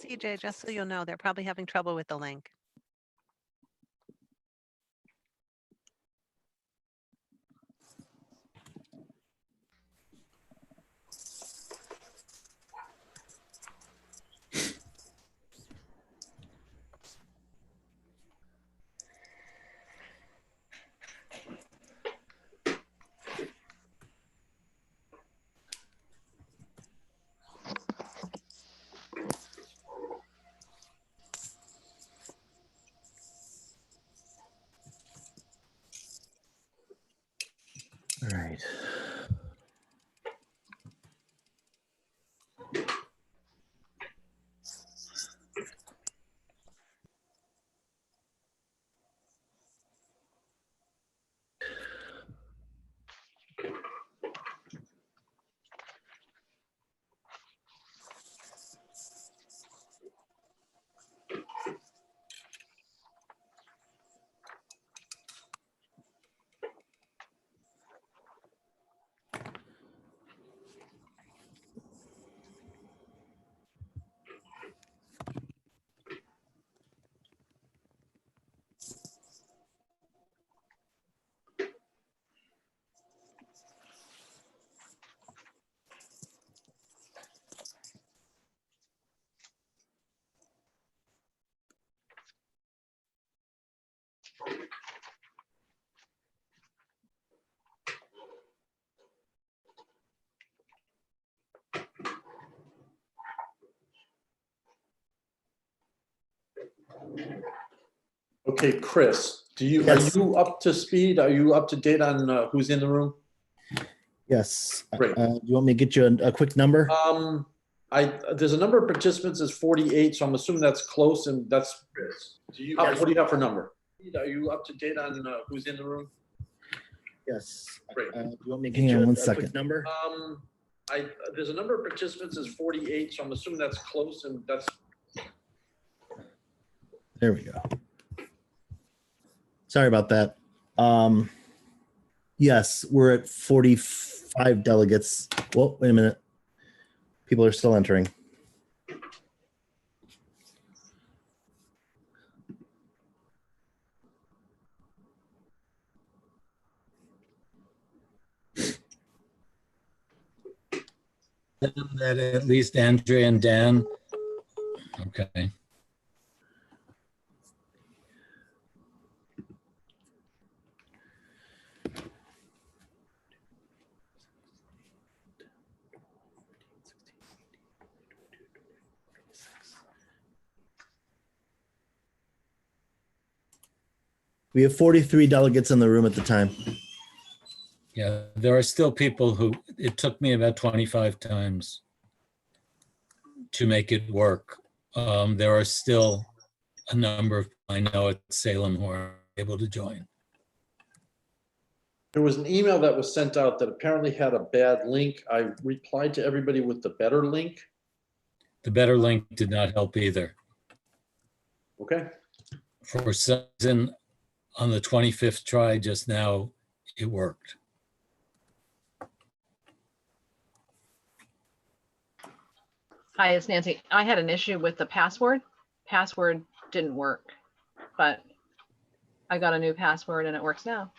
TJ, just so you'll know, they're probably having trouble with the link. All right. Okay, Chris, Yes. are you up to speed? Are you up to date on who's in the room? Yes. Great. Do you want me to get you a quick number? There's a number of participants is 48, so I'm assuming that's close, and that's Chris. What do you have for number? Are you up to date on who's in the room? Yes. Great. Do you want me to get you a quick number? There's a number of participants is 48, so I'm assuming that's close, and that's There we go. Sorry about that. Yes, we're at 45 delegates. Well, wait a minute. People are still entering. That at least Andrea and Dan. Okay. We have 43 delegates in the room at the time. Yeah, there are still people who, it took me about 25 times to make it work. There are still a number of, I know at Salem who are able to join. There was an email that was sent out that apparently had a bad link. I replied to everybody with the better link. The better link did not help either. Okay. For some reason, on the 25th try just now, it worked. Hi, it's Nancy. I had an issue with the password. Password didn't work, but I got a new password and it works now.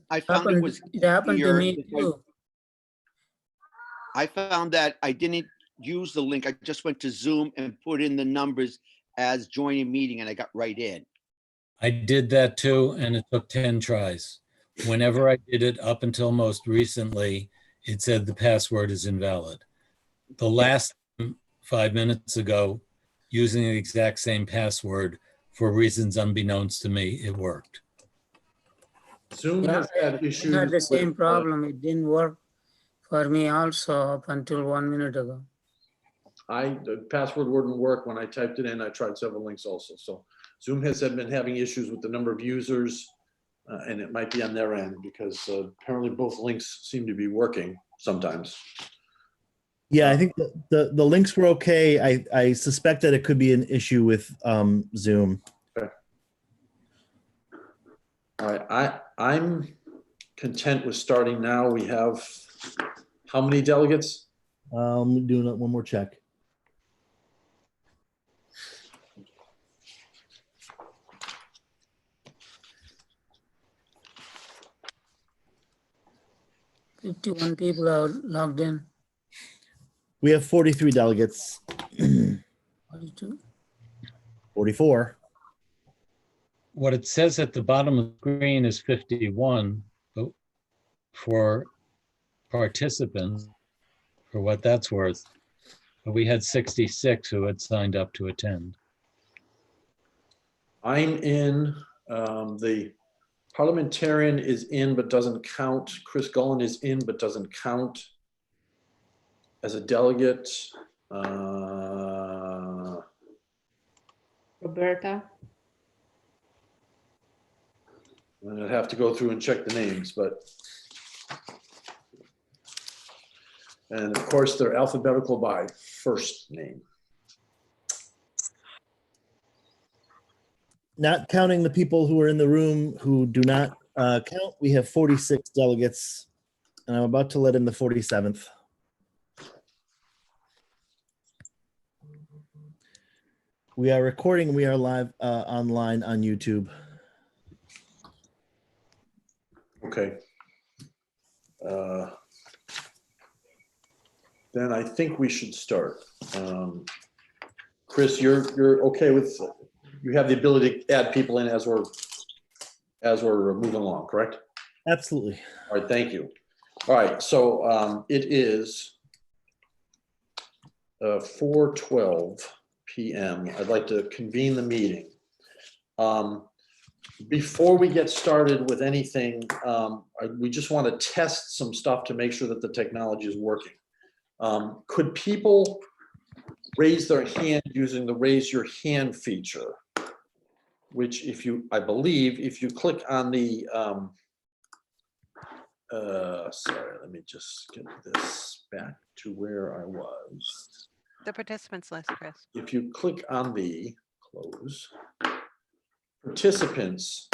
I found it was happened to easier me because too. I found that I didn't use the link. I just went to Zoom and put in the numbers as join a meeting and I got right in. I did that too, and it took 10 tries. Whenever I did it up until most recently, it said the password is invalid. The last 5 minutes ago, using the exact same password for reasons unbeknownst to me, it worked. Zoom Yeah, has had I issues. had the same with, problem. It didn't work for me also up until 1 minute ago. The password wouldn't work when I typed it in. I tried several links also. So Zoom has been having issues with the number of users, and it might be on their end because apparently both links seem to be working sometimes. Yeah, I think the links were okay. I suspect that it could be an issue with Zoom. Okay. All right, I'm content with starting now. We have how many delegates? Doing one more check. 51 people are logged in. We have 43 delegates, 42. 44. What it says at the bottom of the screen is 51 but for participants, for what that's worth. But we had 66 who had signed up to attend. I'm in, the parliamentarian is in but doesn't count. Chris Gullen is in but doesn't count as a delegate. Roberta, And I'd have to go through and check the names, but. And of course, they're alphabetical by first name. Not counting the people who are in the room who do not count, we have 46 delegates, and I'm about to let in the 47th. We are recording. We are live online on YouTube. Okay. Then I think we should start. Chris, you're okay with, you have the ability to add people in as we're moving along, correct? Absolutely. All right, thank you. All right, so it is 4:12 p.m. I'd like to convene the meeting. Before we get started with anything, we just want to test some stuff to make sure that the technology is working. Could people raise their hand using the raise your hand feature? Which I believe, if you click on the, sorry, let me just get this back to where I was. The participants list, Chris. If you click on the close participants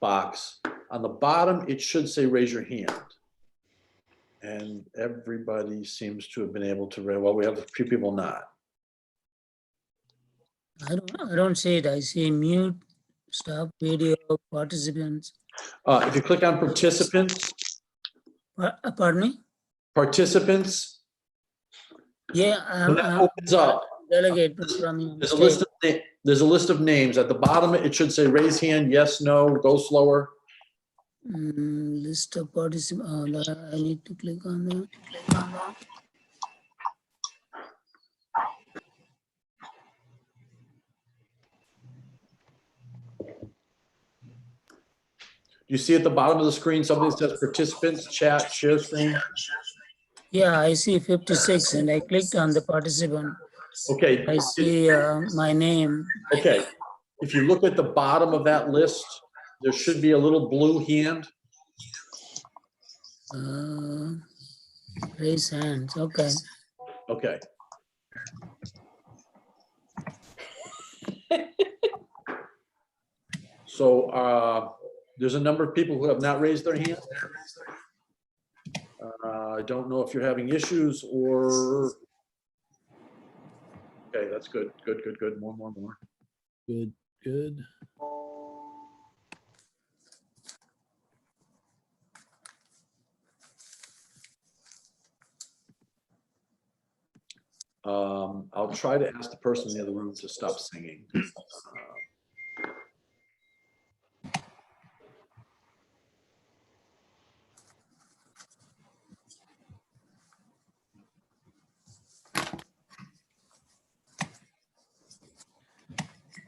box, on the bottom, it should say raise your hand. And everybody seems to have been able to, well, we have a few people not. I don't see it. I see mute, stop video, participants. If you click on participants, Pardon me? participants, Yeah, when that opens up, delegate from there's a list of names. At the bottom, it should say raise hand, yes, no, go slower. List of participants. I need to click on that. You see at the bottom of the screen, something that says participants, chat, share screen. Yeah, I see 56 and I clicked on the participant. Okay. I see my name. Okay. If you look at the bottom of that list, there should be a little blue hand. Raise hands. Okay. Okay. So there's a number of people who have not raised their hand. I don't know if you're having issues or. Okay, that's good. Good. More. Good. I'll try to ask the person in the other room to stop singing.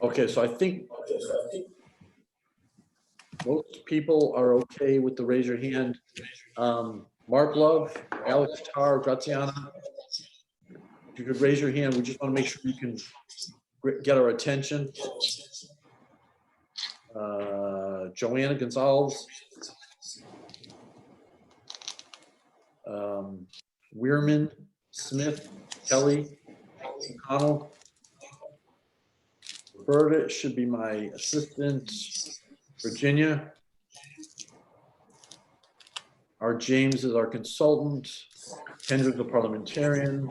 Okay, so I think most people are okay with the raise your hand. Mark Love, Alex Tar, Graziana. If you could raise your hand, we just want to make sure you can get our attention. Joanna Gonzalez. Weirman, Smith, Kelly, O'Connell. Roberta should be my assistant. Virginia. Our James is our consultant. Kendrick, the parliamentarian.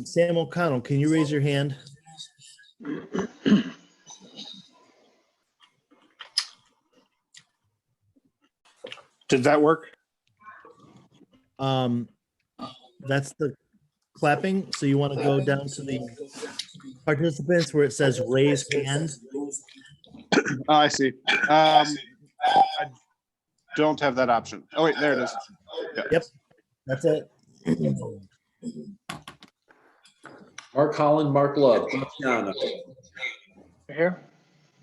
Sam O'Connell, can you raise your hand? Did that work? That's the clapping. So you want to go down to the participants where it says raise hand. Oh, I see. I don't have that option. Oh, wait, there it is. Yeah. Yep, that's it. Mark Holland, Mark Love, Graziano. Here?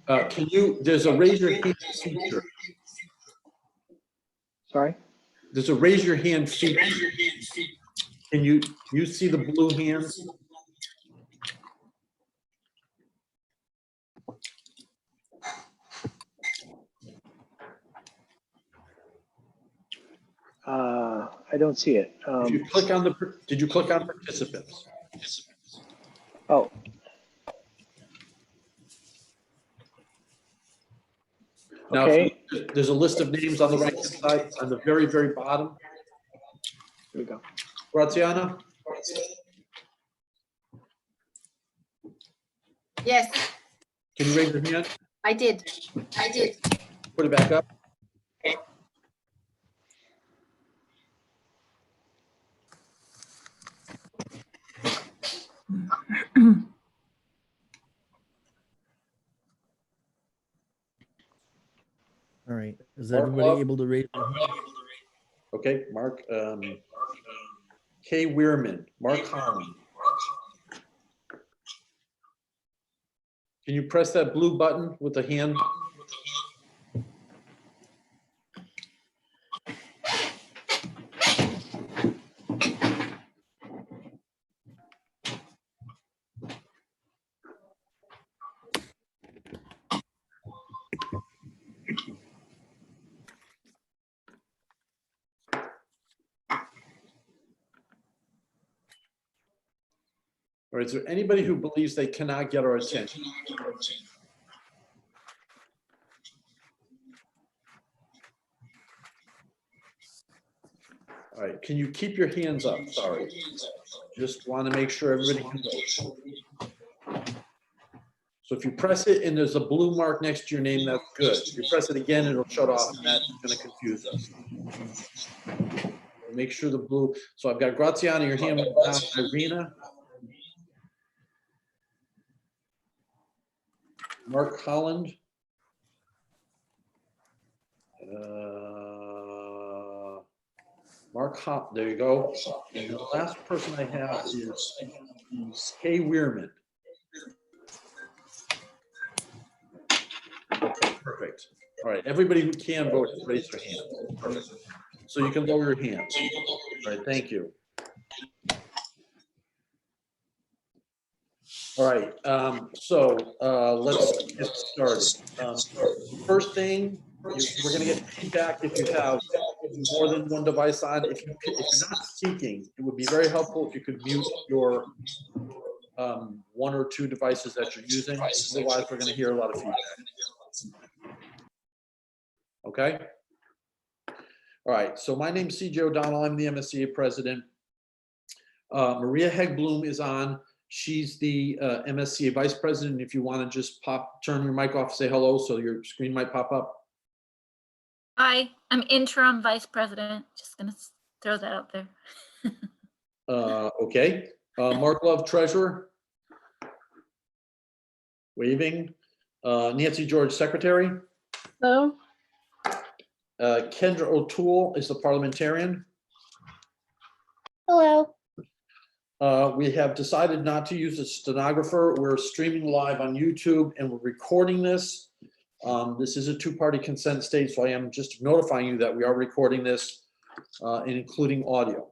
Can you, there's a raise your hand feature. Sorry? There's a raise your hand feature. Can you see the blue hands? I don't see it. If you click on the, did you click on participants? Oh, Now, okay, there's a list of names on the right hand side, on the very, very bottom. here we go. Graziano? Yes, Can you raise your hand? I did. I did. Put it back up. All right. Is Mark everybody Love? able to raise their hand? Okay, Mark, Kay Weirman, Mark Holland. Can you press that blue button with the hand? Or is there anybody who believes they cannot get our attention? All right, can you keep your hands up? Sorry. Just want to make sure everybody can vote. So if you press it and there's a blue mark next to your name, that's good. If you press it again, it'll shut off and that's going to confuse us. Make sure the blue, so I've got Graziano, your hand went down, Irina. Mark Holland. Mark Holland, there you go. And the last person I have is Kay Weirman. Okay, perfect. All right, everybody who can vote, raise their hand. Perfect. So you can lower your hands. All right, thank you. All right, let's get started. First thing, we're going to get feedback if you have more than one device on. If you're not speaking, it would be very helpful if you could mute your one or two devices that you're using. Otherwise, we're going to hear a lot of feedback. Okay. All right, so my name's CJ O'Donnell. I'm the MSCA president. Maria Hegbloom is on. She's the MSCA vice president. If you want to just turn your mic off, say hello, so your screen might pop up. Hi, I'm interim vice president. Just gonna throw that out there. Okay. Mark Love, treasurer. Waving. Nancy George, secretary. Hello? Kendra O'Toole is the parliamentarian. Hello. We have decided not to use a stenographer. We're streaming live on YouTube and we're recording this. This is a two-party consent state, so I am just notifying you that we are recording this and including audio.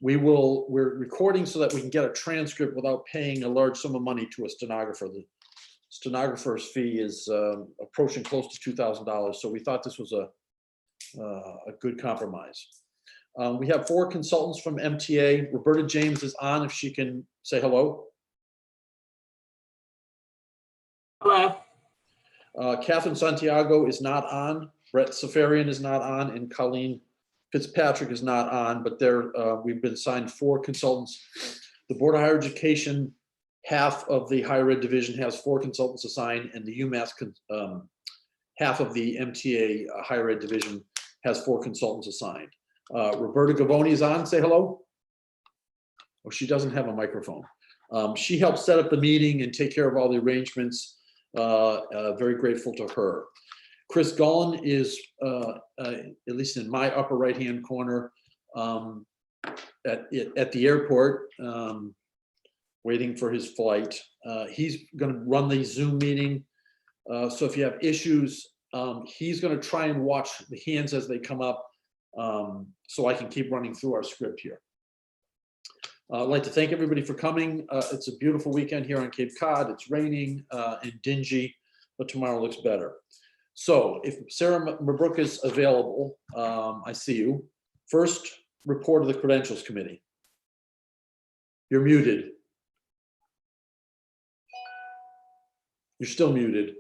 We're recording so that we can get a transcript without paying a large sum of money to a stenographer. The stenographer's fee is approaching close to $2,000, so we thought this was a good compromise. We have 4 consultants from MTA. Roberta James is on if she can say hello. Hello. Catherine Santiago is not on. Brett Safarian is not on, and Colleen Fitzpatrick is not on, but we've been assigned 4 consultants. The Board of Higher Education, half of the higher ed division has 4 consultants assigned, and the UMass half of the MTA higher ed division has 4 consultants assigned. Roberta Gavoni is on. Say hello. Oh, she doesn't have a microphone. She helped set up the meeting and take care of all the arrangements. Very grateful to her. Chris Gullen is, at least in my upper right-hand corner, at the airport, waiting for his flight. He's going to run the Zoom meeting. So if you have issues, he's going to try and watch the hands as they come up, so I can keep running through our script here. I'd like to thank everybody for coming. It's a beautiful weekend here on Cape Cod. It's raining and dingy, but tomorrow looks better. So if Sarah Mabrook is available, I see you. First, report of the Credentials Committee. You're muted. You're still muted.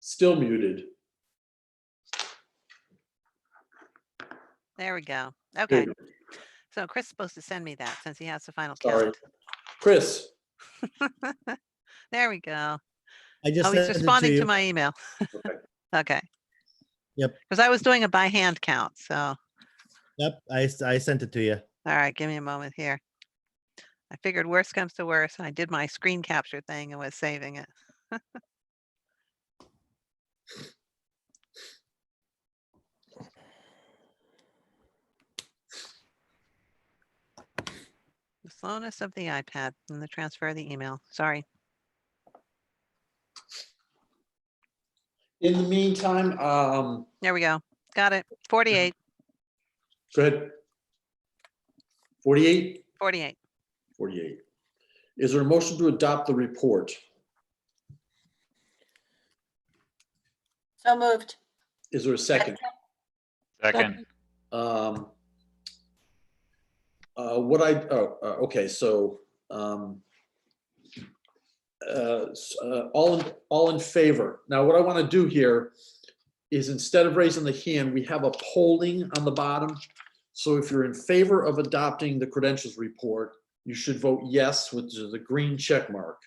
Still muted. There we go. There Okay. you go. So Chris is supposed to send me that since he has the final Sorry. count. Chris, There we go. I just Oh, he's sent it responding to you. my email. Okay. Okay. Yep. Because I was doing a by hand count. So, all Yep, I sent it to you. right, give me a moment here. I figured worst comes to worst. I did my screen capture thing and was saving it. The slowness of the iPad and the transfer of the email. Sorry. in the meantime, There we go. Got it. 48. go ahead. 48? 48. 48. Is there a motion to adopt the report? So moved. Is there a second? Second. Okay, so all in favor. Now, what I want to do here is instead of raising the hand, we have a polling on the bottom. So if you're in favor of adopting the credentials report, you should vote yes, which is the green check mark.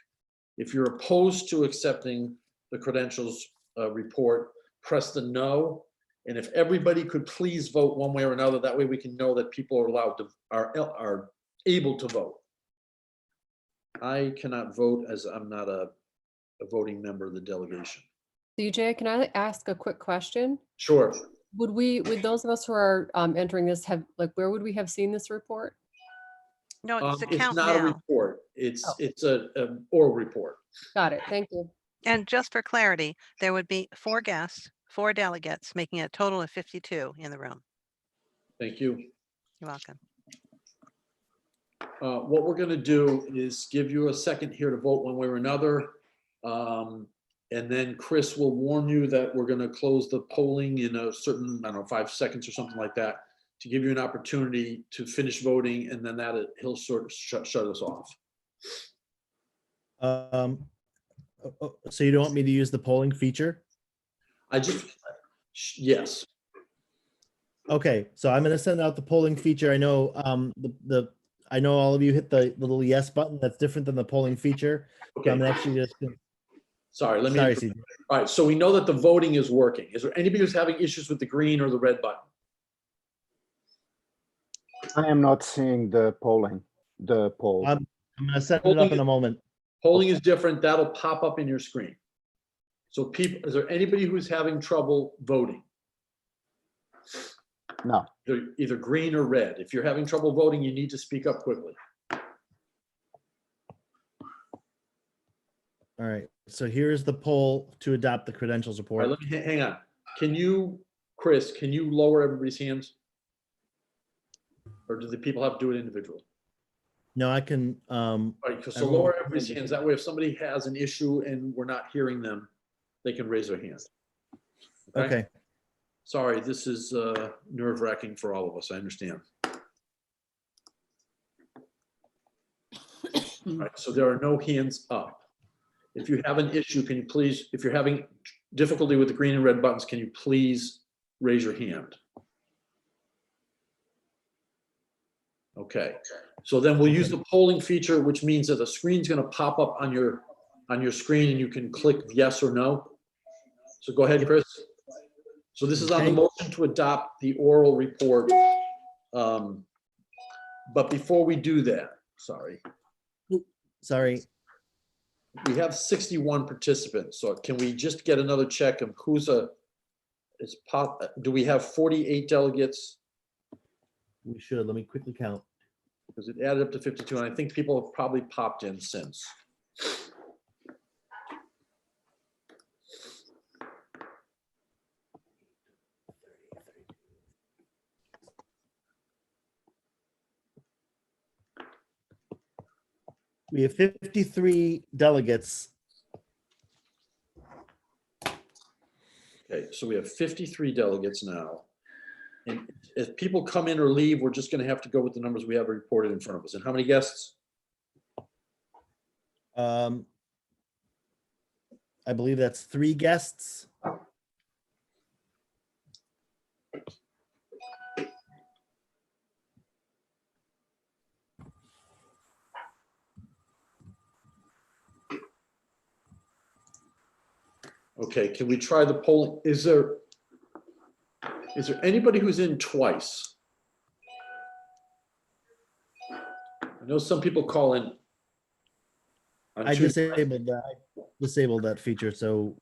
If you're opposed to accepting the credentials report, press the no. And if everybody could please vote one way or another, that way we can know that people are allowed to, are able to vote. I cannot vote as I'm not a voting member of the delegation. CJ, can I ask a quick question? Sure. Would those of us who are entering this have, like, where would we have seen this report? No, it's the It's count not a now. report. It's Oh. it's a oral report. Got it. Thank you. And just for clarity, there would be 4 guests, 4 delegates, making a total of 52 in the room. Thank you. You're welcome. What we're going to do is give you a second here to vote one way or another. And then Chris will warn you that we're going to close the polling in a certain, I don't know, 5 seconds or something like that, to give you an opportunity to finish voting, and then he'll sort of shut us off. So you don't want me to use the polling feature? Yes. Okay, so I'm going to send out the polling feature. I know I know all of you hit the little yes button. That's different than the polling feature. Okay. So I'm actually just Sorry, let me. sorry, CJ. All right, so we know that the voting is working. Is there anybody who's having issues with the green or the red button? I am not seeing the poll. I'm going to set it up in a moment. Polling is different. That'll pop up in your screen. So people, is there anybody who's having trouble voting? No. Either green or red. If you're having trouble voting, you need to speak up quickly. All right, so here's the poll to adopt the credentials All report. right, let me hang on. Can you, Chris, can you lower everybody's hands? Or do the people have to do it individually? No, I can. All right, so everyone- lower everybody's hands. That way, if somebody has an issue and we're not hearing them, they can raise their hand. Okay. Sorry, this is nerve-wracking for all of us. I understand. All right, so there are no hands up. If you have an issue, can you please, if you're having difficulty with the green and red buttons, can you please raise your hand? Okay, so then we'll use the polling feature, which means that the screen's going to pop up on your on your screen and you can click yes or no. So go ahead, Chris. So this is on the Okay. motion to adopt the oral report. But before we do that, sorry, Sorry. we have 61 participants. So can we just get another check of who's do we have 48 delegates? We should. Let me quickly count. Because it added up to 52, and I think people have probably popped in since. We have 53 delegates. Okay, so we have 53 delegates now. And if people come in or leave, we're just gonna have to go with the numbers we have reported in front of us. And how many guests? I believe that's 3 guests. Okay, can we try the polling? Is there anybody who's in twice? I know some people call in. on I two- disabled that feature, so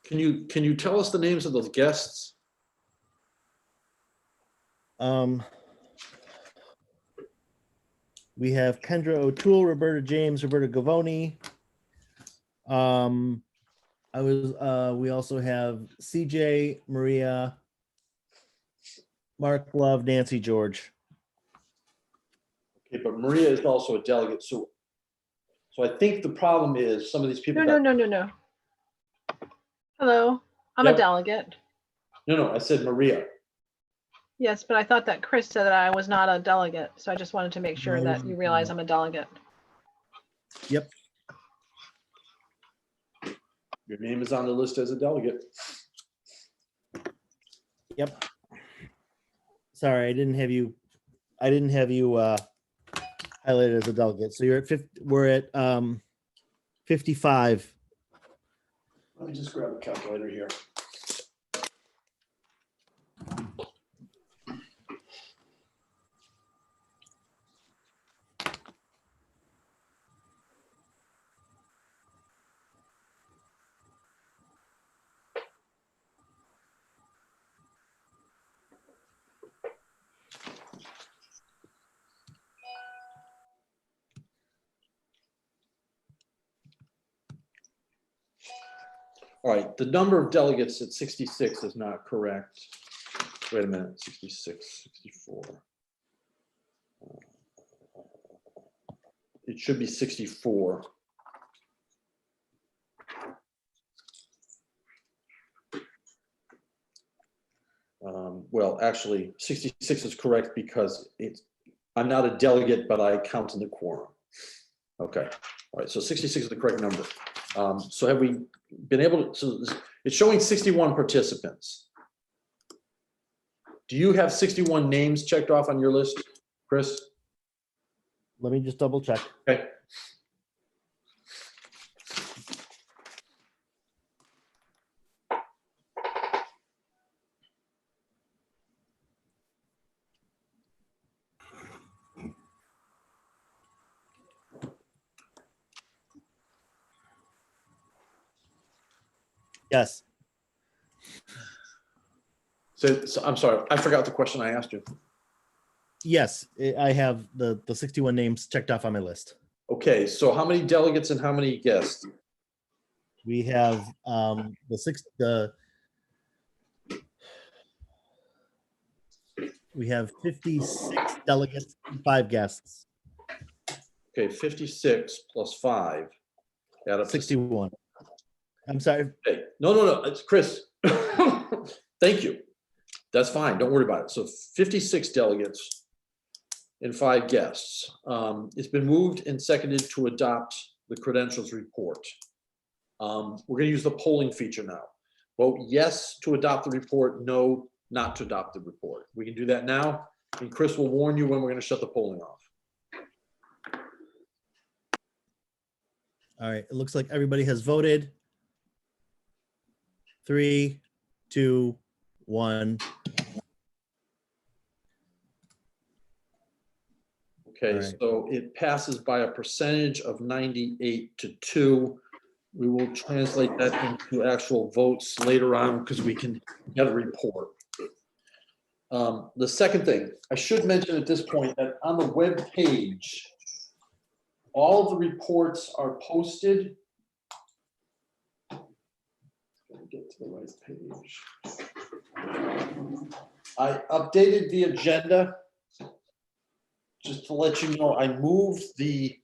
Can you tell us the names of those guests? we have Kendra O'Toole, Roberta James, Roberta Gavoni. We also have CJ, Maria, Mark Love, Nancy George. Okay, but Maria is also a delegate, so I think the problem is some of these people. No. Hello, I'm a Yep. delegate. No, I said Maria. Yes, but I thought that Chris said that I was not a delegate, so I just wanted to make sure No, that you realize I'm a delegate. Yep. Your name is on the list as a delegate. Yep. Sorry, I didn't have you highlighted as a delegate. So you're at 50, we're at 55. Let me just grab a calculator here. All right, the number of delegates at 66 is not correct. Wait a minute, 66, 64. It should be 64. Well, actually, 66 is correct because I'm not a delegate, but I count in the quorum. Okay, all right, so 66 is the correct number. So have we been able to, so it's showing 61 participants. Do you have 61 names checked off on your list, Chris? Let me just double check. Okay. Yes. So I'm sorry, I forgot the question I asked you. Yes, I have the 61 names checked off on my list. Okay, so how many delegates and how many guests? We have we have 56 delegates and 5 guests. Okay, 56 plus 5. Add up to 61. I'm sorry. Okay. No, it's Chris. Thank you. That's fine. Don't worry about it. So 56 delegates and 5 guests. It's been moved and seconded to adopt the credentials report. We're going to use the polling feature now. Vote yes to adopt the report, no not to adopt the report. We can do that now. And Chris will warn you when we're going to shut the polling off. All right, it looks like everybody has voted. 3, 2, 1. Okay, All right. so it passes by a percentage of 98 to 2. We will translate that into actual votes later on because we can get a report. The second thing, I should mention at this point that on the web page, all of the reports are posted. Let me get to the right page. I updated the agenda. Just to let you know, I moved the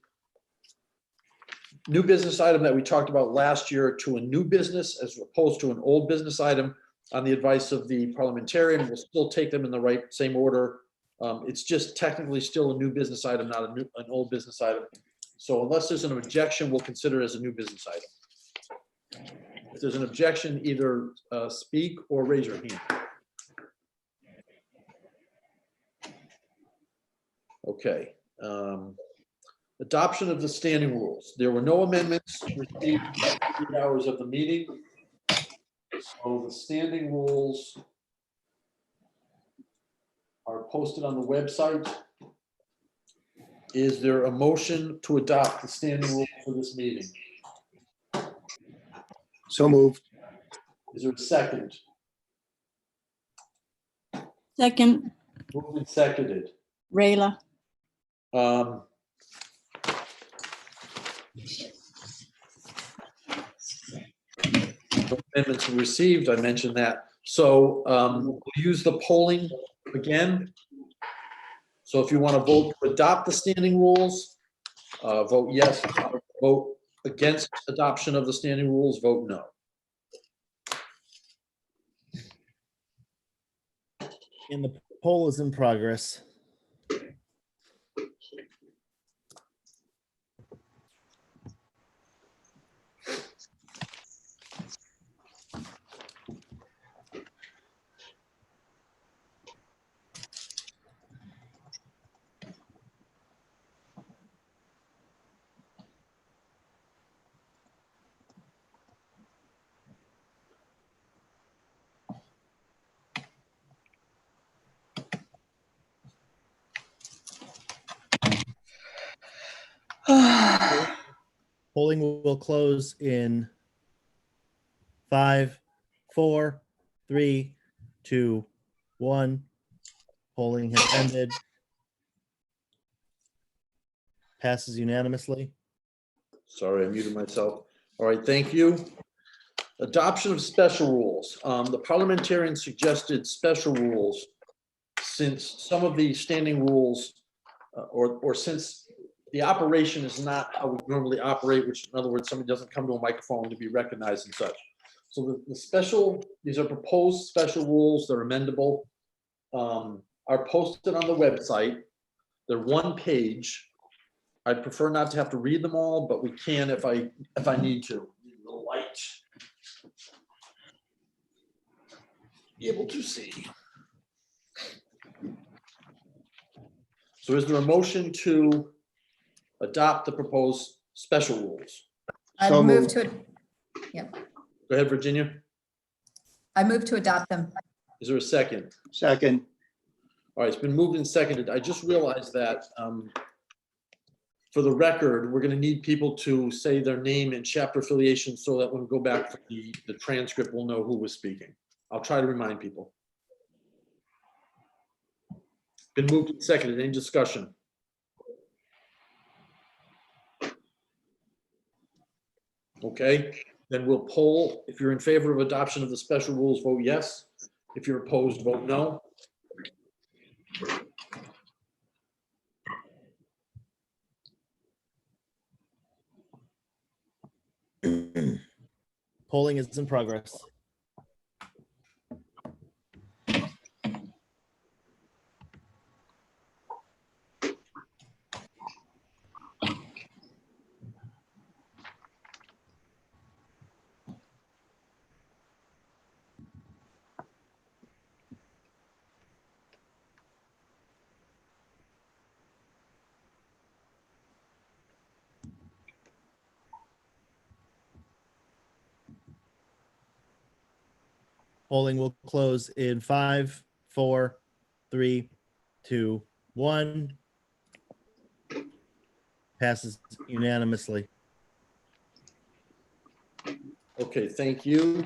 new business item that we talked about last year to a new business as opposed to an old business item on the advice of the parliamentarian. We'll still take them in the right same order. It's just technically still a new business item, not an old business item. So unless there's an objection, we'll consider it as a new business item. If there's an objection, either speak or raise your hand. Okay. Adoption of the standing rules. There were no amendments received in 3 hours of the meeting. So the standing rules are posted on the website. Is there a motion to adopt the standing rules for this meeting? So moved. Is there a second? Second, Moved and seconded. Rayla. No amendments were received, I mentioned that. So we'll use the polling again. So if you want to vote to adopt the standing rules, vote yes. Vote against adoption of the standing rules, vote no. And the poll is in progress. Polling will close in 5, 4, 3, 2, 1. Polling has ended. Passes unanimously. Sorry, I muted myself. All right, thank you. Adoption of special rules. The parliamentarian suggested special rules since some of the standing rules, or since the operation is not how we normally operate, which in other words, somebody doesn't come to a microphone to be recognized and such. So these are proposed special rules, they're amendable, are posted on the website. They're one page. I'd prefer not to have to read them all, but we can if I need to. The light. Be able to see. So is there a motion to adopt the proposed special rules? I So move moved. to, yeah, Go ahead, Virginia. I move to adopt them. Is there a second? Second. All right, it's been moved and seconded. I just realized that for the record, we're going to need people to say their name and chapter affiliation so that when we go back to the transcript, we'll know who was speaking. I'll try to remind people. Been moved and seconded. Any discussion? Okay, then we'll poll. If you're in favor of adoption of the special rules, vote yes. If you're opposed, vote no. Polling is in progress. Polling will close in 5, 4, 3, 2, 1. Passes unanimously. Okay, thank you.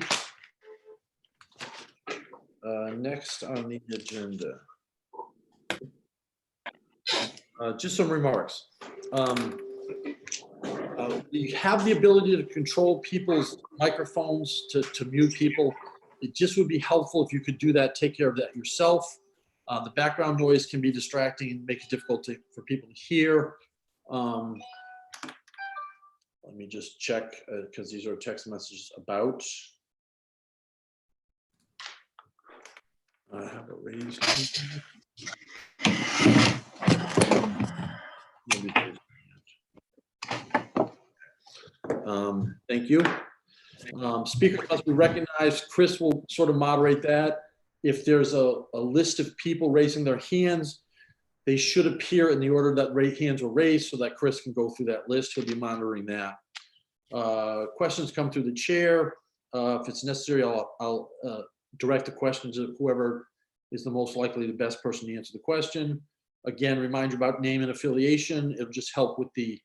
Next on the agenda. Just some remarks. You have the ability to control people's microphones to mute people. It just would be helpful if you could do that, take care of that yourself. The background noise can be distracting and make it difficult for people to hear. Let me just check because these are text messages about. I have a raised. Thank you. Speaker must be recognized. Chris will sort of moderate that. If there's a list of people raising their hands, they should appear in the order that hands were raised so that Chris can go through that list. He'll be monitoring that. Questions come through the chair. If it's necessary, I'll direct the questions to whoever is the most likely the best person to answer the question. Again, remind you about name and affiliation. It'll just help with the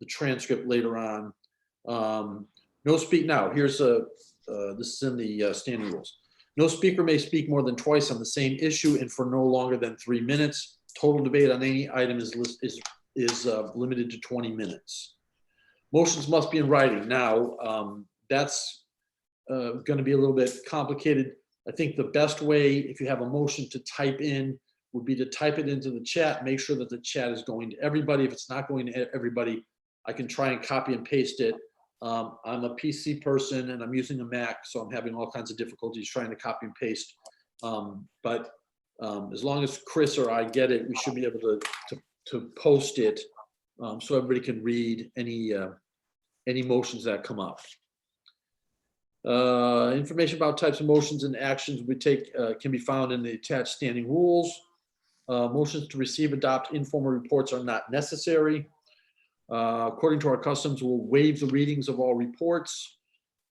transcript later on. No speak now. Here's this is in the standing rules. No speaker may speak more than twice on the same issue and for no longer than 3 minutes. Total debate on any item is limited to 20 minutes. Motions must be in writing. Now, that's going to be a little bit complicated. I think the best way, if you have a motion to type in, would be to type it into the chat. Make sure that the chat is going to everybody. If it's not going to everybody, I can try and copy and paste it. I'm a PC person and I'm using a Mac, so I'm having all kinds of difficulties trying to copy and paste. But as long as Chris or I get it, we should be able to post it so everybody can read any motions that come up. Information about types of motions and actions we take can be found in the attached standing rules. Motions to receive, adopt informal reports are not necessary. According to our customs, we'll waive the readings of all reports.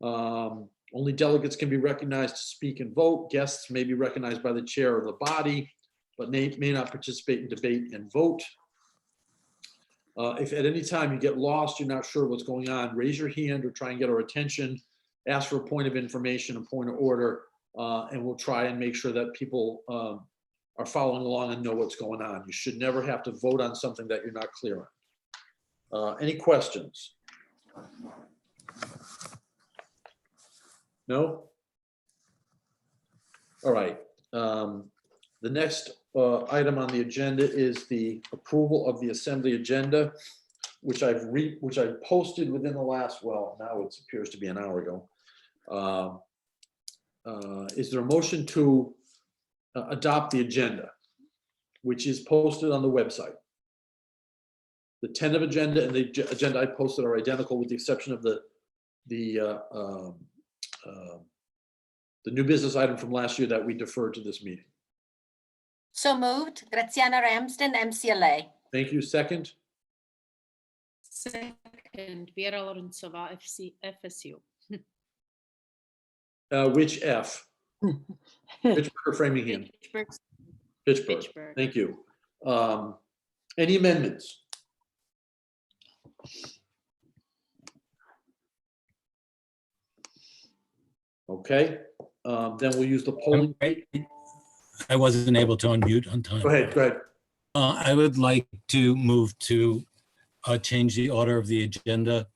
Only delegates can be recognized to speak and vote. Guests may be recognized by the chair of the body, but may not participate in debate and vote. If at any time you get lost, you're not sure what's going on, raise your hand or try and get our attention. Ask for a point of information, a point of order, and we'll try and make sure that people are following along and know what's going on. You should never have to vote on something that you're not clear on. Any questions? No? All right. The next item on the agenda is the approval of the assembly agenda, which I've posted within the last, well, now it appears to be an hour ago. Is there a motion to adopt the agenda, which is posted on the website? The tentative agenda and the agenda I posted are identical with the exception of the new business item from last year that we deferred to this meeting. So moved. Graziana Ramsden, MCLA. Thank you. Second? Second, Vera Lorenzova, FSU. Which F? Pittsburgh or Framingham? Pittsburgh. Thank you. Any amendments? Okay, then we'll use the polling. I wasn't able to unmute on time. Go ahead. I would like to move to change the order of the agenda.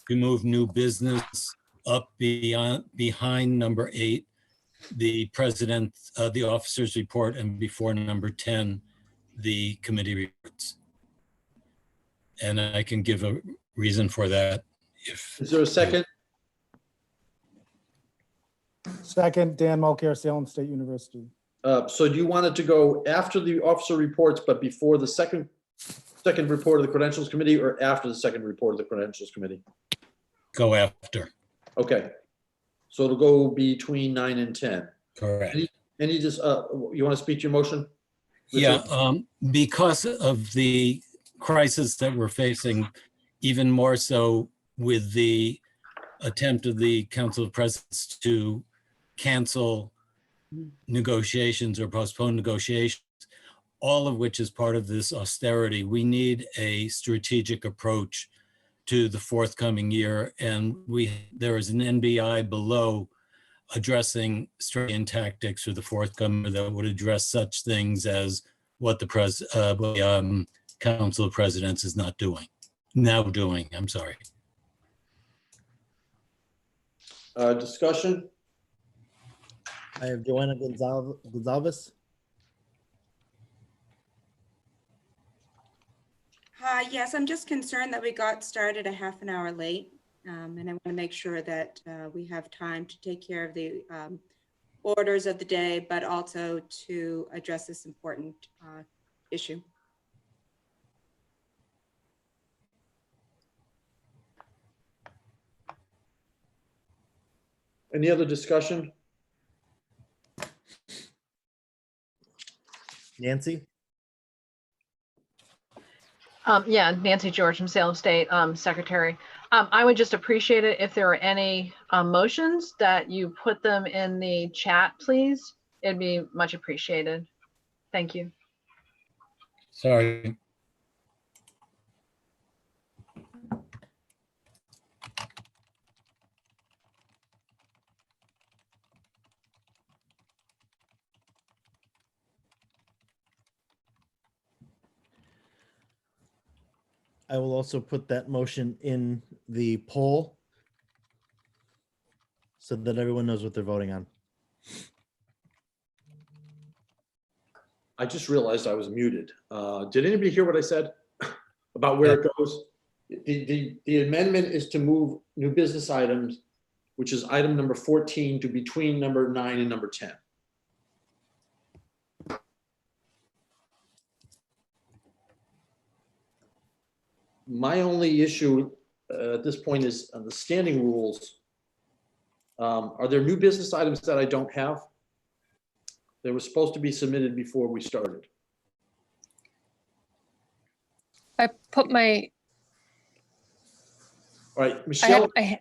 We move new business up behind number 8, the president, the officer's report, and before number 10, the committee reports. And I can give a reason for that. Is there a second? Second, Dan Mulcair, Salem State University. So do you want it to go after the officer reports, but before the second report of the credentials committee, or after the second report of the credentials committee? Go after. Okay. So it'll go between 9 and 10. Correct. Any just you want to speak to your motion? Richard? Yeah, because of the crisis that we're facing, even more so with the attempt of the Council of Presidents to cancel negotiations or postpone negotiations, all of which is part of this austerity. We need a strategic approach to the forthcoming year. And there is an NBI below addressing strategy and tactics for the forthcoming that would address such things as what the Council of Presidents is now doing. I'm sorry. Discussion? I have Joanna Gonzalez. Yes, I'm just concerned that we got started a half an hour late. And I want to make sure that we have time to take care of the orders of the day, but also to address this important issue. Any other discussion? Nancy? Yeah, Nancy George from Salem State, Secretary. I would just appreciate it if there are any motions that you put them in the chat, please. It'd be much appreciated. Thank you. Sorry. I will also put that motion in the poll so that everyone knows what they're voting on. I just realized I was muted. Did anybody hear what I said about where it goes? The amendment is to move new business items, which is item number 14, to between number 9 and number 10. My only issue at this point is on the standing rules. Are there new business items that I don't have? They were supposed to be submitted before we started. I put my. All right, Michelle. I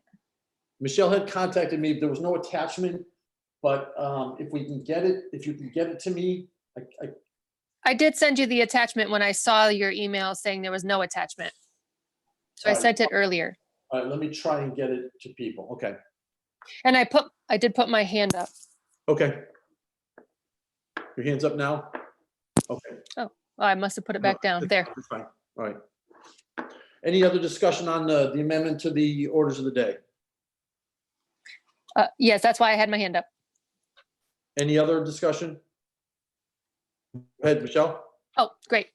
Michelle had contacted me. There was no attachment, but if we can get it, if you can get it to me, I did send you the attachment when I saw your email saying there was no attachment. So I sent it earlier. All right, let me try and get it to people. Okay. And I did put my hand up. Okay. Your hand's up now? Okay. Oh, well, I must have put it back down there. That's fine. All right. Any other discussion on the amendment to the orders of the day? Yes, that's why I had my hand up. Any other discussion? Go ahead, Michelle. Oh, great.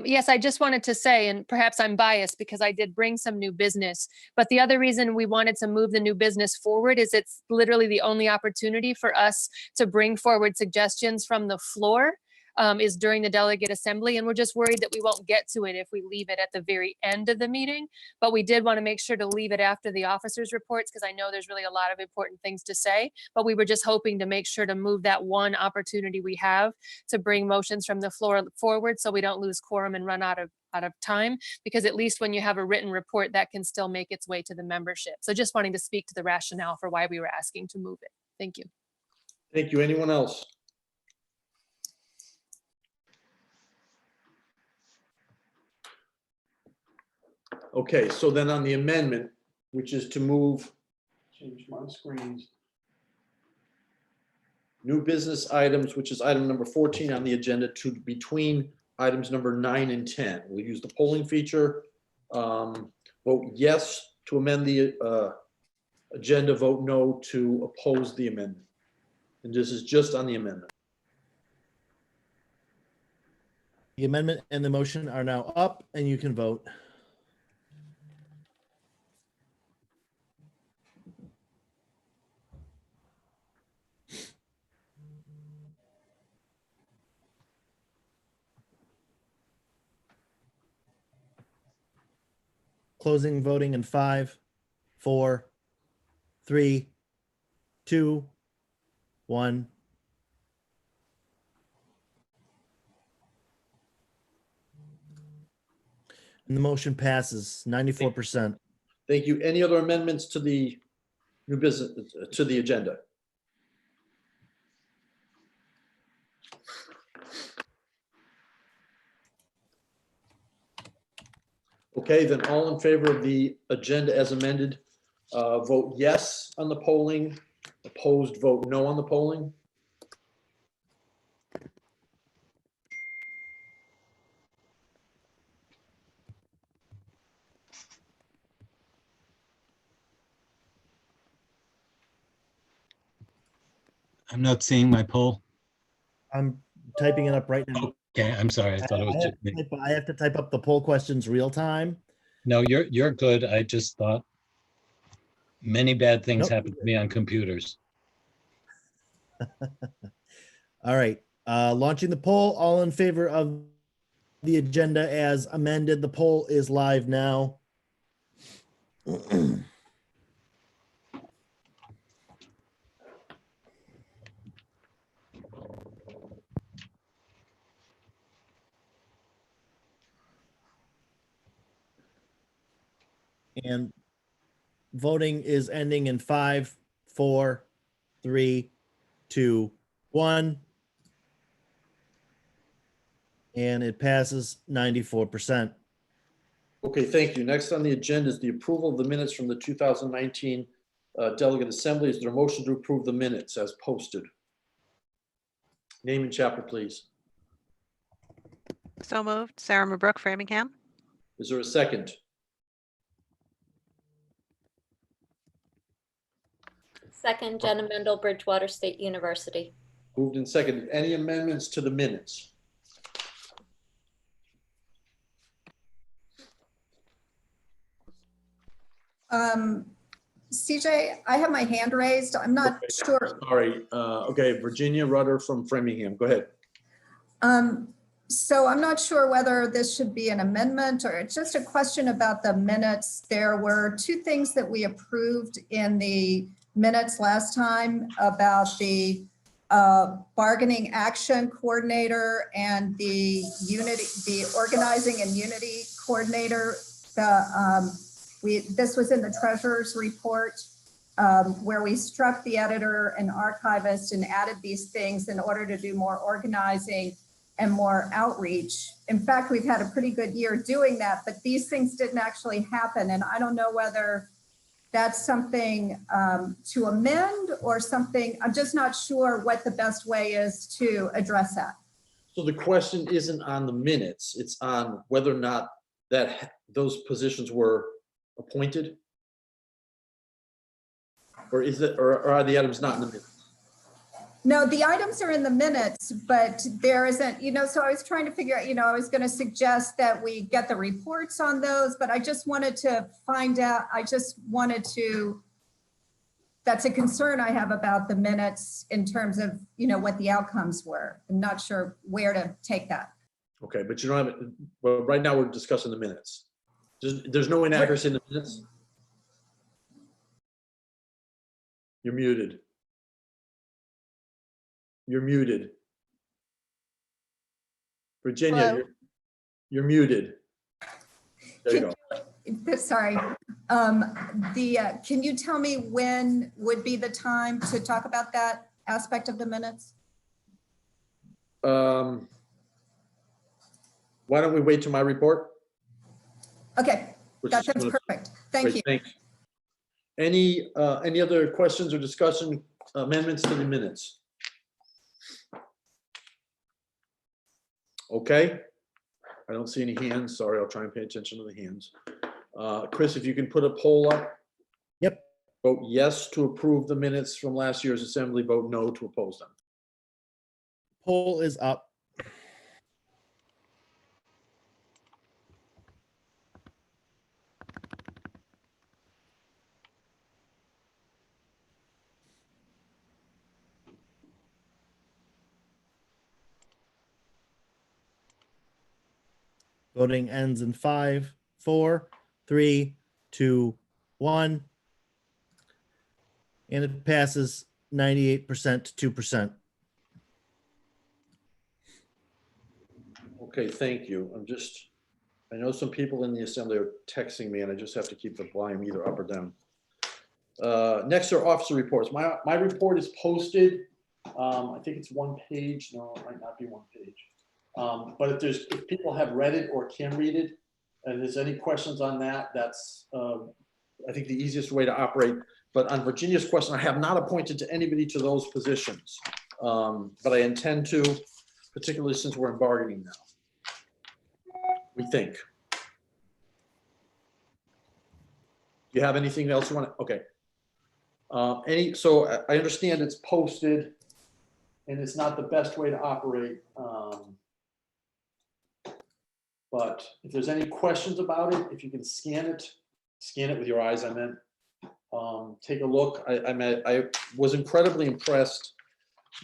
Yes, I just wanted to say, and perhaps I'm biased because I did bring some new business, but the other reason we wanted to move the new business forward is it's literally the only opportunity for us to bring forward suggestions from the floor is during the delegate assembly. And we're just worried that we won't get to it if we leave it at the very end of the meeting. But we did want to make sure to leave it after the officers' reports because I know there's really a lot of important things to say. But we were just hoping to make sure to move that one opportunity we have to bring motions from the floor forward so we don't lose quorum and run out of time, because at least when you have a written report that can still make its way to the membership. So just wanting to speak to the rationale for why we were asking to move it. Thank you. Thank you. Anyone else? Okay, so then on the amendment, which is to move, change my screens. New business items, which is item number 14 on the agenda, to between items number 9 and 10. We'll use the polling feature. Vote yes to amend the agenda, vote no to oppose the amendment. And this is just on the amendment. The amendment and the motion are now up and you can vote. Closing voting in 5, 4, 3, 2, 1. And the motion passes 94%. Thank you. Any other amendments to the new business, to the agenda? Okay, then all in favor of the agenda as amended, vote yes on the polling. Opposed, vote no on the polling. I'm not seeing my poll. I'm typing it up right now. Okay, I'm sorry. I thought it was I have just me. to type- I have to type up the poll questions real time. No, you're good. I just thought many bad things Nope. happen to me on computers. All right, launching the poll. All in favor of the agenda as amended. The poll is live now. And voting is ending in 5, 4, 3, 2, 1. And it passes 94%. Okay, thank you. Next on the agenda is the approval of the minutes from the 2019 Delegate Assembly. Is there a motion to approve the minutes as posted? Name and chapter, please. So moved. Sarah Mabrook, Framingham. Is there a second? Second, Jenna Mendel, Bridgewater State University. Moved and seconded. Any amendments to the minutes? CJ, I have my hand raised. I'm not sure. Sorry. Okay, Virginia Rudder from Framingham. Go ahead. So I'm not sure whether this should be an amendment or it's just a question about the minutes. There were two things that we approved in the minutes last time about the bargaining action coordinator and the organizing and unity coordinator. This was in the treasurer's report where we struck the editor and archivist and added these things in order to do more organizing and more outreach. In fact, we've had a pretty good year doing that, but these things didn't actually happen. And I don't know whether that's something to amend or something. I'm just not sure what the best way is to address that. So the question isn't on the minutes. It's on whether or not that those positions were appointed? Or is it, or are the items not in the minutes? No, the items are in the minutes, but there isn't, so I was trying to figure out, I was going to suggest that we get the reports on those, but I just wanted to find out, that's a concern I have about the minutes in terms of, what the outcomes were. I'm not sure where to take that. Okay, but you don't have it, well, right now we're discussing the minutes. There's no inaccuracy in the minutes? You're muted. You're muted. Virginia, you're muted. There you go. Sorry. Can you tell me when would be the time to talk about that aspect of the minutes? Why don't we wait till my report? Okay, that sounds perfect. Thank you. Thanks. Any other questions or discussion, amendments to the minutes? Okay, I don't see any hands. Sorry, I'll try and pay attention to the hands. Chris, if you can put a poll up. Yep. Vote yes to approve the minutes from last year's assembly, vote no to oppose them. Poll is up. Voting ends in 5, 4, 3, 2, 1. And it passes 98% to 2%. Okay, thank you. I know some people in the assembly are texting me and I just have to keep the volume either up or down. Next are officer reports. My report is posted. I think it's one page. No, it might not be one page. But if people have read it or can read it, and there's any questions on that, that's I think the easiest way to operate. But on Virginia's question, I have not appointed to anybody to those positions, but I intend to, particularly since we're in bargaining now. We think. You have anything else you want to? Okay. So I understand it's posted, and it's not the best way to operate. But if there's any questions about it, if you can scan it with your eyes, I meant. Take a look. I was incredibly impressed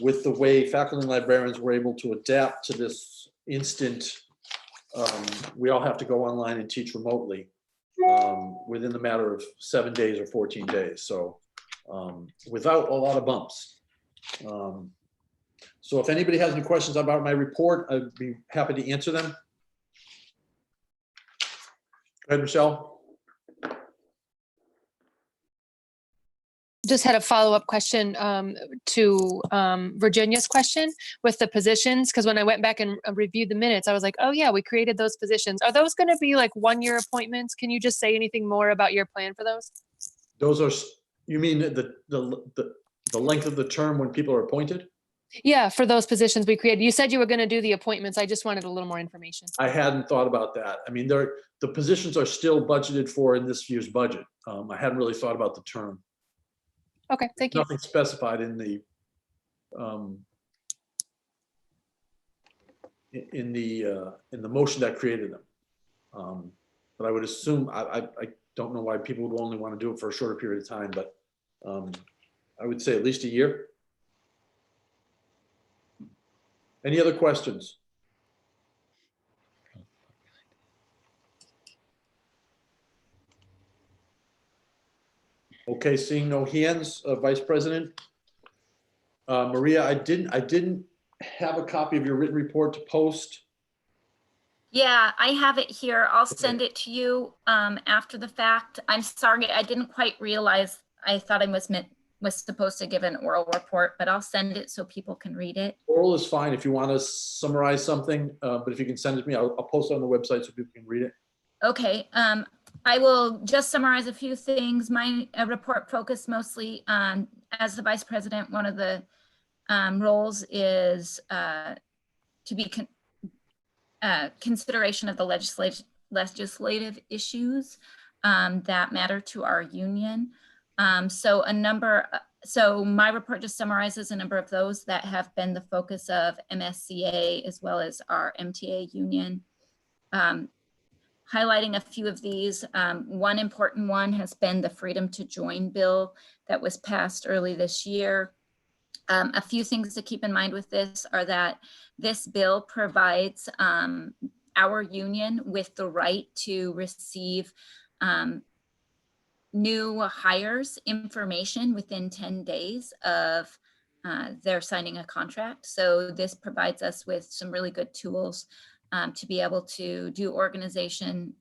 with the way faculty and librarians were able to adapt to this instant. We all have to go online and teach remotely within the matter of 7 days or 14 days. So without a lot of bumps. So if anybody has any questions about my report, I'd be happy to answer them. Go ahead, Michelle. Just had a follow-up question to Virginia's question with the positions, because when I went back and reviewed the minutes, I was like, oh yeah, we created those positions. Are those going to be like one-year appointments? Can you just say anything more about your plan for those? Those are, you mean the length of the term when people are appointed? Yeah, for those positions we created. You said you were going to do the appointments. I just wanted a little more information. I hadn't thought about that. I mean, the positions are still budgeted for in this year's budget. I hadn't really thought about the term. Okay, thank you. Nothing specified in the motion that created them. But I would assume, I don't know why people would only want to do it for a shorter period of time, but I would say at least a year. Any other questions? Okay, seeing no hands, Vice President. Maria, I didn't have a copy of your written report to post. Yeah, I have it here. I'll send it to you after the fact. I'm sorry, I didn't quite realize. I thought I was supposed to give an oral report, but I'll send it so people can read it. Oral is fine if you want to summarize something, but if you can send it to me, I'll post it on the website so people can read it. Okay, I will just summarize a few things. My report focused mostly on, as the Vice President, one of the roles is to be consideration of the legislative issues that matter to our union. So my report just summarizes a number of those that have been the focus of MSCA as well as our MTA union. Highlighting a few of these, one important one has been the Freedom to Join bill that was passed early this year. A few things to keep in mind with this are that this bill provides our union with the right to receive new hires information within 10 days of their signing a contract. So this provides us with some really good tools to be able to do organizing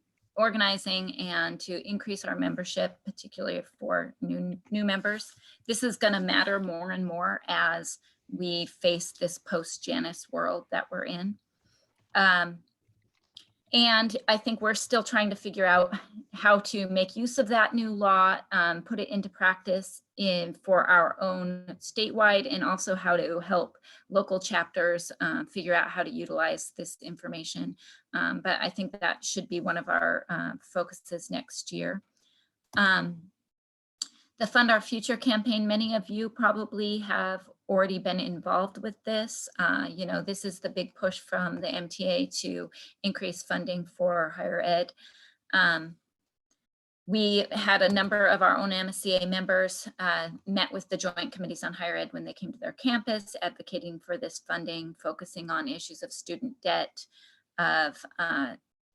and to increase our membership, particularly for new members. This is going to matter more and more as we face this post-Janus world that we're in. And I think we're still trying to figure out how to make use of that new law, put it into practice for our own statewide, and also how to help local chapters figure out how to utilize this information. But I think that should be one of our focuses next year. The Fund Our Future campaign, many of you probably have already been involved with this. You know, this is the big push from the MTA to increase funding for higher ed. We had a number of our own MSCA members met with the Joint Committees on Higher Ed when they came to their campus, advocating for this funding, focusing on issues of student debt, of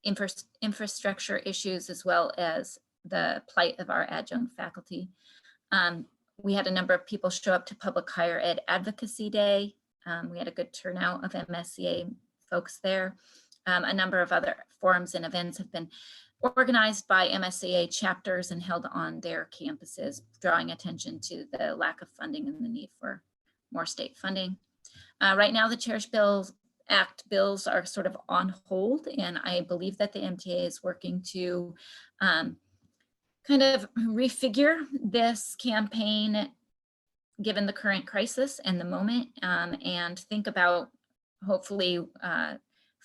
infrastructure issues, as well as the plight of our adjunct faculty. We had a number of people show up to Public Higher Ed Advocacy Day. We had a good turnout of MSCA folks there. A number of other forums and events have been organized by MSCA chapters and held on their campuses, drawing attention to the lack of funding and the need for more state funding. Right now, the Cherish Act bills are sort of on hold, and I believe that the MTA is working to kind of refigure this campaign given the current crisis and the moment, and think about hopefully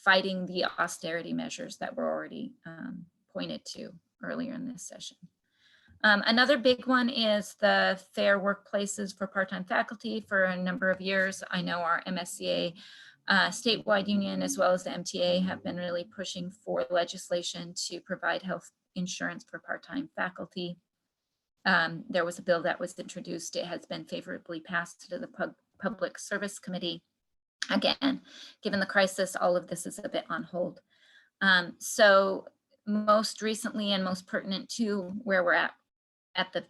fighting the austerity measures that were already pointed to earlier in this session. Another big one is the fair workplaces for part-time faculty. For a number of years, I know our MSCA statewide union as well as the MTA have been really pushing for legislation to provide health insurance for part-time faculty. There was a bill that was introduced. It has been favorably passed to the Public Service Committee. Again, given the crisis, all of this is a bit on hold. So most recently and most pertinent to where we're at the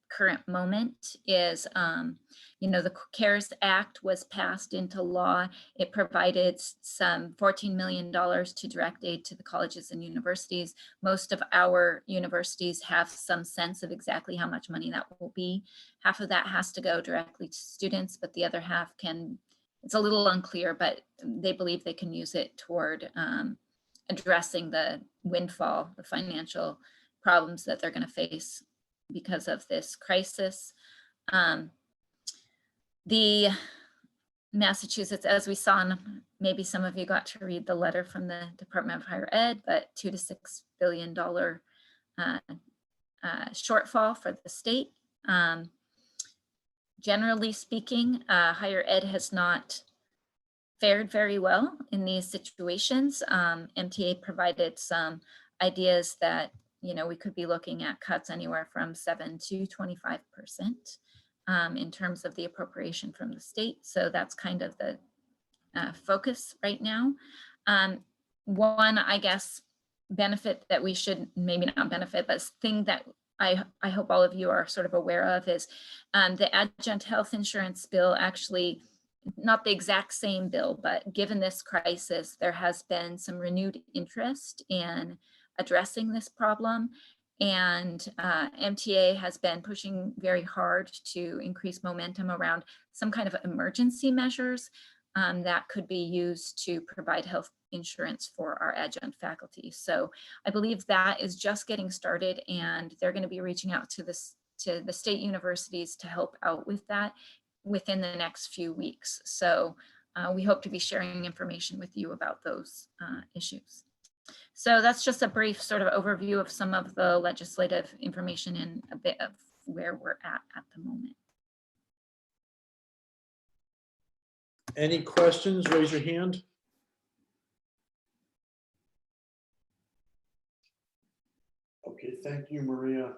current moment is, the CARES Act was passed into law. It provided some $14 million to direct aid to the colleges and universities. Most of our universities have some sense of exactly how much money that will be. Half of that has to go directly to students, but the other half it's a little unclear, but they believe they can use it toward addressing the windfall, the financial problems that they're going to face because of this crisis. The Massachusetts, as we saw, and maybe some of you got to read the letter from the Department of Higher Ed, but $2 to $6 billion shortfall for the state. Generally speaking, higher ed has not fared very well in these situations. MTA provided some ideas that we could be looking at cuts anywhere from 7 to 25% in terms of the appropriation from the state. So that's kind of the focus right now. One, I guess, benefit that we should, maybe not benefit, but thing that I hope all of you are sort of aware of is the adjunct health insurance bill, actually not the exact same bill, but given this crisis, there has been some renewed interest in addressing this problem. And MTA has been pushing very hard to increase momentum around some kind of emergency measures that could be used to provide health insurance for our adjunct faculty. So I believe that is just getting started, and they're going to be reaching out to the state universities to help out with that within the next few weeks. So we hope to be sharing information with you about those issues. So that's just a brief sort of overview of some of the legislative information and a bit of where we're at the moment. Any questions? Raise your hand. Okay, thank you, Maria.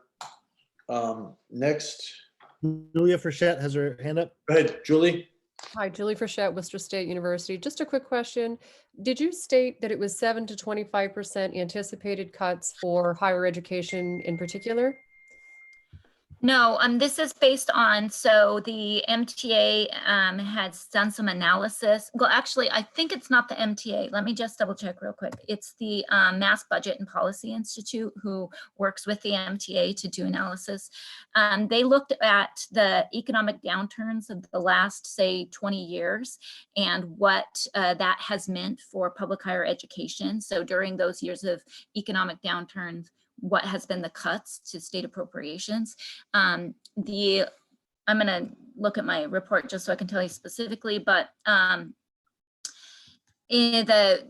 Next. Julia Frechette has her hand up. Go ahead, Julie. Hi, Julie Frechette, Worcester State University. Just a quick question. Did you state that it was 7 to 25% anticipated cuts for higher education in particular? No, this is based on, so the MTA has done some analysis. Well, actually, I think it's not the MTA. Let me just double check real quick. It's the Mass Budget and Policy Institute who works with the MTA to do analysis. They looked at the economic downturns of the last, say, 20 years and what that has meant for public higher education. So during those years of economic downturns, what has been the cuts to state appropriations. I'm going to look at my report just so I can tell you specifically, but in the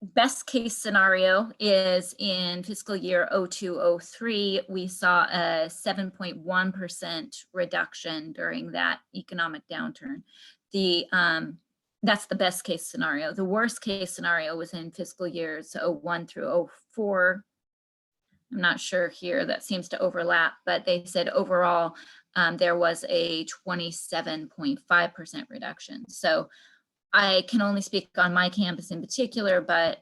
best case scenario is in fiscal year 02-03, we saw a 7.1% reduction during that economic downturn. That's the best case scenario. The worst case scenario was in fiscal years 01 through 04. I'm not sure here, that seems to overlap, but they said overall there was a 27.5% reduction. So I can only speak on my campus in particular, but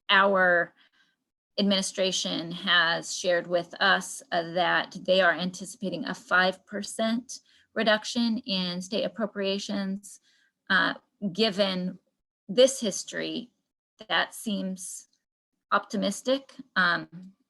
our administration has shared with us that they are anticipating a 5% reduction in state appropriations. Given this history, that seems optimistic.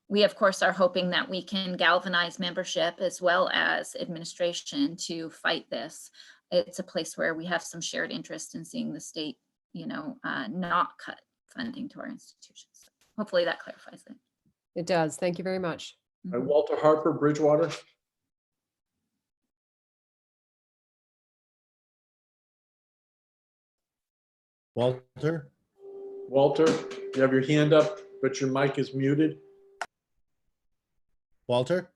We, of course, are hoping that we can galvanize membership as well as administration to fight this. it's a place where we have some shared interest in seeing the state, not cut funding to our institutions. So hopefully that clarifies it. It does. Thank you very much. All right, Walter Harper, Bridgewater. Walter? Walter, you have your hand up, but your mic is muted. Walter?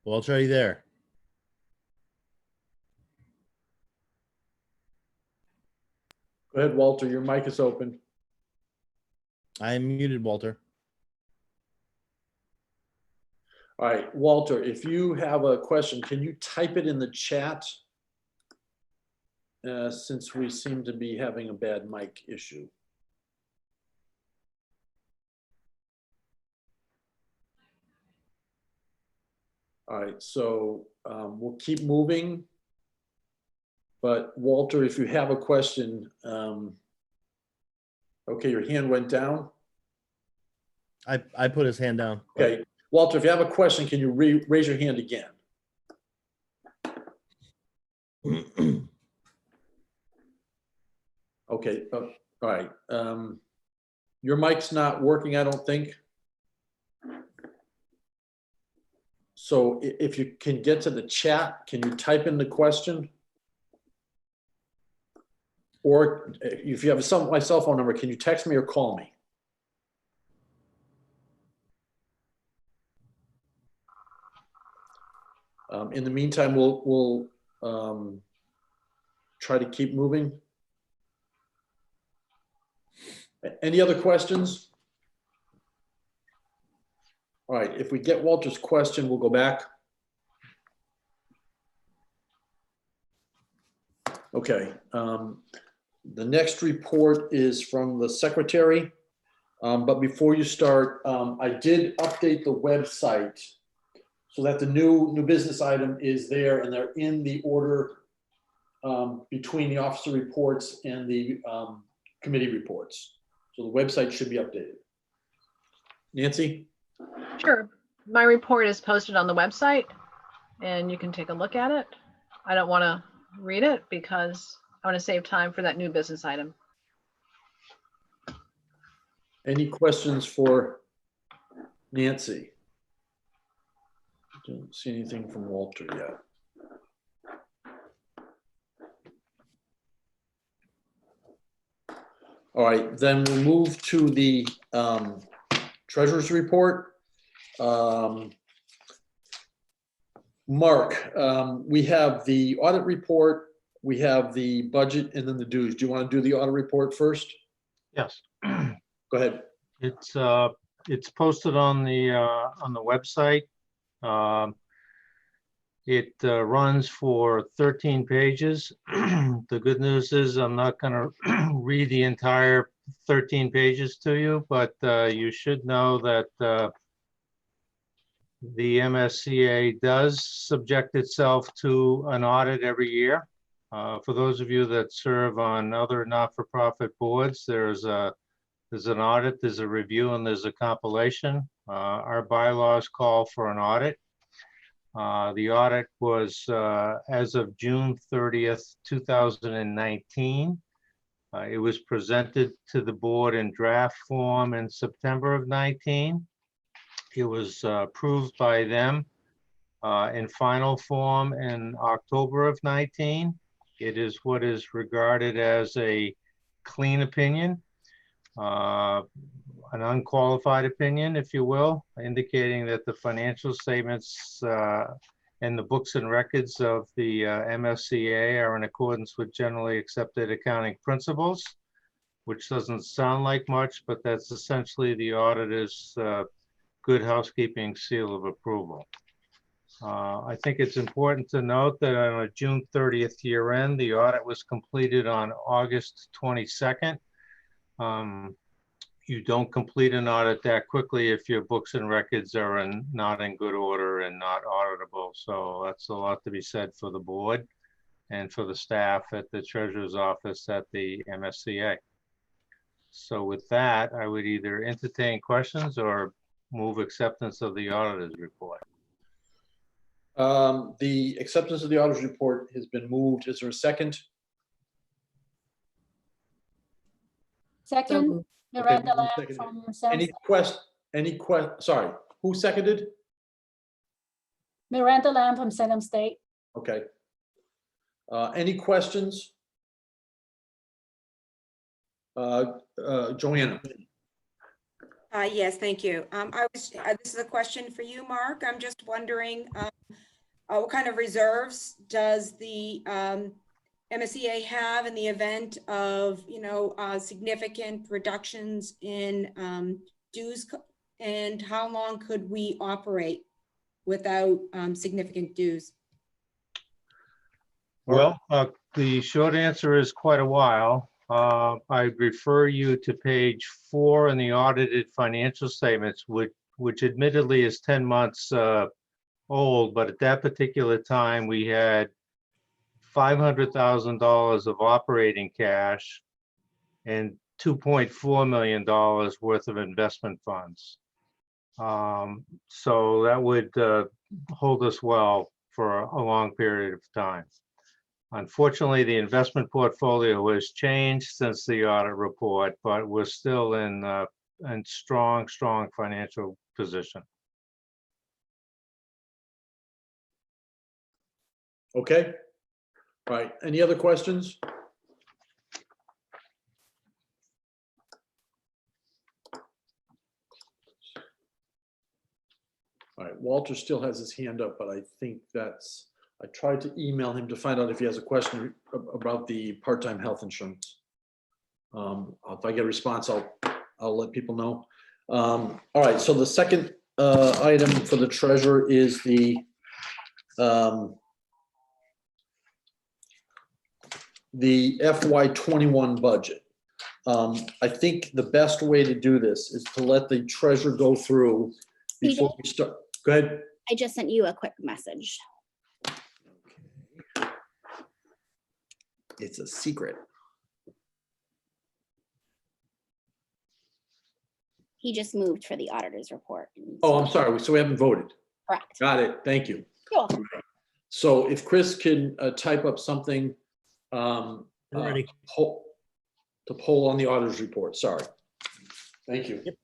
Walter, are you there? Go ahead, Walter, your mic is open. I am muted, Walter. All right, Walter, if you have a question, can you type it in the chat? Since we seem to be having a bad mic issue. All right, so we'll keep moving. But Walter, if you have a question, okay, your hand went down. I put his hand down. Okay, Walter, if you have a question, can you raise your hand again? Okay, all right. Your mic's not working, I don't think. So if you can get to the chat, can you type in the question? Or if you have my cell phone number, can you text me or call me? In the meantime, we'll try to keep moving. Any other questions? All right, if we get Walter's question, we'll go back. Okay, the next report is from the secretary. But before you start, I did update the website so that the new business item is there and they're in the order between the officer reports and the committee reports. So the website should be updated. Nancy? Sure. My report is posted on the website and you can take a look at it. I don't want to read it because I want to save time for that new business item. Any questions for Nancy? Don't see anything from Walter yet. All right, then we'll move to the treasurer's report. Mark, we have the audit report, we have the budget, and then the dues. Do you want to do the audit report first? Yes. Go ahead. It's posted on the website. It runs for 13 pages. The good news is I'm not going to read the entire 13 pages to you, but you should know that the MSCA does subject itself to an audit every year. For those of you that serve on other not-for-profit boards, there's an audit, there's a review, and there's a compilation. Our bylaws call for an audit. The audit was as of June 30th, 2019. It was presented to the board in draft form in September of 19. It was approved by them in final form in October of 19. It is what is regarded as a clean opinion, an unqualified opinion, if you will, indicating that the financial statements and the books and records of the MSCA are in accordance with generally accepted accounting principles, which doesn't sound like much, but that's essentially the auditor's good housekeeping seal of approval. I think it's important to note that on a June 30th year end, the audit was completed on August 22nd. You don't complete an audit that quickly if your books and records are not in good order and not auditable. So that's a lot to be said for the board and for the staff at the Treasurer's Office at the MSCA. So with that, I would either entertain questions or move acceptance of the auditor's report. The acceptance of the auditor's report has been moved. Is there a second? Second, Okay, Miranda moved and Lamb seconded. from Salem Sorry, who seconded? Miranda Lamb from Salem State. Okay. Any questions? Joanna? Yes, thank you. This is a question for you, Mark. I'm just wondering, what kind of reserves does the MSCA have in the event of, significant reductions in dues? And how long could we operate without significant dues? Well, the short answer is quite a while. I refer you to page 4 in the audited financial statements, which admittedly is 10 months old, but at that particular time, we had $500,000 of operating cash and $2.4 million worth of investment funds. So that would hold us well for a long period of time. Unfortunately, the investment portfolio has changed since the audit report, but we're still in strong financial position. Okay. All right. Any other questions? All right. Walter still has his hand up, but I think I tried to email him to find out if he has a question about the part-time health insurance. If I get a response, I'll let people know. All right. So the second item for the treasurer is the FY21 budget. I think the best way to do this is to let the treasurer go through before we start. Go ahead. I just sent you a quick message. It's a secret. He just moved for the auditor's report. Oh, I'm sorry. So we haven't voted. Correct. Got it. Thank you. You're welcome. So if Chris can type up something to poll on the auditor's report. Sorry. Thank you. Yep.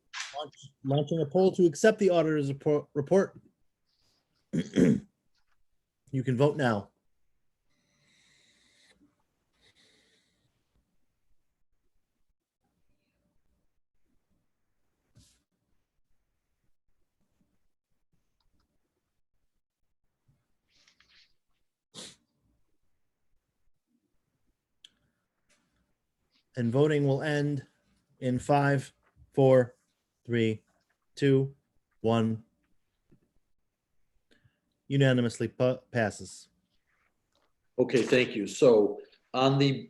Launching a poll to accept the auditor's report. You can vote now. And voting will end in 5, 4, 3, 2, 1. Unanimously passes. Okay, thank you. So on the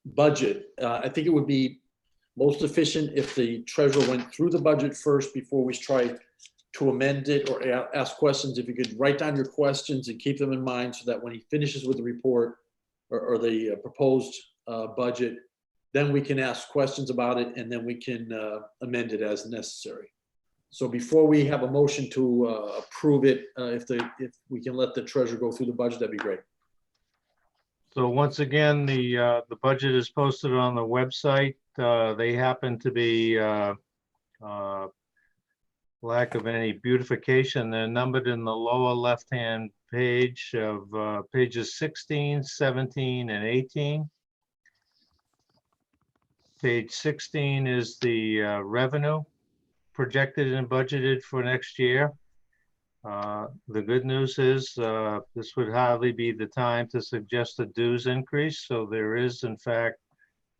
budget, I think it would be most efficient if the treasurer went through the budget first before we try to amend it or ask questions. If you could write down your questions and keep them in mind so that when he finishes with the report or the proposed budget, then we can ask questions about it and then we can amend it as necessary. So before we have a motion to approve it, if we can let the treasurer go through the budget, that'd be great. So once again, the budget is posted on the website. They happen to be lack of any beautification. They're numbered in the lower left-hand page of pages 16, 17, and 18. Page 16 is the revenue projected and budgeted for next year. The good news is this would hardly be the time to suggest a dues increase. So there is, in fact,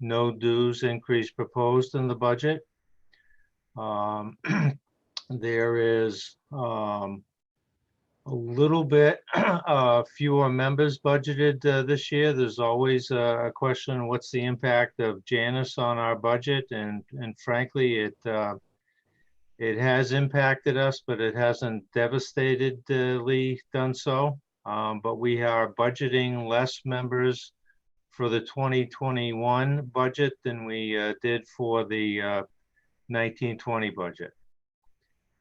no dues increase proposed in the budget. There is a little bit fewer members budgeted this year. There's always a question, what's the impact of Janus on our budget? And frankly, it has impacted us, but it hasn't devastatedly done so. But we are budgeting less members for the 2021 budget than we did for the 1920 budget.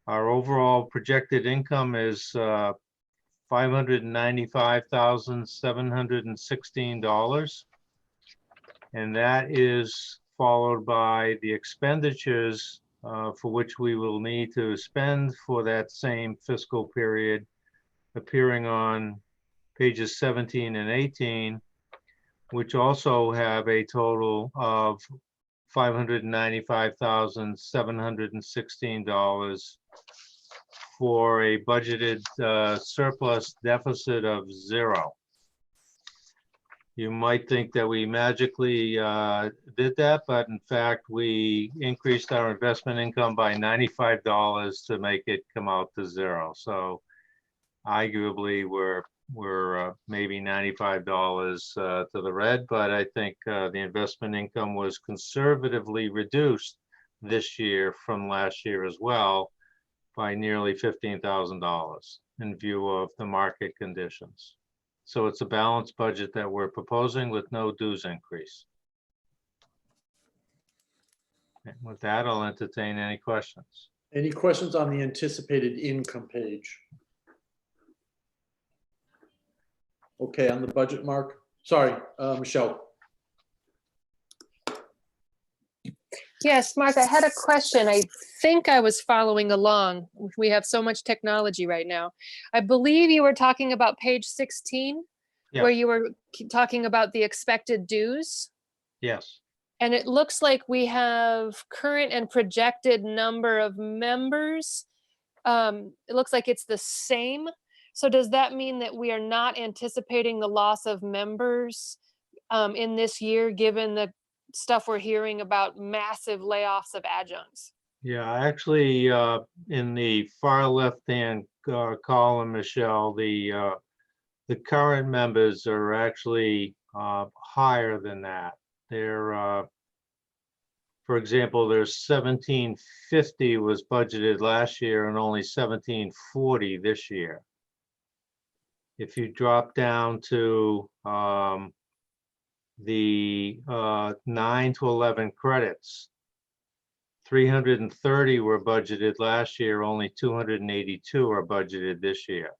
Our overall projected income is $595,716. And that is followed by the expenditures for which we will need to spend for that same fiscal period, appearing on pages 17 and 18, which also have a total of $595,716 for a budgeted surplus deficit of 0. You might think that we magically did that, but in fact, we increased our investment income by $95 to make it come out to 0. So arguably, we're maybe $95 to the red, but I think the investment income was conservatively reduced this year from last year as well by nearly $15,000 in view of the market conditions. So it's a balanced budget that we're proposing with no dues increase. And with that, I'll entertain any questions. Any questions on the anticipated income page? Okay, on the budget, Mark. Sorry, Michelle. Yes, Mark, I had a question. I think I was following along. We have so much technology right now. I believe you were talking about page 16, where Yes. you were talking about the expected dues. Yes. And it looks like we have current and projected number of members. It looks like it's the same. So does that mean that we are not anticipating the loss of members in this year, given the stuff we're hearing about massive layoffs of adjuncts? Yeah, actually, in the far left-hand column, Michelle, the current members are actually higher than that. They're, for example, there's 1750 was budgeted last year and only 1740 this year. If you drop down to the 9 to 11 credits, 330 were budgeted last year, only 282 are budgeted this year.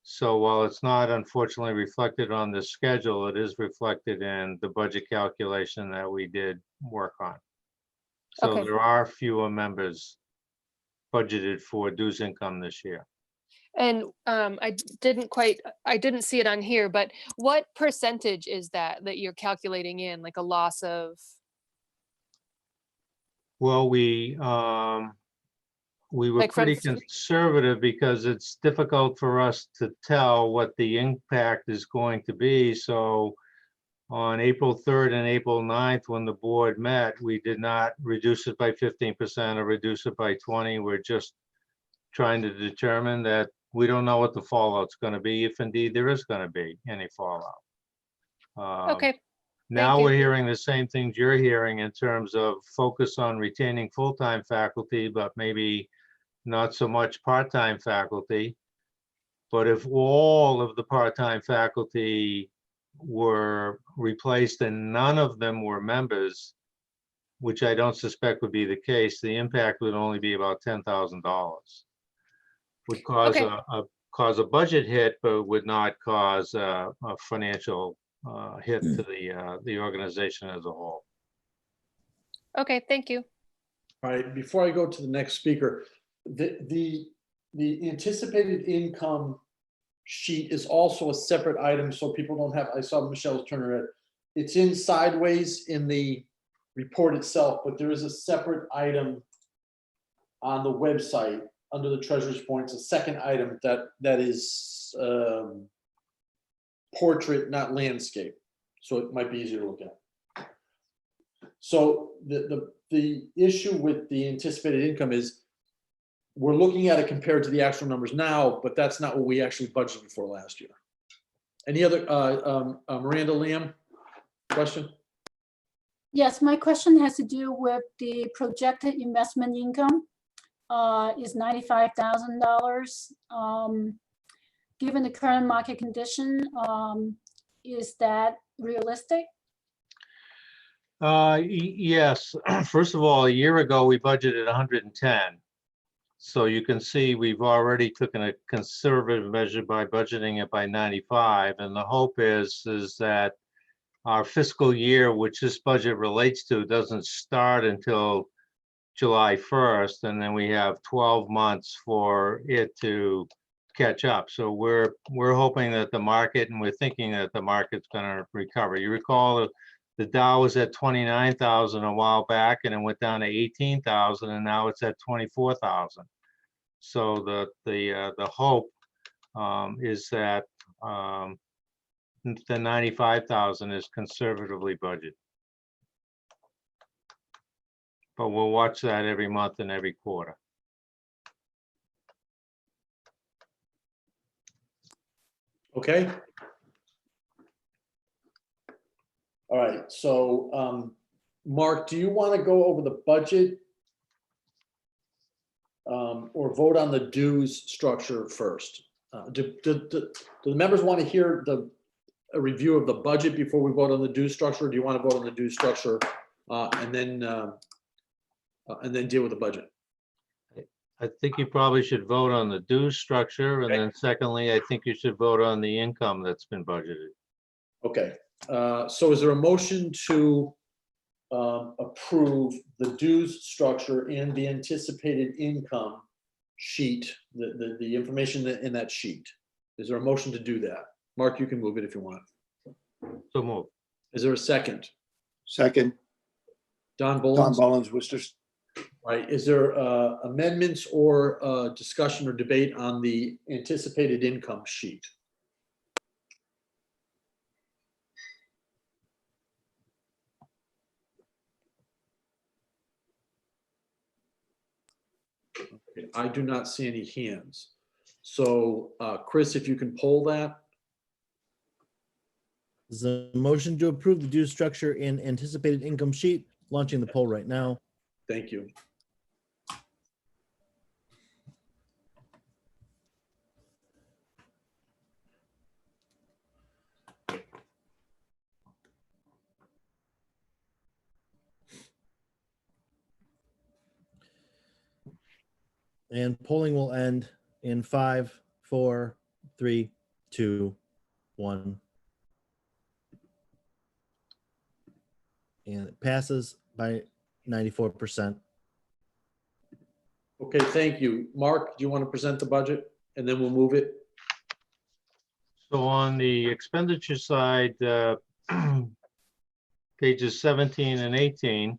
So while it's not unfortunately reflected on the schedule, it is reflected in the budget calculation that we did work on. So Okay. there are fewer members budgeted for dues income this year. And I didn't see it on here, but what percentage is that you're calculating in, like a loss of? Well, we were Like from pretty conservative because it's difficult for us to tell what the impact is going to be. So on April 3rd and April 9th, when the board met, we did not reduce it by 15% or reduce it by 20. We're just trying to determine that we don't know what the fallout's going to be, if indeed there is going to be any fallout. Okay. Now you. we're hearing the same things you're hearing in terms of focus on retaining full-time faculty, but maybe not so much part-time faculty. But if all of the part-time faculty were replaced and none of them were members, which I don't suspect would be the case, the impact would only be about $10,000. Would cause Okay. cause a budget hit, but would not cause a financial hit to the organization as a whole. Okay, thank you. All right, before I go to the next speaker, the anticipated income sheet is also a separate item, so people don't have, I saw Michelle's turn it. It's in sideways in the report itself, but there is a separate item on the website under the treasurer's points, a second item that is portrait, not landscape. So it might be easier to look at. So the issue with the anticipated income is we're looking at it compared to the actual numbers now, but that's not what we actually budgeted for last year. Any other, Miranda Lamb, question? Yes, my question has to do with the projected investment income is $95,000. Given the current market condition, is that realistic? Yes. First of all, a year ago, we budgeted 110. So you can see we've already taken a conservative measure by budgeting it by 95. And the hope is that our fiscal year, which this budget relates to, doesn't start until July 1st. And then we have 12 months for it to catch up. So we're hoping that the market, and we're thinking that the market's going to recover. You recall the Dow was at 29,000 a while back, and it went down to 18,000, and now it's at 24,000. So the hope is that the 95,000 is conservatively budgeted. But we'll watch that every month and every quarter. Okay. All right, so Mark, do you want to go over the budget or vote on the dues structure first? Do the members want to hear a review of the budget before we vote on the dues structure? Or do you want to vote on the dues structure and then deal with the budget? I think you probably should vote on the dues structure, and then secondly, I think you should vote on the income that's been budgeted. Okay, so is there a motion to approve the dues structure and the anticipated income sheet, the information in that sheet? Is there a motion to do that? Mark, you can move it if you want. So move. Is there a second? Second. Don Don Bolins? Mullins, Worcester. Right, is there amendments or discussion or debate on the anticipated income sheet? Okay, I do not see any hands. So Chris, if you can poll that. There's a motion to approve the dues structure and anticipated income sheet, launching the poll right now. Thank you. And polling will end in 5, 4, 3, 2, 1. And it passes by 94%. Okay, thank you. Mark, do you want to present the budget and then we'll move it? So on the expenditure side, pages 17 and 18,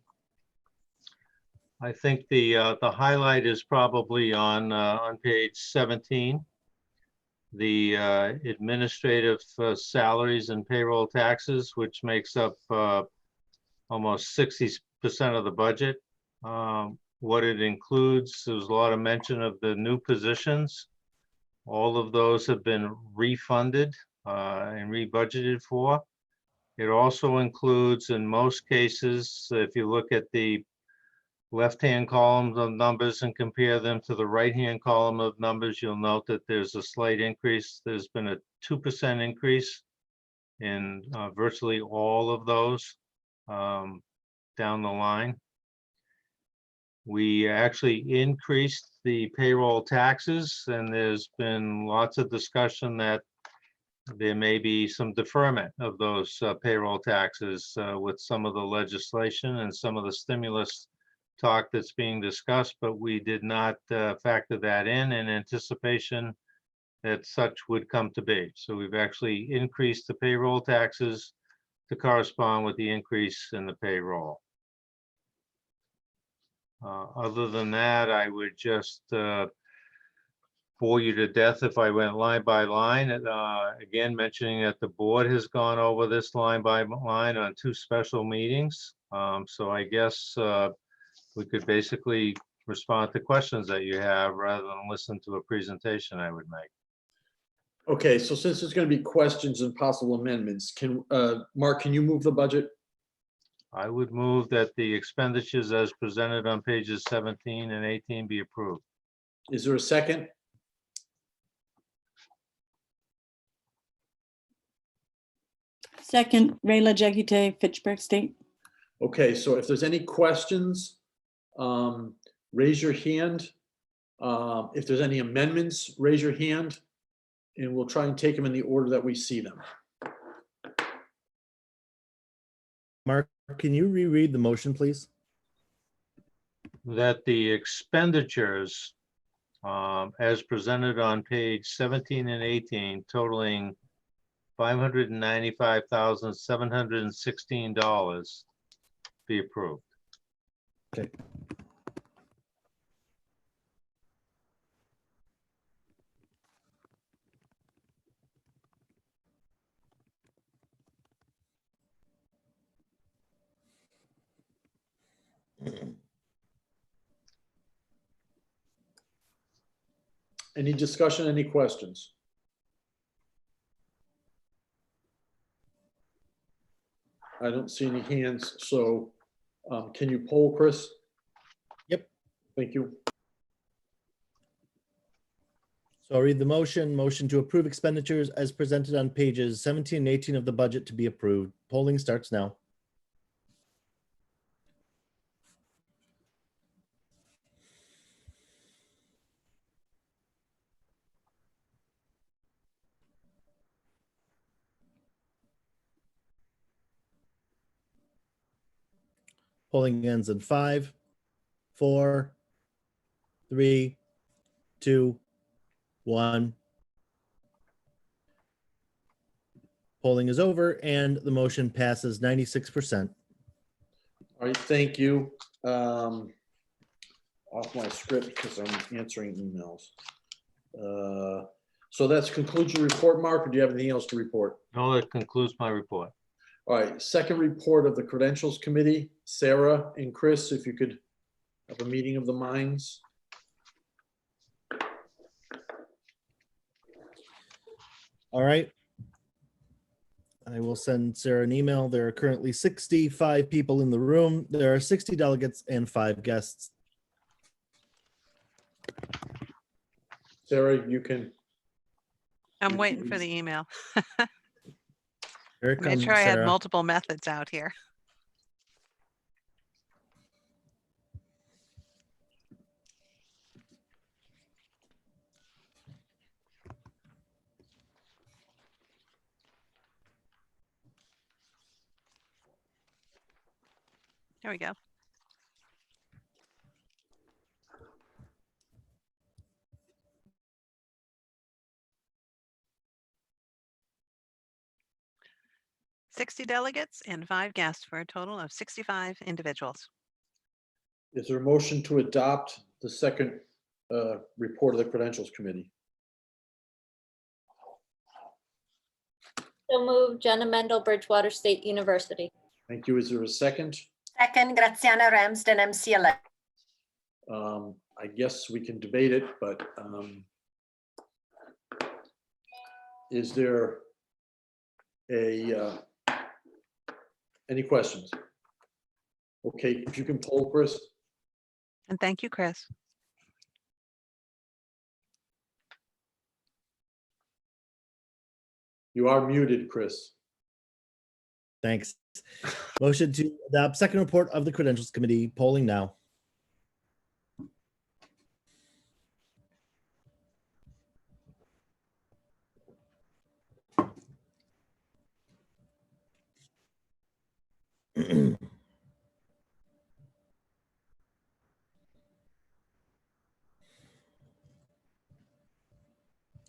I think the highlight is probably on page 17. The administrative salaries and payroll taxes, which makes up almost 60% of the budget. What it includes, there's a lot of mention of the new positions. All of those have been refunded and rebudgeted for. It also includes, in most cases, if you look at the left-hand columns of numbers and compare them to the right-hand column of numbers, you'll note that there's a slight increase. There's been a 2% increase in virtually all of those down the line. We actually increased the payroll taxes, and there's been lots of discussion that there may be some deferment of those payroll taxes with some of the legislation and some of the stimulus talk that's being discussed, but we did not factor that in anticipation that such would come to be. So we've actually increased the payroll taxes to correspond with the increase in the payroll. Other than that, I would just bore you to death if I went line by line. Again, mentioning that the board has gone over this line by line on 2 special meetings. So I guess we could basically respond to questions that you have rather than listen to a presentation I would make. Okay, so since there's going to be questions and possible amendments, Mark, can you move the budget? I would move that the expenditures as presented on pages 17 and 18 be approved. Is there a second? Second, Rayla Jagite, Fitchburg State. Okay, so if there's any questions, raise your hand If there's any amendments, raise your hand and we'll try and take them in the order that we see them. Mark, can you reread the motion, please? That the expenditures as presented on page 17 and 18 totaling $595,716 be approved. Okay. Any discussion, any questions? I don't see any hands, so can you poll, Chris? Yep. Thank you. So I'll read the motion. Motion to approve expenditures as presented on pages 17 and 18 of the budget to be approved. Polling starts now. Polling ends in 5, 4, 3, 2, 1. Polling is over and the motion passes 96%. All right, thank you. Off my script because I'm answering emails. So that's concludes your report, Mark, or do you have anything else to report? No, that concludes my report. All right, second report of the Credentials Committee. Sarah and Chris, if you could have a meeting of the minds. All right. I will send Sarah an email. There are currently 65 people in the room. There are 60 delegates and 5 guests. Sarah, you can. I'm waiting for the email. Here it Made comes, sure I had Sarah. multiple methods out here. There we go. $60 delegates and 5 guests for a total of 65 individuals. Is there a motion to adopt the second report of the Credentials Committee? So move, Jenna Mendel, Bridgewater State University. Thank you. Is there a second? Second, Graziana Ramsden, MCLA. I guess we can debate it, but is there any questions? Okay, if you can poll, Chris. And thank you, Chris. You are muted, Chris. Thanks. Motion to adopt second report of the Credentials Committee. Polling now.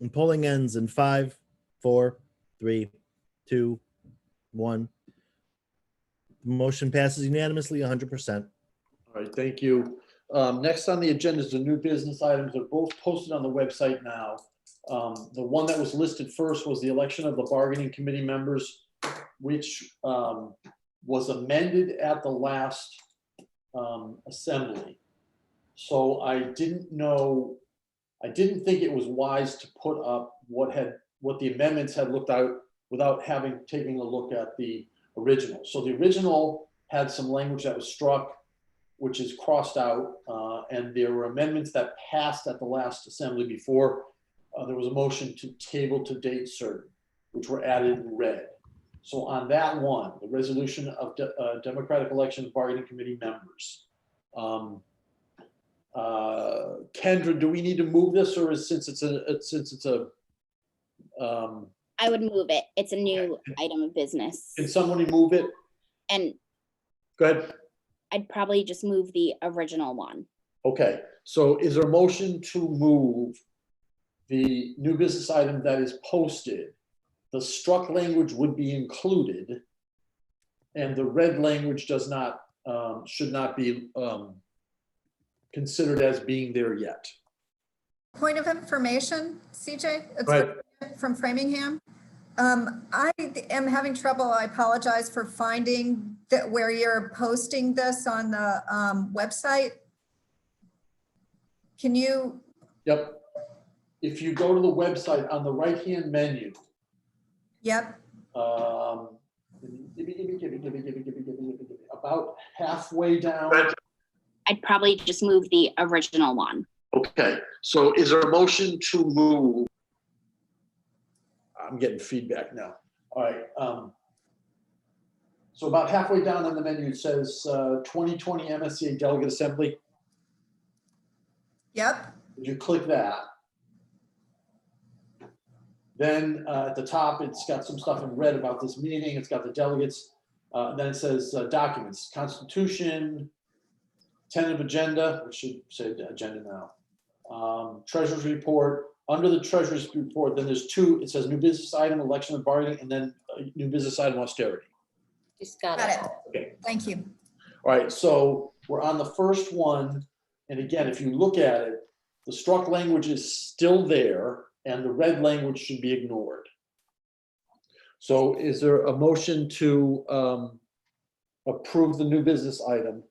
And polling ends in 5, 4, 3, 2, 1. The motion passes unanimously, 100%. All right, thank you. Next on the agenda is the new business items. They're both posted on the website now. The one that was listed first was the election of the bargaining committee members, which was amended at the last assembly. So I didn't think it was wise to put up what the amendments had looked out without taking a look at the original. So the original had some language that was struck, which is crossed out, and there were amendments that passed at the last assembly before there was a motion to table to date certain, which were added in red. So on that one, the resolution of Democratic election of bargaining committee members, Kendra, do we need to move this, or since it's a I would move it. It's a new item of business. can somebody move it? And Go ahead. I'd probably just move the original one. Okay, so is there a motion to move the new business item that is posted? The struck language would be included, and the red language does not, should not be considered as being there yet. Point of information, CJ, it's Right. from Framingham. I am having trouble, I apologize, for finding that where you're posting this on the website. Can you? Yep. If you go to the website on the right-hand menu. Yep. About halfway down. I'd probably just move the original one. Okay, so is there a motion to move? I'm getting feedback now. All right. So about halfway down on the menu, it says 2020 MSCA Delegate Assembly. Yep. If you click that, then at the top, it's got some stuff in red about this meeting. It's got the delegates. Then it says documents, Constitution, tentative agenda, which should say agenda now. Treasurer's report. Under the treasurer's report, then there's two. It says new business item, election and bargaining, and then new business item, austerity. Just got Got it. it. Okay. Thank you. All right, so we're on the first one. And again, if you look at it, the struck language is still there and the red language should be ignored. So is there a motion to approve the new business item?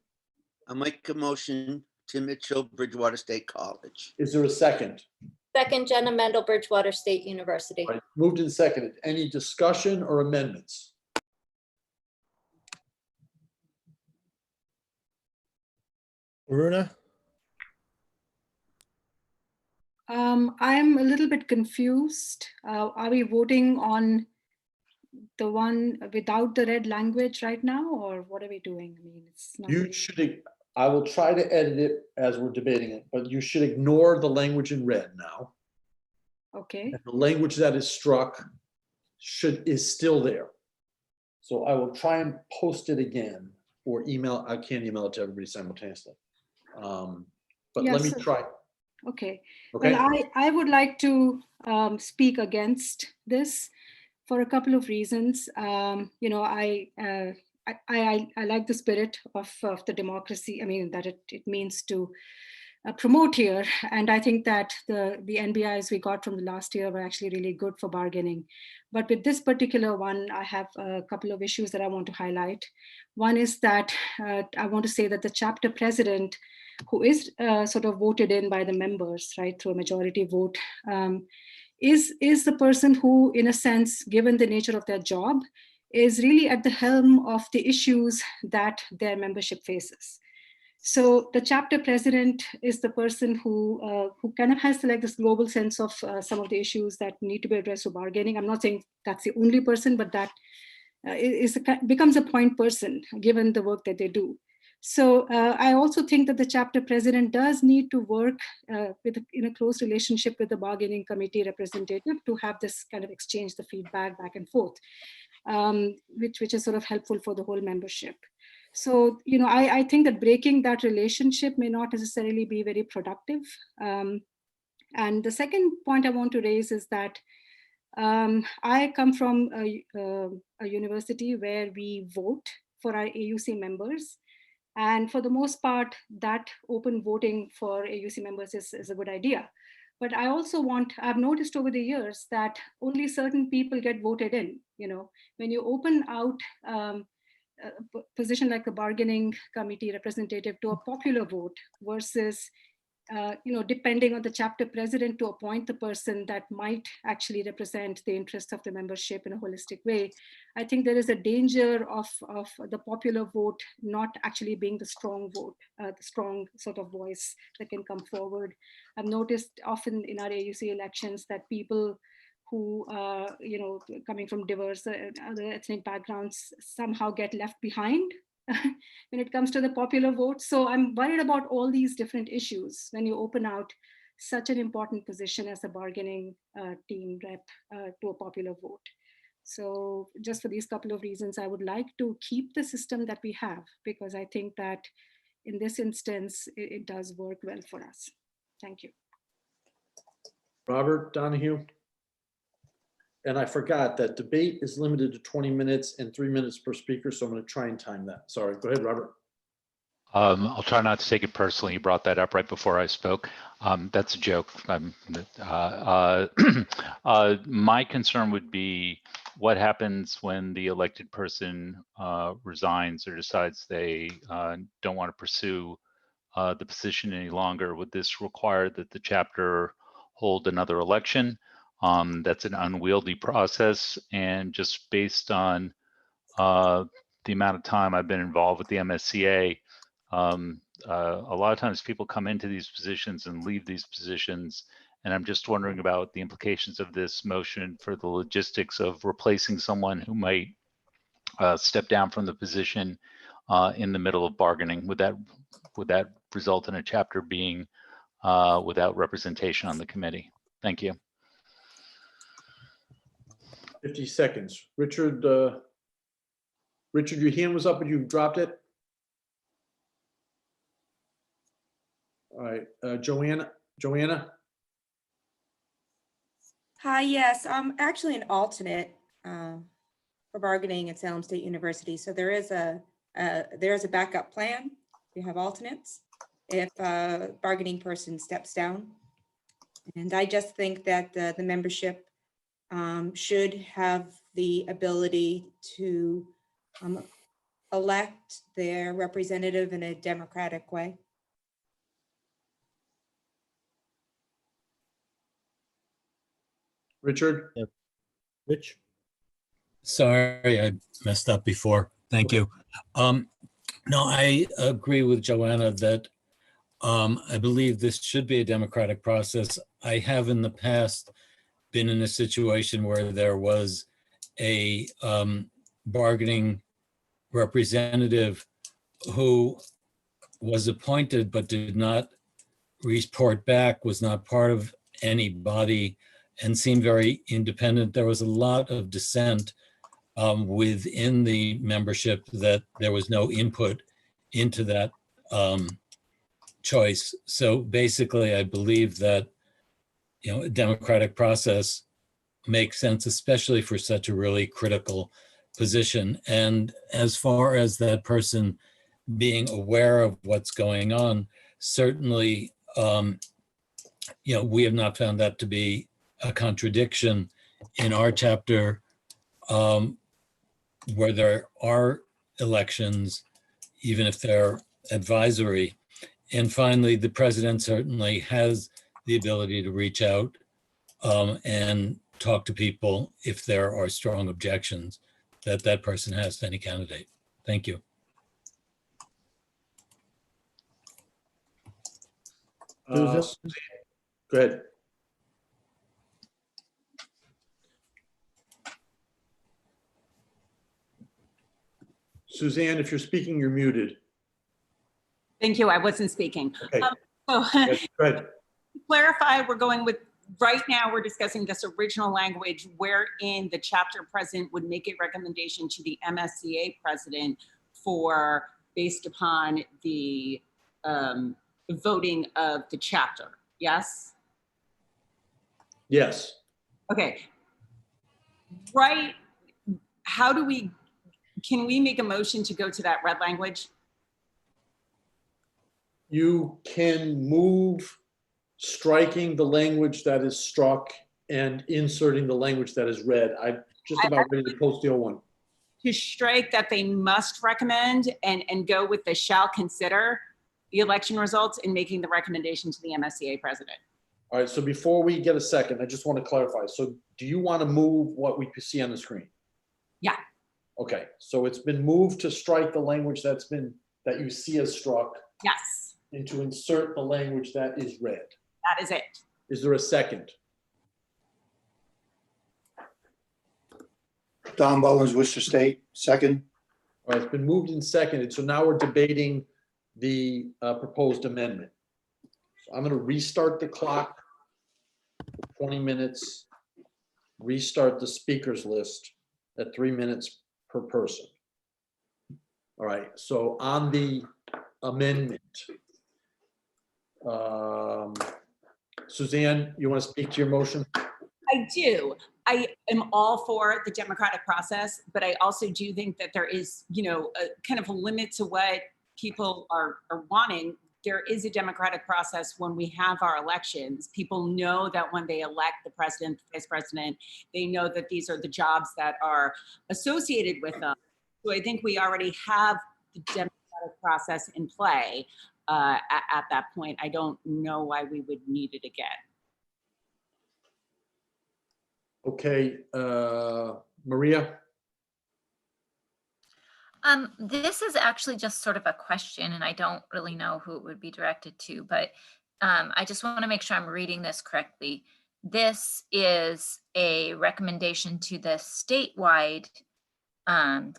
I'll make a motion, Tim Mitchell, Bridgewater State College. Is there a second? Second, Jenna Mendel, Bridgewater State University. Right, moved and seconded. Any discussion or amendments? Aruna? I'm a little bit confused. Are we voting on the one without the red language right now, or what are we doing? I mean, it's not. You should, I will try to edit it as we're debating it, but you should ignore the language in red now. Okay. And the language that is struck is still there. So I will try and post it again or email. I can't email it to everybody simultaneously. But Yeah, let me so- try. Okay. Okay. Well, I would like to speak against this for a couple of reasons. You know, I like the spirit of the democracy. I mean, that it means to promote here. And I think that the NBIs we got from the last year were actually really good for bargaining. But with this particular one, I have a couple of issues that I want to highlight. One is that I want to say that the chapter president, who is sort of voted in by the members, right, through a majority vote, is the person who, in a sense, given the nature of their job, is really at the helm of the issues that their membership faces. So the chapter president is the person who kind of has like this global sense of some of the issues that need to be addressed through bargaining. I'm not saying that's the only person, but that becomes a point person given the work that they do. So I also think that the chapter president does need to work in a close relationship with the bargaining committee representative to have this kind of exchange the feedback back and forth, which is sort of helpful for the whole membership. So, you know, I think that breaking that relationship may not necessarily be very productive. And the second point I want to raise is that I come from a university where we vote for our AUC members. And for the most part, that open voting for AUC members is a good idea. But I also I've noticed over the years that only certain people get voted in. You know, when you open out a position like a bargaining committee representative to a popular vote versus, you know, depending on the chapter president to appoint the person that might actually represent the interests of the membership in a holistic way, I think there is a danger of the popular vote not actually being the strong vote, the strong sort of voice that can come forward. I've noticed often in our AUC elections that people who you know, coming from diverse other ethnic backgrounds somehow get left behind when it comes to the popular vote. So I'm worried about all these different issues when you open out such an important position as a bargaining team rep to a popular vote. So just for these couple of reasons, I would like to keep the system that we have, because I think that in this instance, it does work well for us. Thank you. Robert Donahue. And I forgot that debate is limited to 20 minutes and 3 minutes per speaker, so I'm going to try and time that. Sorry, go ahead, Robert. I'll try not to take it personally. You brought that up right before I spoke. That's a joke. My concern would be what happens when the elected person resigns or decides they don't want to pursue the position any longer. Would this require that the chapter hold another election? That's an unwieldy process, and just based on the amount of time I've been involved with the MSCA, a lot of times people come into these positions and leave these positions, and I'm just wondering about the implications of this motion for the logistics of replacing someone who might step down from the position in the middle of bargaining. Would that result in a chapter being without representation on the committee? Thank you. 50 seconds. Richard, your hand was up, but you dropped it. All right, Joanna. Hi, yes, I'm actually an alternate for bargaining at Salem State University. So there is a backup plan. We have alternates if a bargaining person steps down. And I just think that the membership should have the ability to elect their representative in a democratic way. Richard? Rich? Sorry, I messed up before. Thank you. No, I agree with Joanna that I believe this should be a democratic process. I have in the past been in a situation where there was a bargaining representative who was appointed but did not report back, was not part of any body, and seemed very independent. There was a lot of dissent within the membership that there was no input into that choice. So basically, I believe that a democratic process makes sense, especially for such a really critical position. And as far as that person being aware of what's going on, certainly, we have not found that to be a contradiction in our chapter, where there are elections, even if they're advisory. And finally, the president certainly has the ability to reach out and talk to people if there are strong objections that person has to any candidate. Thank you. Go ahead. Suzanne, if you're speaking, you're muted. Thank you. I wasn't speaking. Okay. So Yes, go ahead. to clarify, we're going with, right now we're discussing this original language wherein the chapter president would make a recommendation to the MSCA president for, based upon the voting of the chapter. Yes? Yes. Okay. Right. How do we, can we make a motion to go to that red language? You can move striking the language that is struck and inserting the language that is read. I'm just about ready to post the old one. To strike that they must recommend and go with the shall consider the election results in making the recommendation to the MSCA president. All right, so before we get a second, I just want to clarify. So do you want to move what we see on the screen? Yeah. Okay, so it's been moved to strike the language that you see as struck. Yes. And to insert the language that is read. That is it. Is there a second? Don Mullins, Worcester State, second. All right, it's been moved and seconded. So now we're debating the proposed amendment. So I'm going to restart the clock for 20 minutes, restart the speakers list at 3 minutes per person. All right, so on the amendment, Suzanne, you want to speak to your motion? I do. I am all for the democratic process, but I also do think that there is, you know, a kind of a limit to what people are wanting. There is a democratic process when we have our elections. People know that when they elect the president, the vice president, they know that these are the jobs that are associated with them. So I think we already have the democratic process in play at that point. I don't know why we would need it again. Okay, Maria? This is actually just sort of a question, and I don't really know who it would be directed to, but I just want to make sure I'm reading this correctly. This is a recommendation to the statewide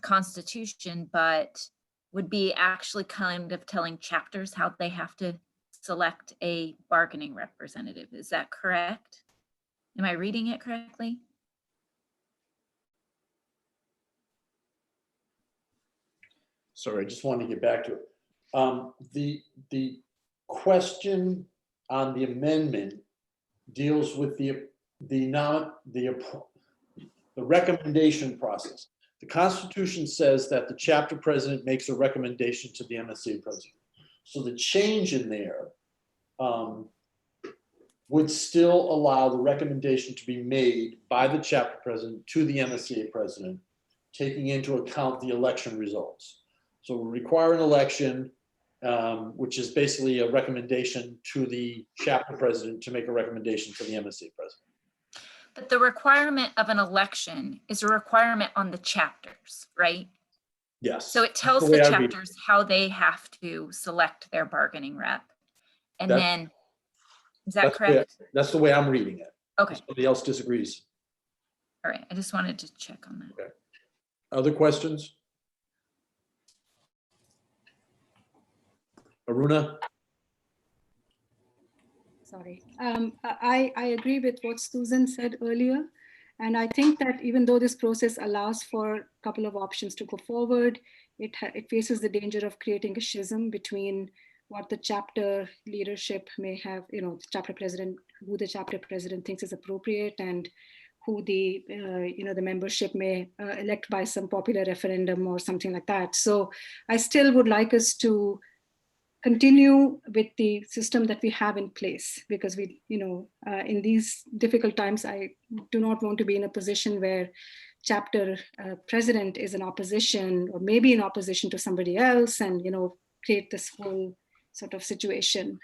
constitution, but would be actually kind of telling chapters how they have to select a bargaining representative. Is that correct? Am I reading it correctly? Sorry, I just wanted to get back to it. The question on the amendment deals with the recommendation process. The Constitution says that the chapter president makes a recommendation to the MSCA president. So the change in there would still allow the recommendation to be made by the chapter president to the MSCA president, taking into account the election results. So we require an election, which is basically a recommendation to the chapter president to make a recommendation to the MSCA president. But the requirement of an election is a requirement on the chapters, right? Yes. So it tells the chapters how they have to select their bargaining rep. And then, is that correct? That's the way I'm reading it. Okay. If somebody else disagrees. All right, I just wanted to check on that. Okay. Other questions? Aruna? Sorry. I agree with what Susan said earlier. And I think that even though this process allows for a couple of options to go forward, it faces the danger of creating a schism between what the chapter leadership may have, you know, the chapter president, who the chapter president thinks is appropriate, and who the, the membership may elect by some popular referendum or something like that. So I still would like us to continue with the system that we have in place, because we, in these difficult times, I do not want to be in a position where chapter president is in opposition or maybe in opposition to somebody else, and, create this whole sort of situation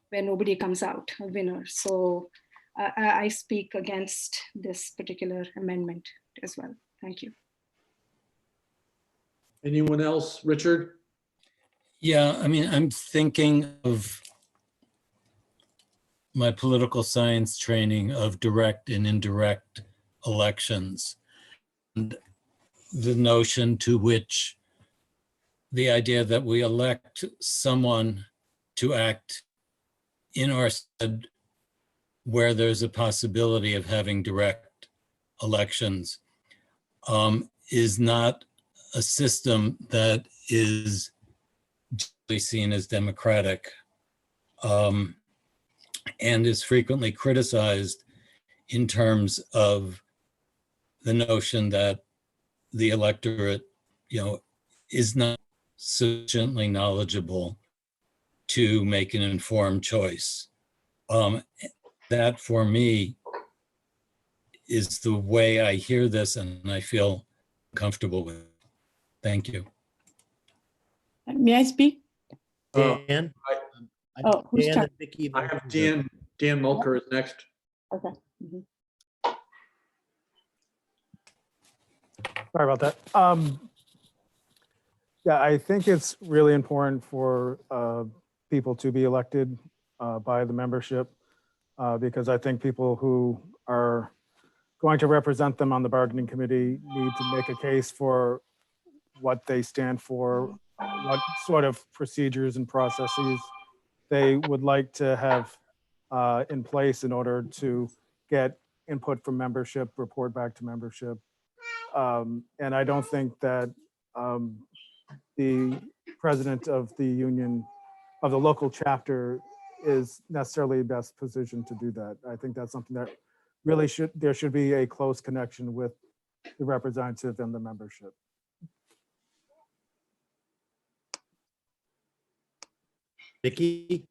where nobody comes out a winner. So I speak against this particular amendment as well. Thank you. Anyone else? Richard? Yeah, I mean, I'm thinking of my political science training of direct and indirect elections, and the notion to which the idea that we elect someone to act in our stead where there's a possibility of having direct elections is not a system that is generally seen as democratic, and is frequently criticized in terms of the notion that the electorate, is not sufficiently knowledgeable to make an informed choice. That for me is the way I hear this, and I feel comfortable with it. Thank you. May I speak? Dan? Who's Dan turn? and Vicky. I have Dan Mulker is next. Okay. Mhm. Sorry about that. Yeah, I think it's really important for people to be elected by the membership, because I think people who are going to represent them on the bargaining committee need to make a case for what they stand for, what sort of procedures and processes they would like to have in place in order to get input from membership, report back to membership. And I don't think that the president of the union, of the local chapter, is necessarily best positioned to do that. I think that's something that really there should be a close connection with the representative and the membership. Vicky?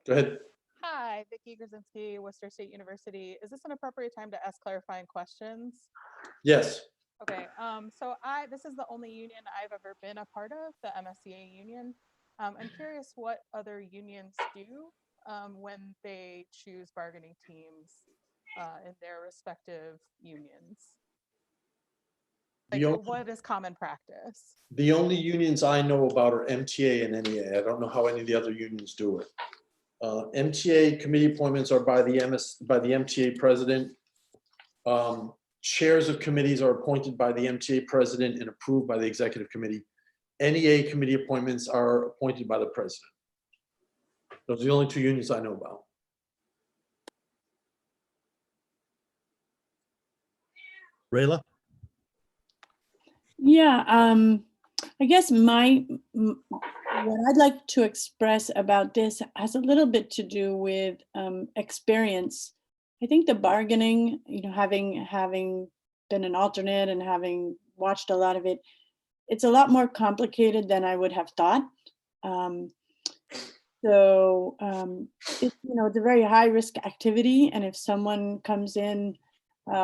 Go ahead. Hi, Vicki Grzinski, Worcester State University. Is this an appropriate time to ask clarifying questions? Yes. Okay, so this is the only union I've ever been a part of, the MSCA union. I'm curious what other unions do when they choose bargaining teams in their respective unions. Like, what is common practice? The only unions I know about are MTA and NEA. I don't know how any of the other unions do it. MTA committee appointments are by the MTA president. Chairs of committees are appointed by the MTA president and approved by the executive committee. NEA committee appointments are appointed by the president. Those are the only two unions I know about. Rayla? Yeah, I guess what I'd like to express about this has a little bit to do with experience. I think the bargaining, having been an alternate and having watched a lot of it, it's a lot more complicated than I would have thought. It's a very high risk activity, and if someone comes in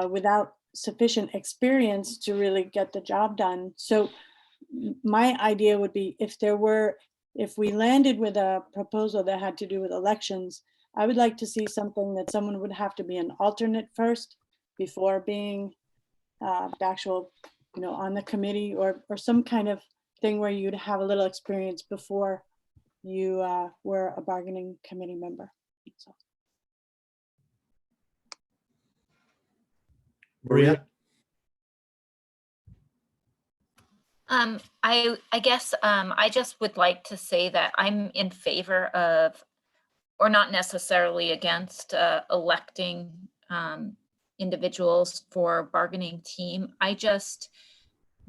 without sufficient experience to really get the job done. So my idea would be if we landed with a proposal that had to do with elections, I would like to see something that someone would have to be an alternate first before being the actual, on the committee, or some kind of thing where you'd have a little experience before you were a bargaining committee member. So. Maria? I guess I just would like to say that I'm in favor of, or not necessarily against, electing individuals for bargaining team. I just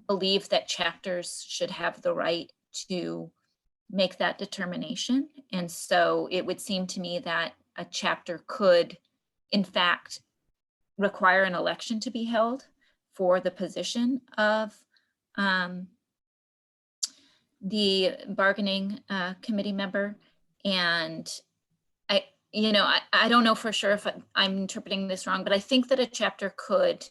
believe that chapters should have the right to make that determination. And so it would seem to me that a chapter could, in fact, require an election to be held for the position of the bargaining committee member. And I don't know for sure if I'm interpreting this wrong, but I think that a chapter could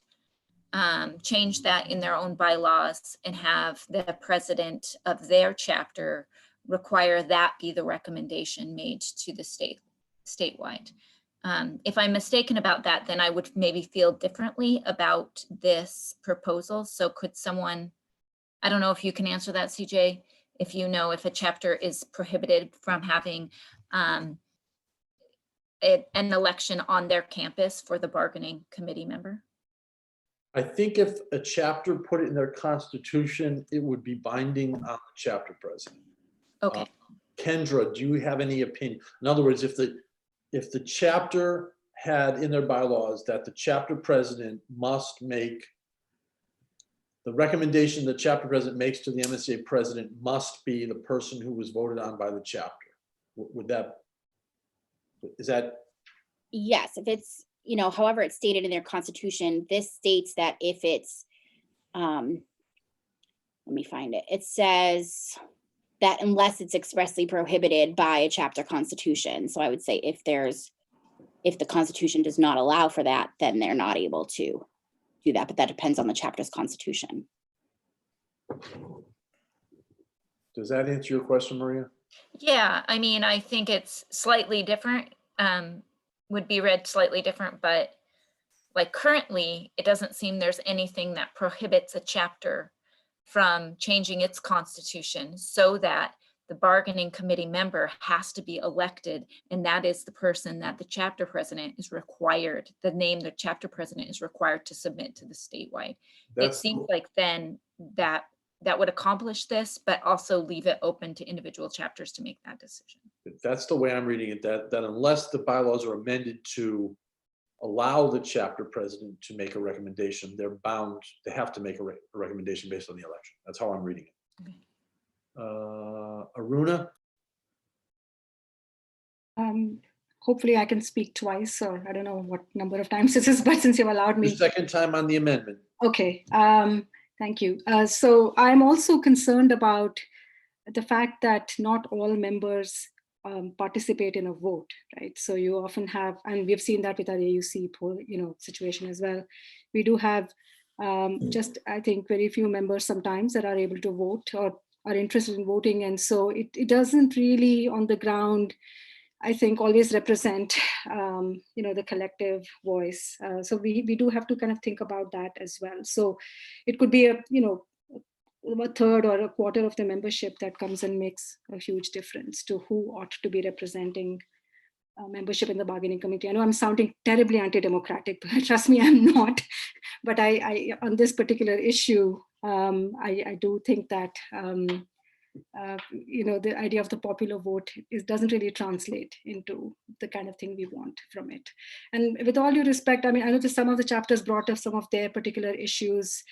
change that in their own bylaws and have the president of their chapter require that be the recommendation made to the statewide. If I'm mistaken about that, then I would maybe feel differently about this proposal. So could someone, I don't know if you can answer that, CJ, if you know if a chapter is prohibited from having an election on their campus for the bargaining committee member? I think if a chapter put it in their constitution, it would be binding on the chapter president. Okay. Kendra, do you have any opinion? In other words, if the chapter had in their bylaws that the chapter president must make the recommendation the chapter president makes to the MSCA president must be the person who was voted on by the chapter. Is that? Yes, if it's, however it's stated in their constitution, this states that if it's, let me find it. It says that unless it's expressly prohibited by a chapter constitution. So I would say if the constitution does not allow for that, then they're not able to do that, but that depends on the chapter's constitution. Does that answer your question, Maria? Yeah, I mean, I think it's slightly different, would be read slightly different, but like currently, it doesn't seem there's anything that prohibits a chapter from changing its constitution so that the bargaining committee member has to be elected, and that is the person that the chapter president is required, the name the chapter president is required to submit to the statewide. It seems like then that that would accomplish this, but also leave it open to individual chapters to make that decision. That's the way I'm reading it, that unless the bylaws are amended to allow the chapter president to make a recommendation, they're bound, they have to make a recommendation based on the election. That's how I'm reading it. Okay. Aruna? Hopefully I can speak twice, or I don't know what number of times this is, but since you've allowed me. Your second time on the amendment. Okay, thank you. So I'm also concerned about the fact that not all members participate in a vote, right? So you often have, and we've seen that with our AUC poll, situation as well. We do have just, I think, very few members sometimes that are able to vote or are interested in voting. And so it doesn't really on the ground, I think, always represent, the collective voice. So we do have to kind of think about that as well. So it could be a third or a quarter of the membership that comes and makes a huge difference to who ought to be representing membership in the bargaining committee. I know I'm sounding terribly anti-democratic, but trust me, I'm not. But I on this particular issue, I do think that the idea of the popular vote doesn't really translate into the kind of thing we want from it. And with all due respect, I mean, I know that some of the chapters brought up some of their particular issues,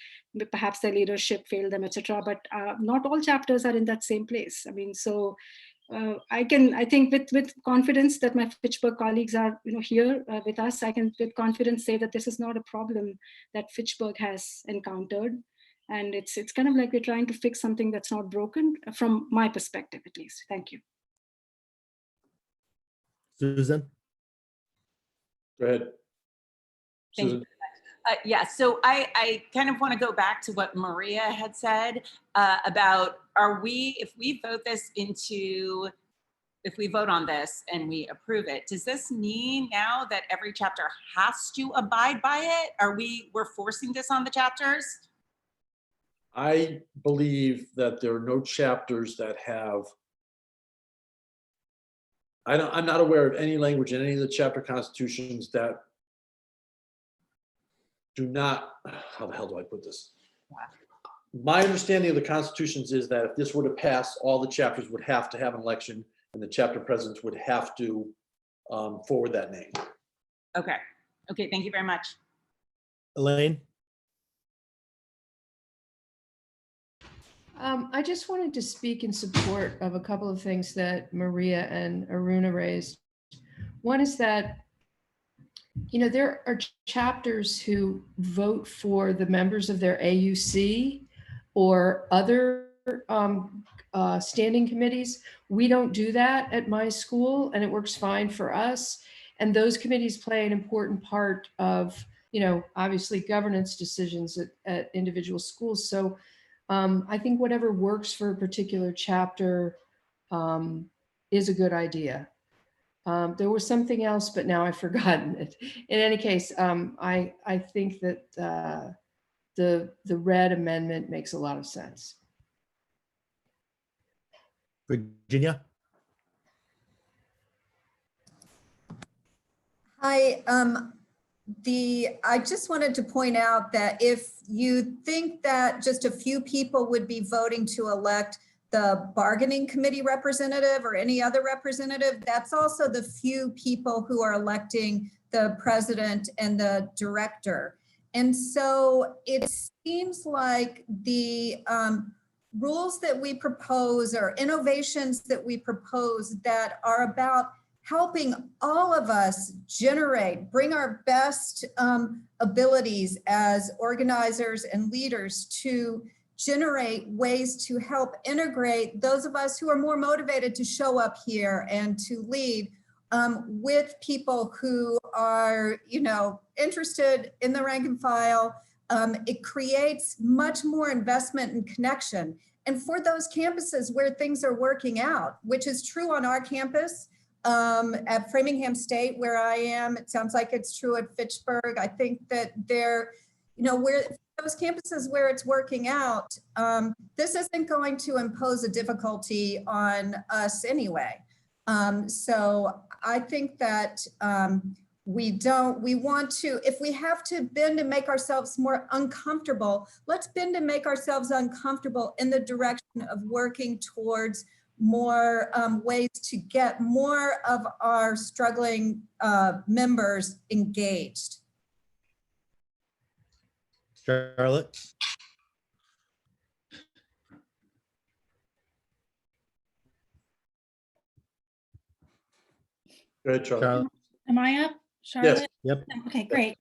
perhaps their leadership failed them, etc. But not all chapters are in that same place. I mean, so I think with confidence that my Fitchburg colleagues are here with us, I can with confidence say that this is not a problem that Fitchburg has encountered. And it's kind of like we're trying to fix something that's not broken, from my perspective, at least. Thank you. Susan? Go ahead. Susan. Yeah, so I kind of want to go back to what Maria had said about if we vote on this and we approve it, does this mean now that every chapter has to abide by it? We're forcing this on the chapters? I believe that there are no chapters that have, I'm not aware of any language in any of the chapter constitutions that do not, how the hell do I put this? My understanding of the constitutions is that if this were to pass, all the chapters would have to have an election and the chapter presidents would have to forward that name. Okay, thank you very much. Elaine? I just wanted to speak in support of a couple of things that Maria and Aruna raised. One is that, there are chapters who vote for the members of their AUC or other standing committees. We don't do that at my school, and it works fine for us. And those committees play an important part of, obviously governance decisions at individual schools. So I think whatever works for a particular chapter is a good idea. There was something else, but now I've forgotten it. In any case, I think that the red amendment makes a lot of sense. Virginia? Hi, I just wanted to point out that if you think that just a few people would be voting to elect the bargaining committee representative or any other representative, that's also the few people who are electing the president and the director. And so it seems like the rules that we propose or innovations that we propose that are about helping all of us bring our best abilities as organizers and leaders to generate ways to help integrate those of us who are more motivated to show up here and to lead with people who are, interested in the rank and file. It creates much more investment and connection. And for those campuses where things are working out, which is true on our campus, at Framingham State, where I am, it sounds like it's true at Fitchburg. I think that where those campuses where it's working out, this isn't going to impose a difficulty on us anyway. So I think that we want to, if we have to bend and make ourselves more uncomfortable, let's bend and make ourselves uncomfortable in the direction of working towards more ways to get more of our struggling members engaged. Charlotte? Go ahead, Charlotte. Am I up, Charlotte? Yep. Okay, great.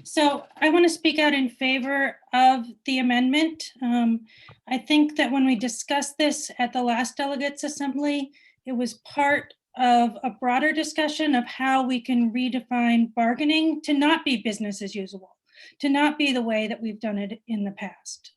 So I want to speak out in favor of the amendment. I think that when we discussed this at the last delegates assembly, it was part of a broader discussion of how we can redefine bargaining to not be business as usual, to not be the way that we've done it in the past.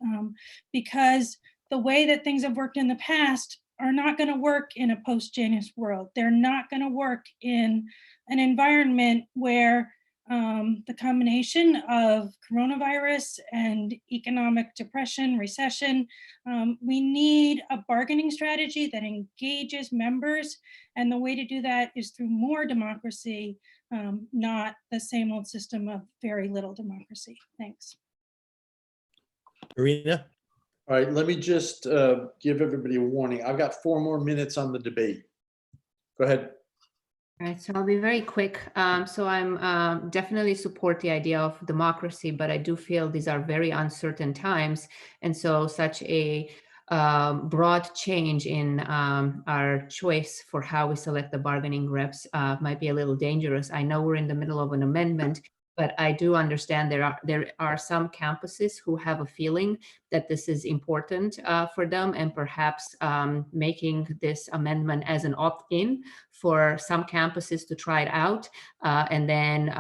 Because the way that things have worked in the past are not going to work in a post-Janus world. They're not going to work in an environment where the combination of coronavirus and economic depression, recession, we need a bargaining strategy that engages members. And the way to do that is through more democracy, not the same old system of very little democracy. Thanks. Irina? All right, let me just give everybody a warning. I've got 4 more minutes on the debate. Go ahead. All right, so I'll be very quick. So I'm definitely support the idea of democracy, but I do feel these are very uncertain times. And so such a broad change in our choice for how we select the bargaining reps might be a little dangerous. I know we're in the middle of an amendment, but I do understand there are some campuses who have a feeling that this is important for them, and perhaps making this amendment as an opt-in for some campuses to try it out, and then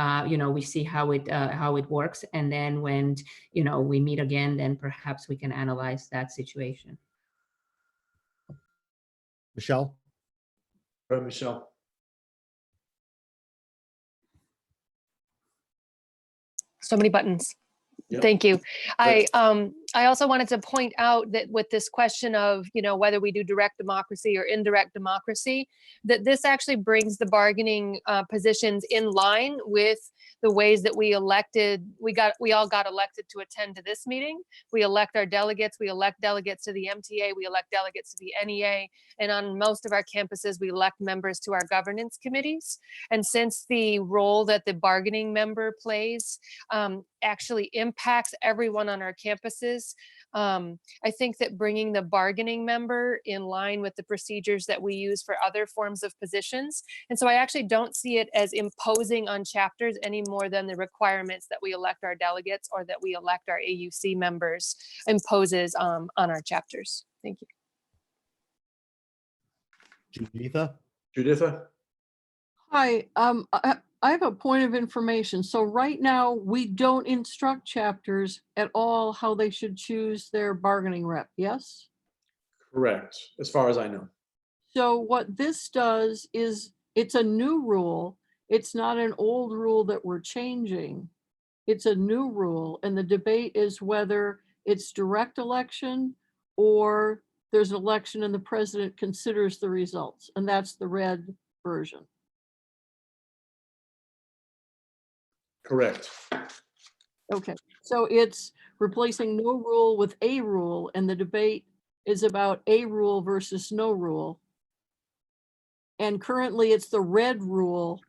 we see how it works, and then when we meet again, then perhaps we can analyze that situation. Michelle? Go ahead, Michelle. So many buttons. Yep. Thank you. I also wanted to point out that with this question of, whether we do direct democracy or indirect democracy, that this actually brings the bargaining positions in line with the ways that we all got elected to attend to this meeting. We elect our delegates, we elect delegates to the MTA, we elect delegates to the NEA, and on most of our campuses, we elect members to our governance committees. And since the role that the bargaining member plays actually impacts everyone on our campuses, I think that bringing the bargaining member in line with the procedures that we use for other forms of positions. And so I actually don't see it as imposing on chapters any more than the requirements that we elect our delegates or that we elect our AUC members imposes on our chapters. Thank you. Juditha? Juditha? Hi, I have a point of information. So right now, we don't instruct chapters at all how they should choose their bargaining rep, yes? Correct, as far as I know. So what this does is, it's a new rule. It's not an old rule that we're changing. It's a new rule, and the debate is whether it's direct election or there's an election and the president considers the results, and that's the red version. Correct. Okay, so it's replacing no rule with a rule, and the debate is about a rule versus no rule. And currently it's the red rule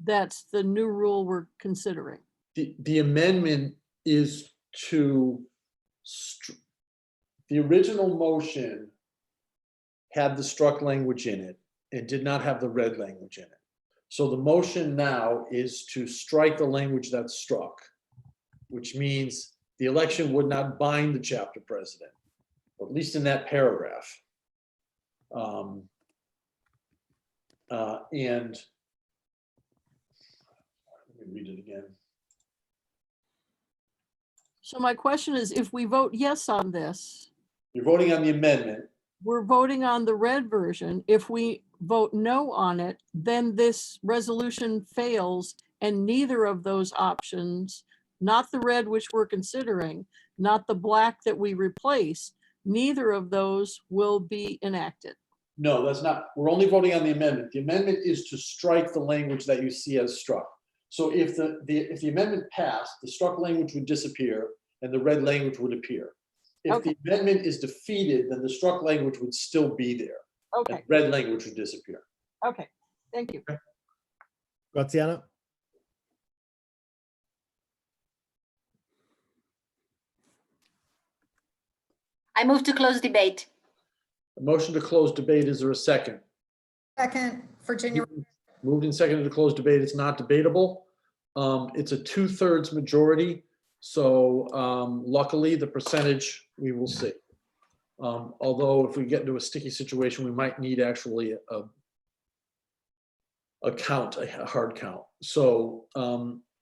that's the new rule we're considering. The amendment is to, the original motion had the struck language in it and did not have the red language in it. So the motion now is to strike the language that's struck, which means the election would not bind the chapter president, at least in that paragraph. And let me read it again. So my question is, if we vote yes on this, You're voting on the amendment. we're voting on the red version. If we vote no on it, then this resolution fails, and neither of those options, not the red which we're considering, not the black that we replace, neither of those will be enacted. No, that's not. We're only voting on the amendment. The amendment is to strike the language that you see as struck. So if the amendment passed, the struck language would disappear and the red language would appear. If the amendment is defeated, then the struck language would still be there. Okay. And red language would disappear. Okay, thank you. Graziano, I move to close debate. A motion to close debate, is there a second? Second, Virginia. Moved and seconded to close debate, it's not debatable. It's a 2/3 majority, so luckily the percentage, we will see. Although if we get into a sticky situation, we might need actually a count, a hard count. So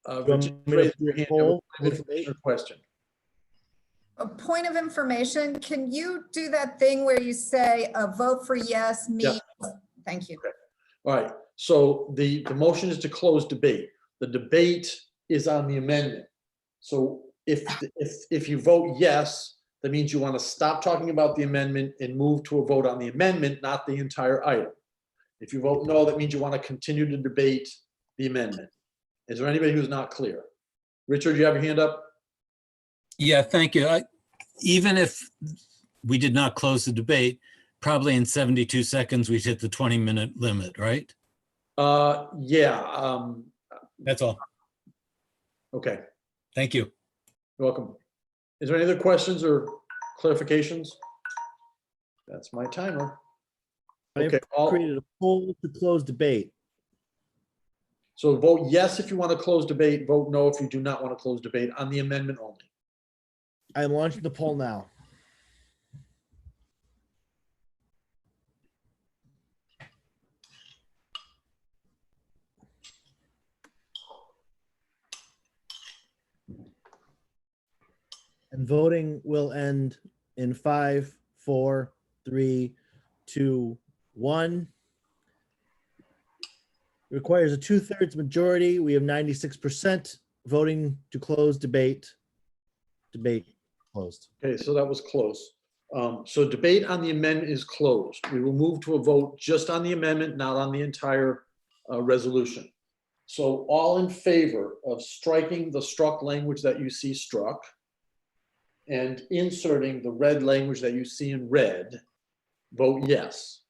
Virginia, raise your hand. You have a information or question? A point of information, can you do that thing where you say a vote for yes means? Thank you. Okay. All right, so the motion is to close debate. The debate is on the amendment. So if you vote yes, that means you want to stop talking about the amendment and move to a vote on the amendment, not the entire item. If you vote no, that means you want to continue to debate the amendment. Is there anybody who's not clear? Richard, you have your hand up? Yeah, thank you. Even if we did not close the debate, probably in 72 seconds, we'd hit the 20-minute limit, right? Yeah. That's all. Okay. Thank you. You're welcome. Is there any other questions or clarifications? That's my timer. Okay. I've created a poll to close debate. So vote yes if you want to close debate, vote no if you do not want to close debate on the amendment only. I am launching the poll now. And voting will end in 5, 4, 3, 2, 1. Requires a 2/3 majority. We have 96% voting to close debate. Debate closed. Okay, so that was close. So debate on the amendment is closed. We will move to a vote just on the amendment, not on the entire resolution. So all in favor of striking the struck language that you see struck and inserting the red language that you see in red, vote yes.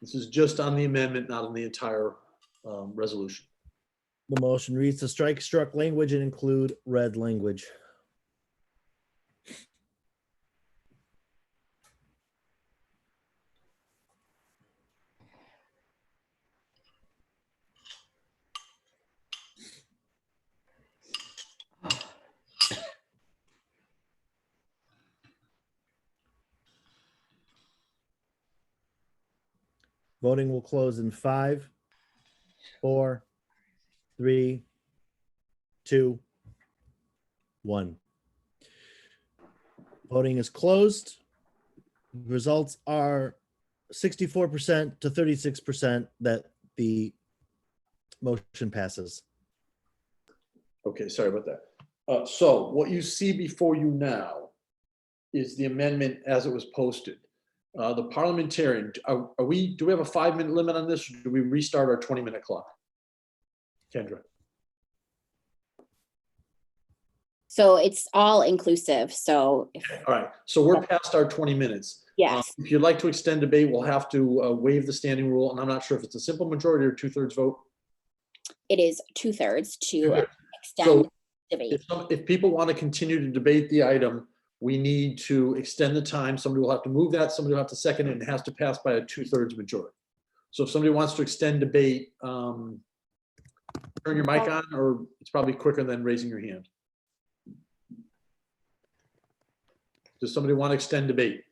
This is just on the amendment, not on the entire resolution. The motion reads to strike struck language and include red language. Voting will close in 5, 4, 3, 2, 1. Voting is closed. Results are 64% to 36% that the motion passes. Okay, sorry about that. So what you see before you now is the amendment as it was posted. The parliamentarian, do we have a 5-minute limit on this? Or do we restart our 20-minute clock? Kendra. So it's all inclusive. So All right, so we're past our 20 minutes. Yes. If you'd like to extend debate, we'll have to waive the standing rule, and I'm not sure if it's a simple majority or 2/3 vote. It is 2/3 to So extend debate. if people want to continue to debate the item, we need to extend the time. Somebody will have to move that, somebody will have to second it, and it has to pass by a 2/3 majority. So if somebody wants to extend debate, turn your mic on, or it's probably quicker than raising your hand. Does somebody want to extend debate?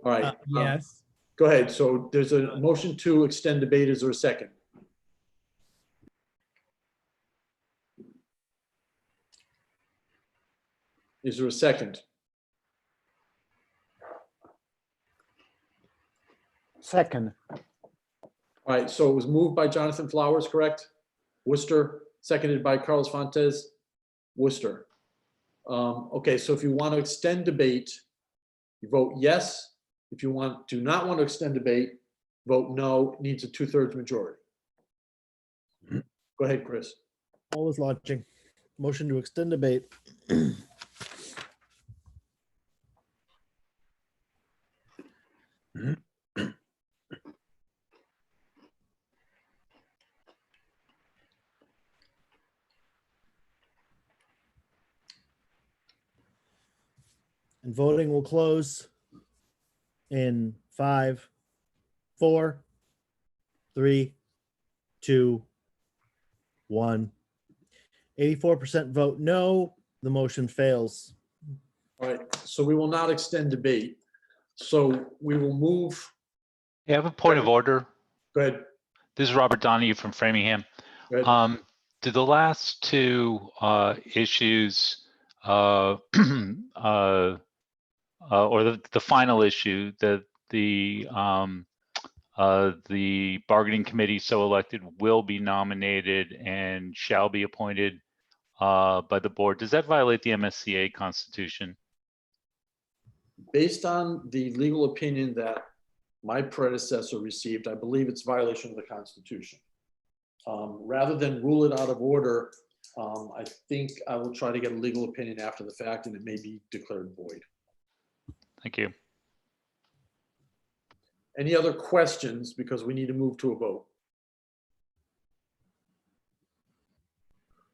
All right. Yes. Go ahead. So there's a motion to extend debate. Is there a second? Is there a second? Second. All right. So it was moved by Jonathan Flowers, correct? Worcester, seconded by Carlos Fontes. Worcester. Okay. So if you want to extend debate, you vote yes. If you do not want to extend debate, vote no, needs a 2/3 majority. Go ahead, Chris. Paul is launching. Motion to extend debate. And voting will close in 5, 4, 3, 2, 1. 84% vote no. The motion fails. All right, so we will not extend debate. So we will move. I have a point of order. Go ahead. This is Robert Donahue from Framingham. Go ahead. Did the last two issues or the final issue that the bargaining committee so elected will be nominated and shall be appointed by the board, does that violate the MSCA Constitution? Based on the legal opinion that my predecessor received, I believe it's violation of the Constitution. Rather than rule it out of order, I think I will try to get a legal opinion after the fact, and it may be declared void. Thank you. Any other questions? Because we need to move to a vote.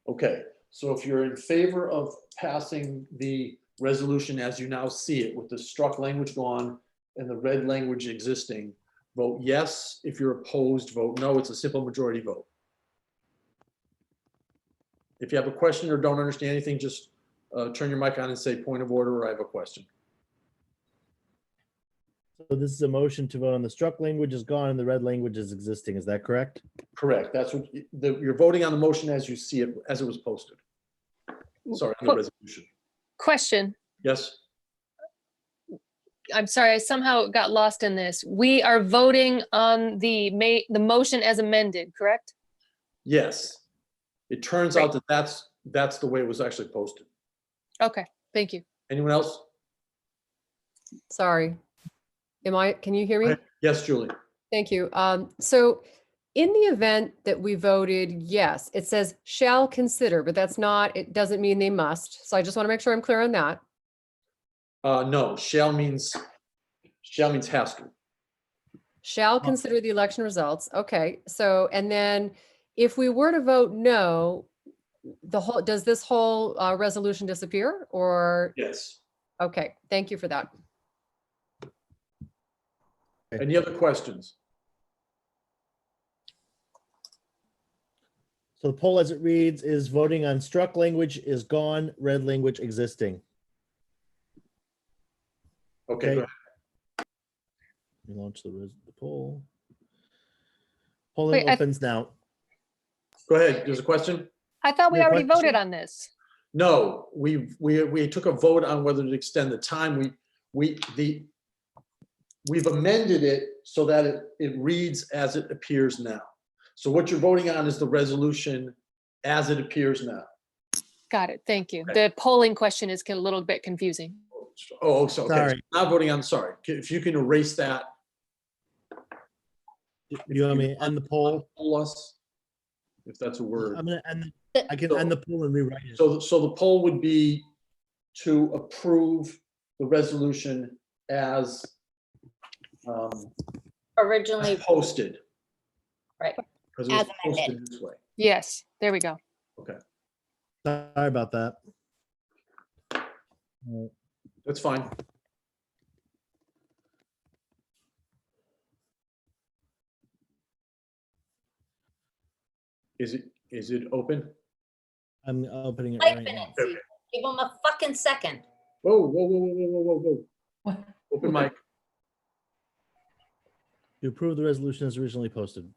Okay, so if you're in favor of passing the resolution as you now see it, with the struck language gone and the red language existing, vote yes. If you're opposed, vote no. It's a simple majority vote. If you have a question or don't understand anything, just turn your mic on and say point of order, or I have a question. So this is a motion to vote on the struck language is gone and the red language is existing. Is that correct? Correct. That's what you're voting on, the motion as you see it, as it was posted. Sorry, on the resolution. Question. Yes. I'm sorry, I somehow got lost in this. We are voting on the motion as amended, correct? Yes. It turns out that that's the way it was actually posted. Okay, thank you. Anyone else? Sorry. Can you hear me? Yes, Julie. Thank you. So in the event that we voted yes, it says shall consider, but that's not, it doesn't mean they must. So I just want to make sure I'm clear on that. No, shall means has to. Shall consider the election results. Okay, so, and then if we were to vote no, does this whole resolution disappear or? Yes. Okay, thank you for that. Any other questions? So the poll as it reads is voting on struck language is gone, red language existing. Okay, go ahead. We launch the poll. Polling opens now. Go ahead. There's a question? I thought we Your already question? voted on this. No, we took a vote on whether to extend the time. We've amended it so that it reads as it appears now. So what you're voting on is the resolution as it appears now. Got it, thank you. Okay. The polling question is a little bit confusing. Oh, so okay. Sorry. Not voting on, sorry. If you can erase that. You want me to end the poll? Poll us, if that's a word. I'm gonna end. I can end the poll and rewrite it. So the poll would be to approve the resolution as Originally posted. Right. Because it was As posted amended. this way. Yes, there we go. Okay, Sorry about that. that's fine. Is it open? I'm opening it type right in now. it. See. Give them a fucking second. Whoa. Open mic. To approve the resolution as originally posted.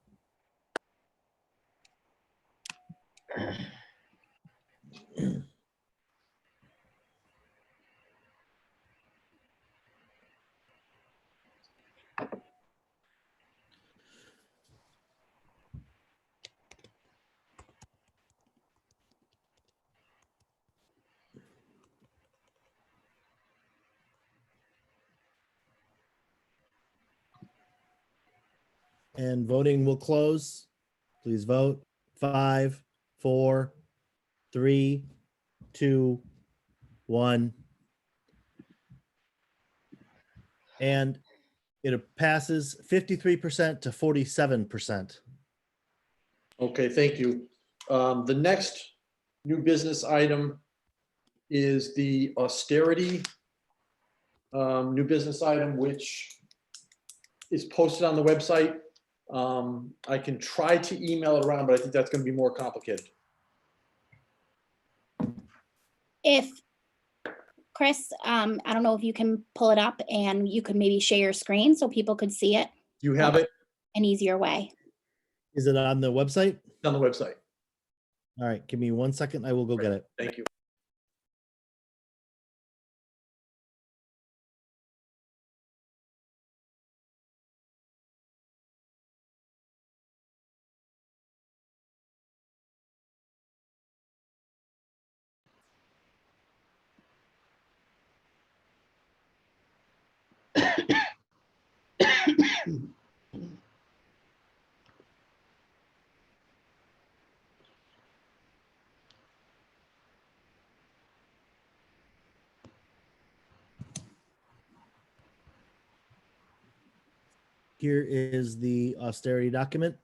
And voting will close. Please vote. 5, 4, 3, 2, 1. And it passes 53% to 47%. Okay, thank you. The next new business item is the austerity new business item, which is posted on the website. I can try to email it around, but I think that's going to be more complicated. If, Chris, I don't know if you can pull it up and you could maybe share your screen so people could see it. Do you have it? An easier way. Is it on the website? It's on the website. All right, give me 1 second. I will go get it. Thank you. Here is the austerity document.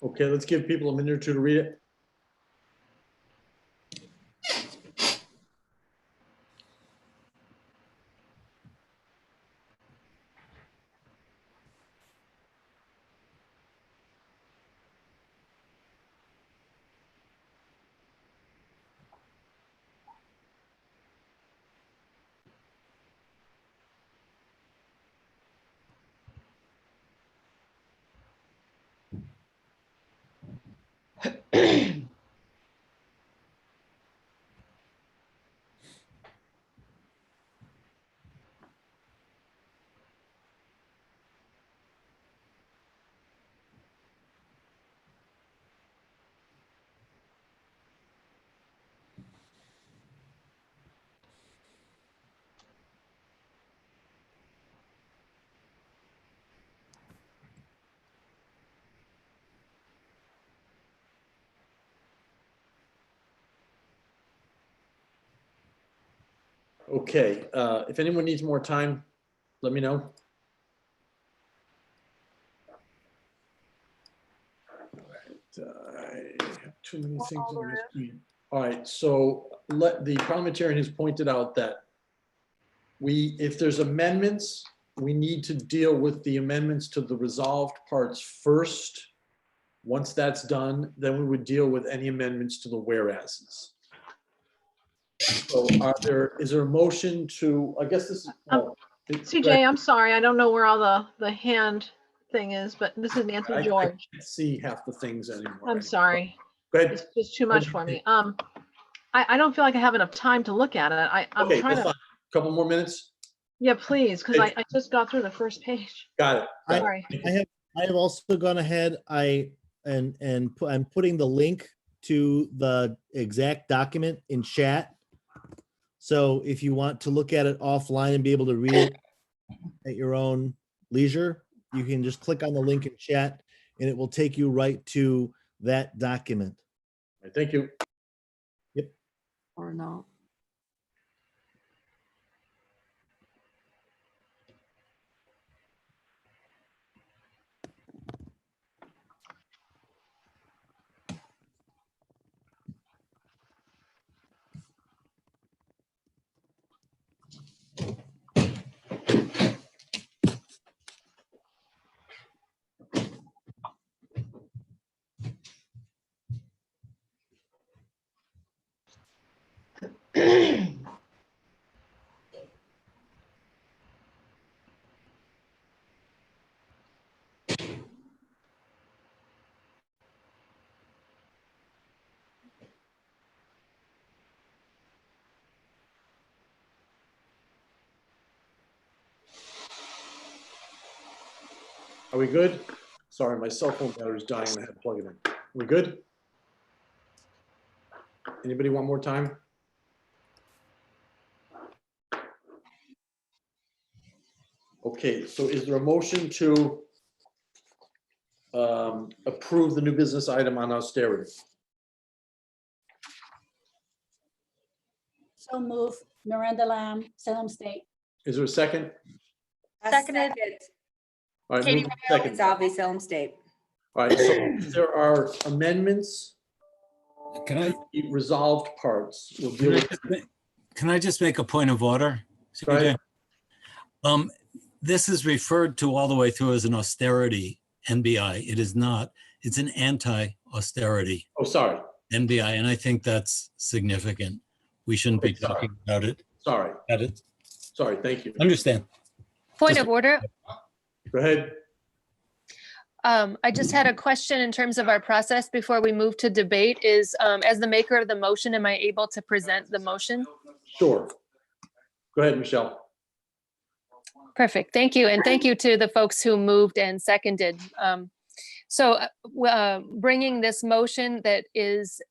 Okay, let's give people a minute or two to read it. Okay, if anyone needs more time, let me know. I have too many things on my screen. All right, so the parliamentarian has pointed out that if there's amendments, we need to deal with the amendments to the resolved parts first. Once that's done, then we would deal with any amendments to the whereases. So is there a motion to, I guess this is. CJ, I'm sorry, I don't know where all the hand thing is, but this is Nancy I George. can't see half the things anymore. I'm sorry. Go ahead. It's just too much for me. I don't feel like I have enough time to look at it. I'm Okay, trying that's to. fine. Couple more minutes. Yeah, please, because I just got through the first page. Got it. Sorry. I have also gone ahead. I'm putting the link to the exact document in chat. So if you want to look at it offline and be able to read it at your own leisure, you can just click on the link in chat and it will take you right to that document. All right, thank you. Yep. Or no. Are we good? Sorry, my cell phone battery's dying and I had to plug it in. We good? Anybody want more time? Okay, so is there a motion to approve the new business item on austerity? So move, Miranda Lamb, Salem State. Is there a second? Seconded. All right, Katie moved and Royal, seconded. Gonzalez, Salem State. All right, so there are amendments. Can I The resolved parts? We'll deal with. Can I just make a point of order? Go ahead. This is referred to all the way through as an austerity NBI. It is not. It's an anti-austerity. Oh, sorry. NBI, and I think that's significant. We shouldn't be talking about it. Sorry. At it. Sorry, thank you. Understand. Point of order. Go ahead. I just had a question in terms of our process before we move to debate is, as the maker of the motion, am I able to present the motion? Sure. Go ahead, Michelle. Perfect. Thank you. And thank you to the folks who moved and seconded. Bringing this motion that is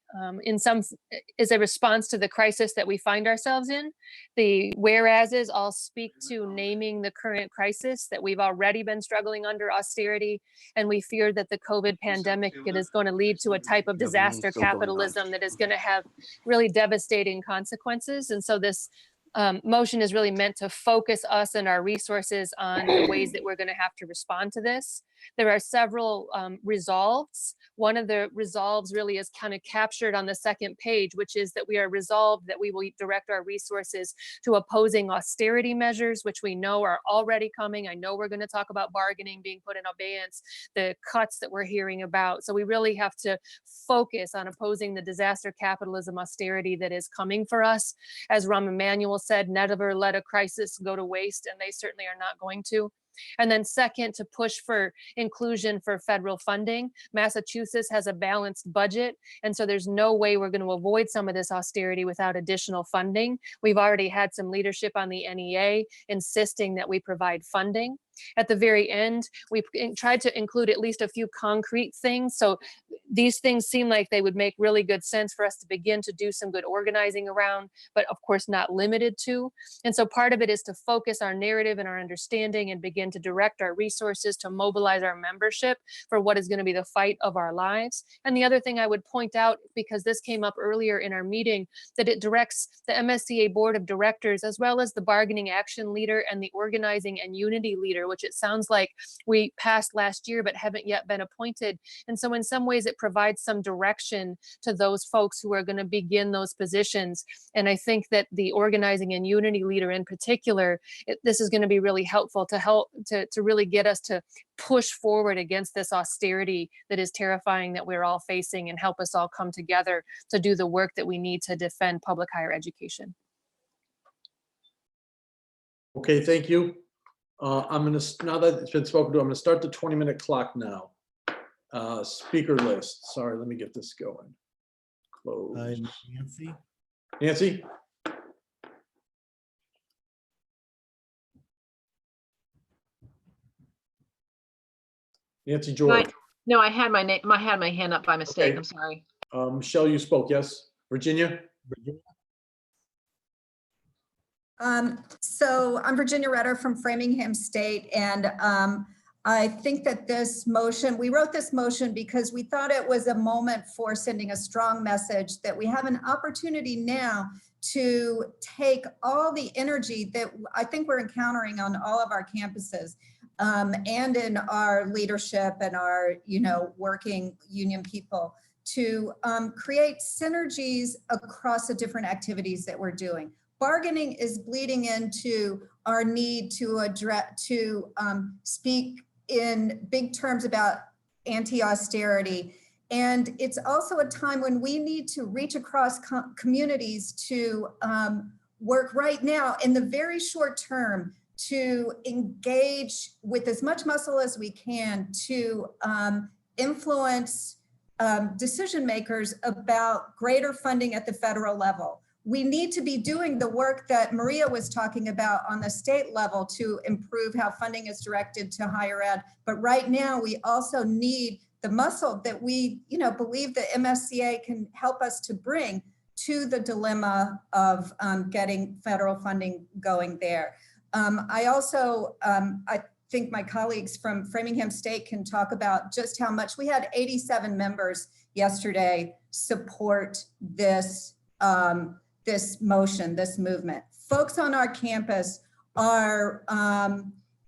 is a response to the crisis that we find ourselves in. The whereases all speak to naming the current crisis that we've already been struggling under austerity, and we fear that the COVID pandemic is going to lead to a type of disaster capitalism that is going to have really devastating consequences. And so this motion is really meant to focus us and our resources on the ways that we're going to have to respond to this. There are several resolves. One of the resolves really is kind of captured on the second page, which is that we are resolved that we will direct our resources to opposing austerity measures, which we know are already coming. I know we're going to talk about bargaining being put in abeyance, the cuts that we're hearing about. So we really have to focus on opposing the disaster capitalism austerity that is coming for us. As Rahm Emanuel said, never let a crisis go to waste, and they certainly are not going to. And then second, to push for inclusion for federal funding. Massachusetts has a balanced budget, and so there's no way we're going to avoid some of this austerity without additional funding. We've already had some leadership on the NEA insisting that we provide funding. At the very end, we tried to include at least a few concrete things. So these things seem like they would make really good sense for us to begin to do some good organizing around, but of course not limited to. And so part of it is to focus our narrative and our understanding and begin to direct our resources to mobilize our membership for what is going to be the fight of our lives. And the other thing I would point out, because this came up earlier in our meeting, that it directs the MSCA Board of Directors, as well as the bargaining action leader and the organizing and unity leader, which it sounds like we passed last year but haven't yet been appointed. And so in some ways it provides some direction to those folks who are going to begin those positions. And I think that the organizing and unity leader in particular, this is going to be really helpful to really get us to push forward against this austerity that is terrifying that we're all facing, and help us all come together to do the work that we need to defend public higher education. Okay, thank you. I'm going to, now that it's been spoken to, I'm going to start the 20-minute clock now. Speaker list. Sorry, let me get this going. Close. Nancy. Nancy? Nancy George. No, I had my name. I had my hand up by mistake. Okay. I'm sorry. Michelle, you spoke, yes? Virginia? So I'm Virginia Redder from Framingham State, and I think that this motion, we wrote this motion because we thought it was a moment for sending a strong message that we have an opportunity now to take all the energy that I think we're encountering on all of our campuses and in our leadership and our, working union people to create synergies across the different activities that we're doing. Bargaining is bleeding into our need to speak in big terms about anti-austerity. And it's also a time when we need to reach across communities to work right now in the very short term to engage with as much muscle as we can to influence decision makers about greater funding at the federal level. We need to be doing the work that Maria was talking about on the state level to improve how funding is directed to higher ed. But right now, we also need the muscle that we, believe the MSCA can help us to bring to the dilemma of getting federal funding going there. I also, I think my colleagues from Framingham State can talk about just how much we had 87 members yesterday support this, this motion, this movement. Folks on our campus are,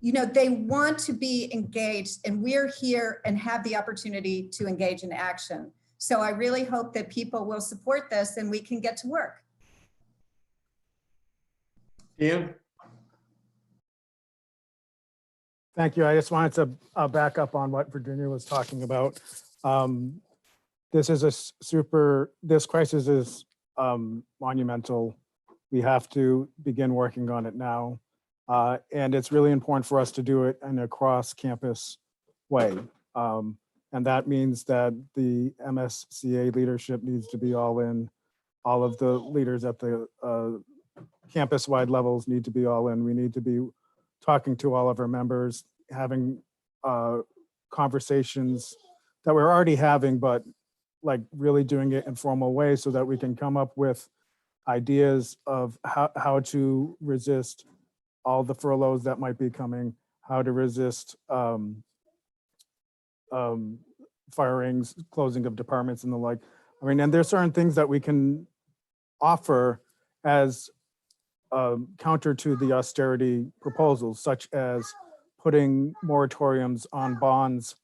you know, they want to be engaged, and we're here and have the opportunity to engage in action. So I really hope that people will support this and we can get to work. Dan? Thank you. I just wanted to back up on what Virginia was talking about. This is this crisis is monumental. We have to begin working on it now. And it's really important for us to do it in a cross-campus way. And that means that the MSCA leadership needs to be all in. All of the leaders at the campus-wide levels need to be all in. We need to be talking to all of our members, having conversations that we're already having, but like really doing it in formal ways so that we can come up with ideas of how to resist all the furloughs that might be coming, how to resist firings, closing of departments and the like. I mean, and there's certain things that we can offer as counter to the austerity proposals, such as putting moratoriums on bonds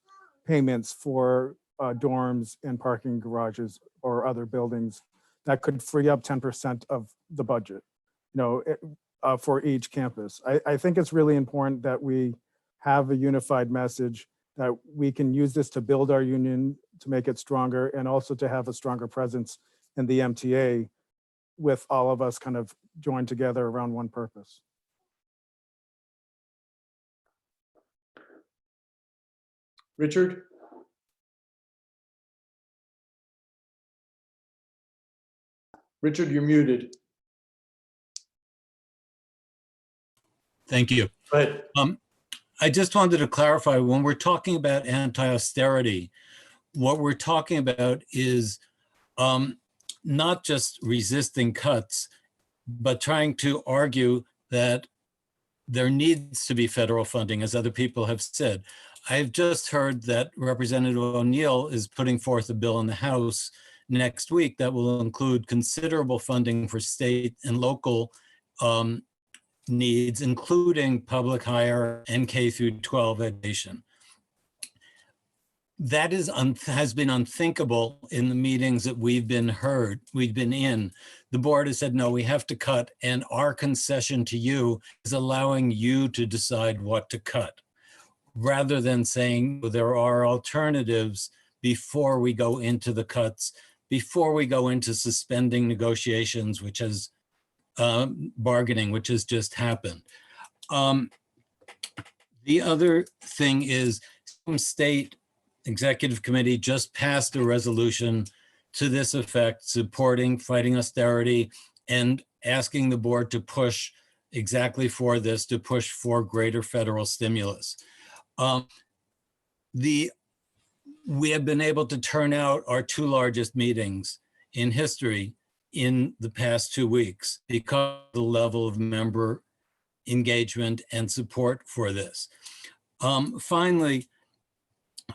payments for dorms and parking garages or other buildings that could free up 10% of the budget, you know, for each campus. I think it's really important that we have a unified message, that we can use this to build our union, to make it stronger, and also to have a stronger presence in the MTA with all of us kind of joined together around one purpose. Richard? Richard, you're muted. Thank you. Right. I just wanted to clarify, when we're talking about anti-austerity, what we're talking about is not just resisting cuts, but trying to argue that there needs to be federal funding, as other people have said. I've just heard that Representative O'Neill is putting forth a bill in the House next week that will include considerable funding for state and local needs, including public higher and K through 12 education. That has been unthinkable in the meetings that we've been in. The board has said, no, we have to cut, and our concession to you is allowing you to decide what to cut, rather than saying there are alternatives before we go into the cuts, before we go into suspending negotiations, which has bargaining, which has just happened. The other thing is, some state executive committee just passed a resolution to this effect, supporting fighting austerity and asking the board to push exactly for this, to push for greater federal stimulus. We have been able to turn out our two largest meetings in history in the past 2 weeks because of the level of member engagement and support for this. Finally,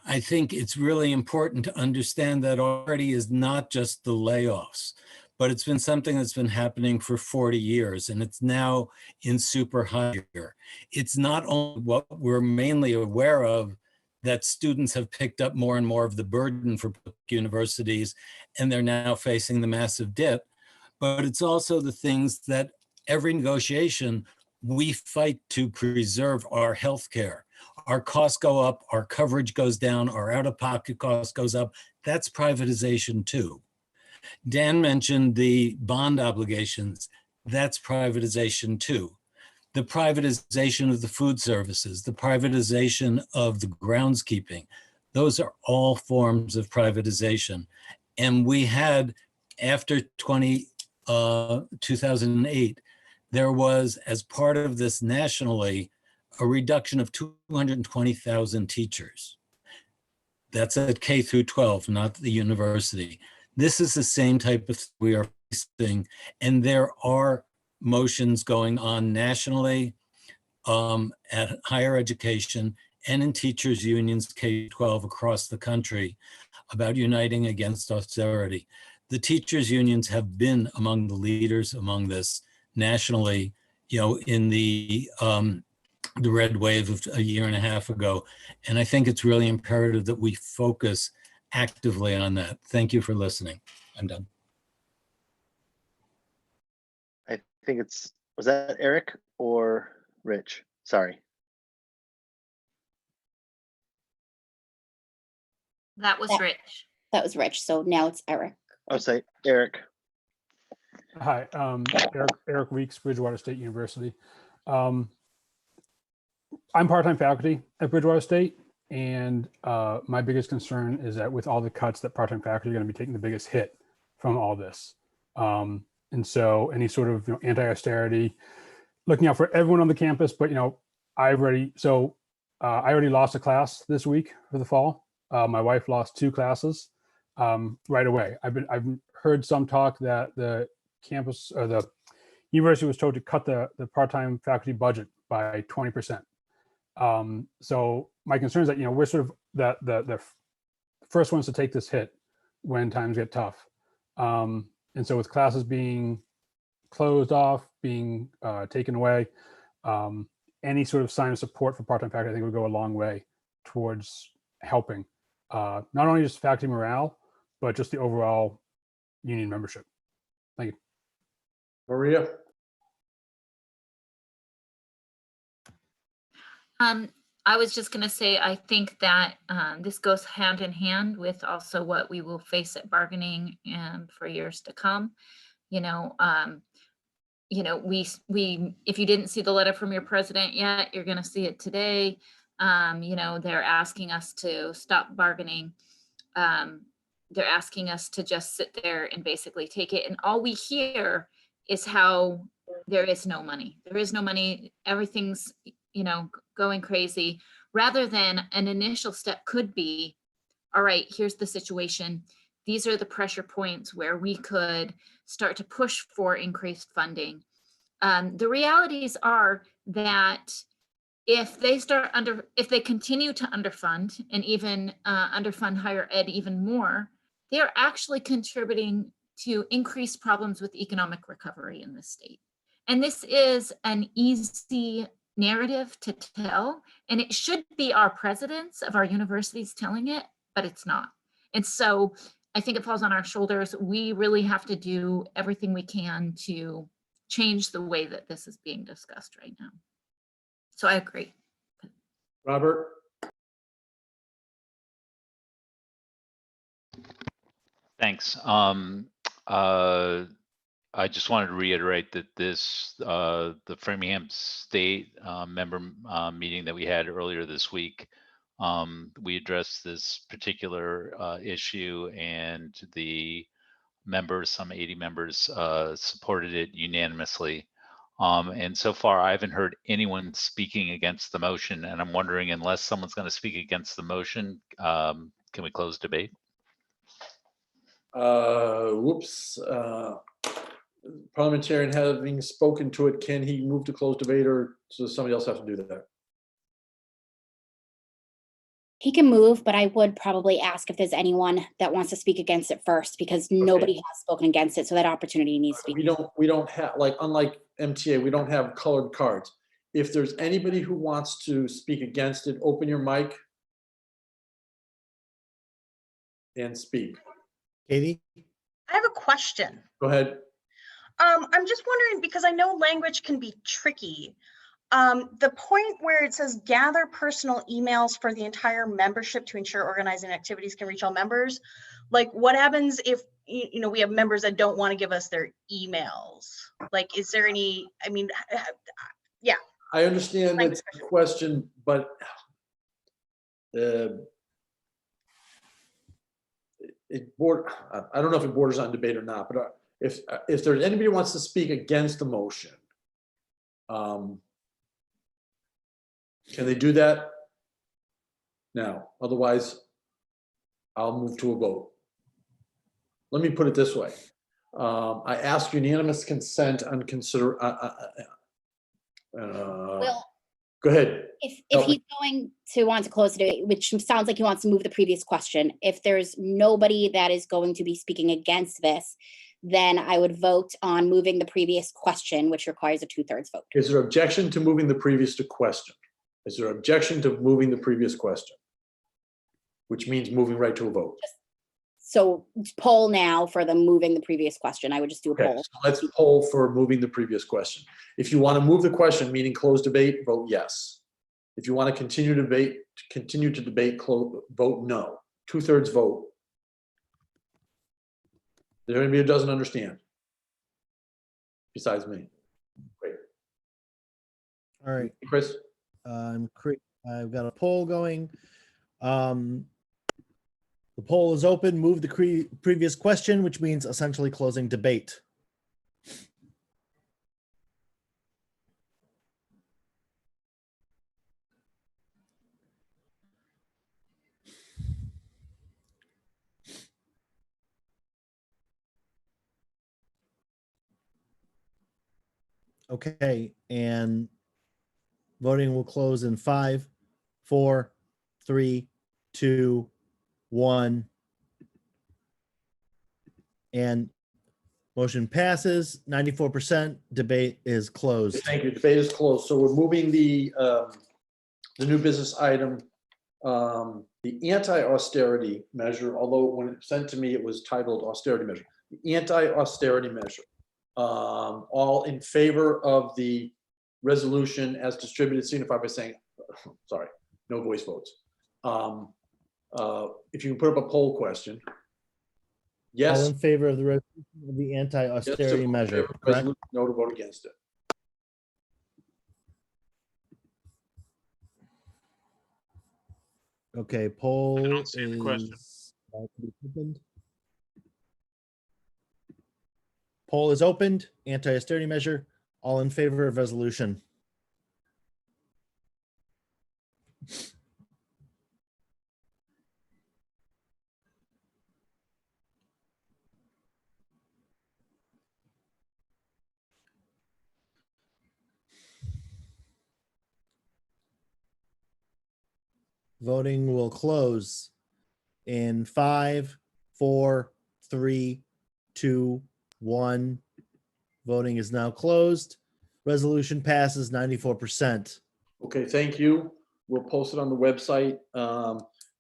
I think it's really important to understand that already is not just the layoffs, but it's been something that's been happening for 40 years, and it's now in super high gear. It's not only what we're mainly aware of, that students have picked up more and more of the burden for universities, and they're now facing the massive dip, but it's also the things that every negotiation we fight to preserve our healthcare. Our costs go up, our coverage goes down, our out-of-pocket cost goes up. That's privatization too. Dan mentioned the bond obligations. That's privatization too. The privatization of the food services, the privatization of the groundskeeping, those are all forms of privatization. And we had, after 2008, there was, as part of this nationally, a reduction of 220,000 teachers. That's at K through 12, not the university. This is the same type of thing we are facing, and there are motions going on nationally. at higher education and in teachers' unions K-12 across the country about uniting against austerity. The teachers' unions have been among the leaders among this nationally, in the red wave of a year and a half ago. And I think it's really imperative that we focus actively on that. Thank you for listening. I'm done. I think was that Eric or Rich? Sorry. That was Rich. That was Rich. So now it's Eric. I'll say Eric. Hi, Eric Weeks, Bridgewater State University. I'm part-time faculty at Bridgewater State, and my biggest concern is that with all the cuts, that part-time faculty are going to be taking the biggest hit from all this. And so any sort of anti-austerity, looking out for everyone on the campus, but I already lost a class this week for the fall. My wife lost 2 classes right away. I've heard some talk that the campus or the university was told to cut the part-time faculty budget by 20%. So my concern is that we're sort of the first ones to take this hit when times get tough. And so with classes being closed off, being taken away, any sort of sign of support for part-time faculty, I think would go a long way towards helping not only just faculty morale, but just the overall union membership. Thank you. Maria? I was just going to say, I think that this goes hand in hand with also what we will face at bargaining for years to come. If you didn't see the letter from your president yet, you're going to see it today. They're asking us to stop bargaining. They're asking us to just sit there and basically take it. And all we hear is how there is no money. There is no money. Everything's, going crazy, rather than an initial step could be, all right, here's the situation. These are the pressure points where we could start to push for increased funding. The realities are that if they continue to underfund and even underfund higher ed even more, they are actually contributing to increased problems with economic recovery in this state. And this is an easy narrative to tell, and it should be our presidents of our universities telling it, but it's not. And so I think it falls on our shoulders. We really have to do everything we can to change the way that this is being discussed right now. So I agree. Robert? Thanks. I just wanted to reiterate that the Framingham State member meeting that we had earlier this week, we addressed this particular issue, and the members, some 80 members, supported it unanimously. And so far, I haven't heard anyone speaking against the motion, and I'm wondering, unless someone's going to speak against the motion, can we close debate? Whoops. Parliamentarian having spoken to it, can he move to close debate, or does somebody else have to do that? He can move, but I would probably ask if there's anyone that wants to speak against it first, because nobody has spoken against it. So that opportunity needs to be. We don't have, unlike MTA, we don't have colored cards. If there's anybody who wants to speak against it, open your mic and speak. Katie? I have a question. Go ahead. I'm just wondering, because I know language can be tricky. The point where it says gather personal emails for the entire membership to ensure organizing activities can reach all members. Like, what happens if we have members that don't want to give us their emails? Like, is there any? I mean, yeah. I understand that's a question, but I don't know if it borders on debate or not. But if there's anybody who wants to speak against the motion, can they do that now? Otherwise, I'll move to a vote. Let me put it this way. I ask unanimous consent on Go ahead. If Help me. he's going to want to close the debate, which sounds like he wants to move the previous question, if there's nobody that is going to be speaking against this, then I would vote on moving the previous question, which requires a 2/3 vote. Is there objection to moving the previous to question? Is there objection to moving the previous question? Which means moving right to a vote. So poll now for the moving the previous question. I would just do a Okay, poll. so let's poll for moving the previous question. If you want to move the question, meaning close debate, vote yes. If you want to continue to debate, vote no. 2/3 vote. Is there anybody who doesn't understand? Besides me. Great. All right. Chris? I've got a poll going. The poll is open. Move the previous question, which means essentially closing debate. Okay, and voting will close in 5, 4, 3, 2, 1. And motion passes, 94%. Debate is closed. Thank you. Debate is closed. So we're moving the new business item, the anti-austerity measure, although when it sent to me, it was titled austerity measure. The anti-austerity measure. All in favor of the resolution as distributed, signify by saying, sorry, no voice votes. If you can put up a poll question. Yes. All in favor of the resolution of the anti-austerity Yes, measure, favor of correct? resolution, no to vote against it. Okay, poll see the question. is opened. Poll is opened. Anti-austerity measure. All in favor of resolution. Voting will close in 5, 4, 3, 2, 1. Voting is now closed. Resolution passes 94%. Okay, thank you. We'll post it on the website.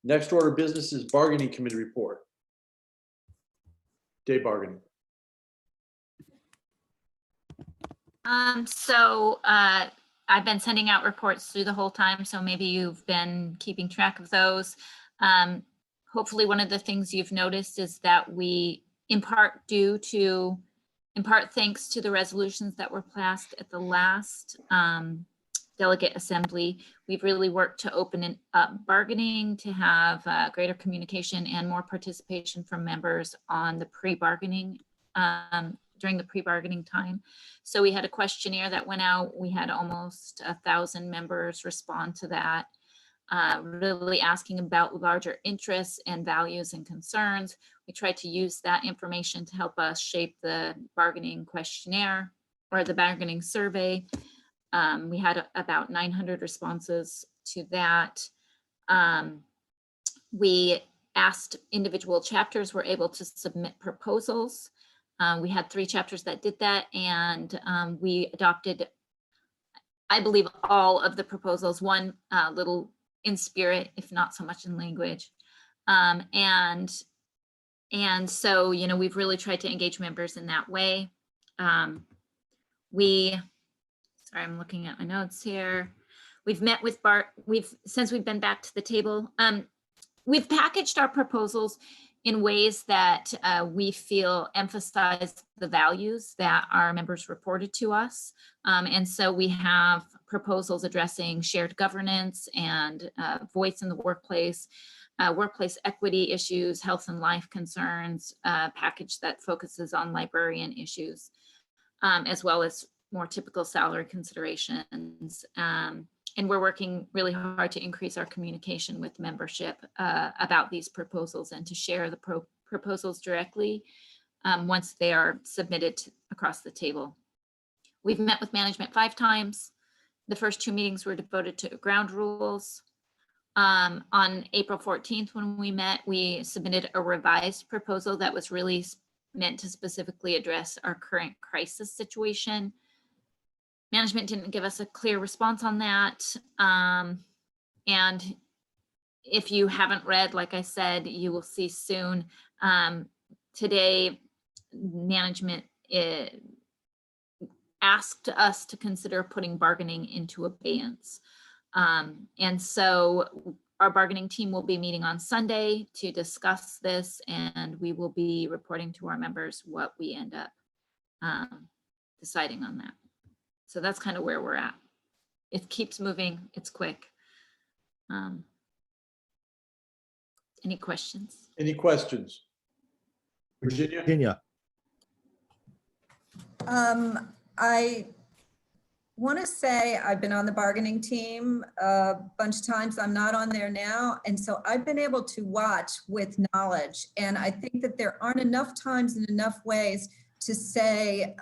Next order of business is bargaining committee report. Day bargaining. I've been sending out reports through the whole time, so maybe you've been keeping track of those. Hopefully one of the things you've noticed is that we, in part thanks to the resolutions that were passed at the last delegate assembly, we've really worked to open up bargaining, to have greater communication and more participation from members on the pre-bargaining, during the pre-bargaining time. So we had a questionnaire that went out. We had almost 1,000 members respond to that, really asking about larger interests and values and concerns. We tried to use that information to help us shape the bargaining questionnaire or the bargaining survey. We had about 900 responses to that. We asked individual chapters were able to submit proposals. We had 3 chapters that did that, and we adopted, I believe, all of the proposals, one little in spirit, if not so much in language. And so, you know, we've really tried to engage members in that way. Sorry, I'm looking at my notes here. We've met with since we've been back to the table, we've packaged our proposals in ways that we feel emphasize the values that our members reported to us. And so we have proposals addressing shared governance and voice in the workplace, workplace equity issues, health and life concerns, package that focuses on librarian issues, as well as more typical salary considerations. And we're working really hard to increase our communication with membership about these proposals and to share the proposals directly once they are submitted across the table. We've met with management 5 times. The first 2 meetings were devoted to ground rules. On April 14th, when we met, we submitted a revised proposal that was really meant to specifically address our current crisis situation. Management didn't give us a clear response on that. And if you haven't read, like I said, you will see soon. Today, management asked us to consider putting bargaining into abeyance. And so our bargaining team will be meeting on Sunday to discuss this, and we will be reporting to our members what we end up deciding on that. So that's kind of where we're at. It keeps moving, it's quick. Any questions? Any questions? Virginia? Virginia. I want to say I've been on the bargaining team a bunch of times. I'm not on there now. And so I've been able to watch with knowledge. And I think that there aren't enough times and enough ways to say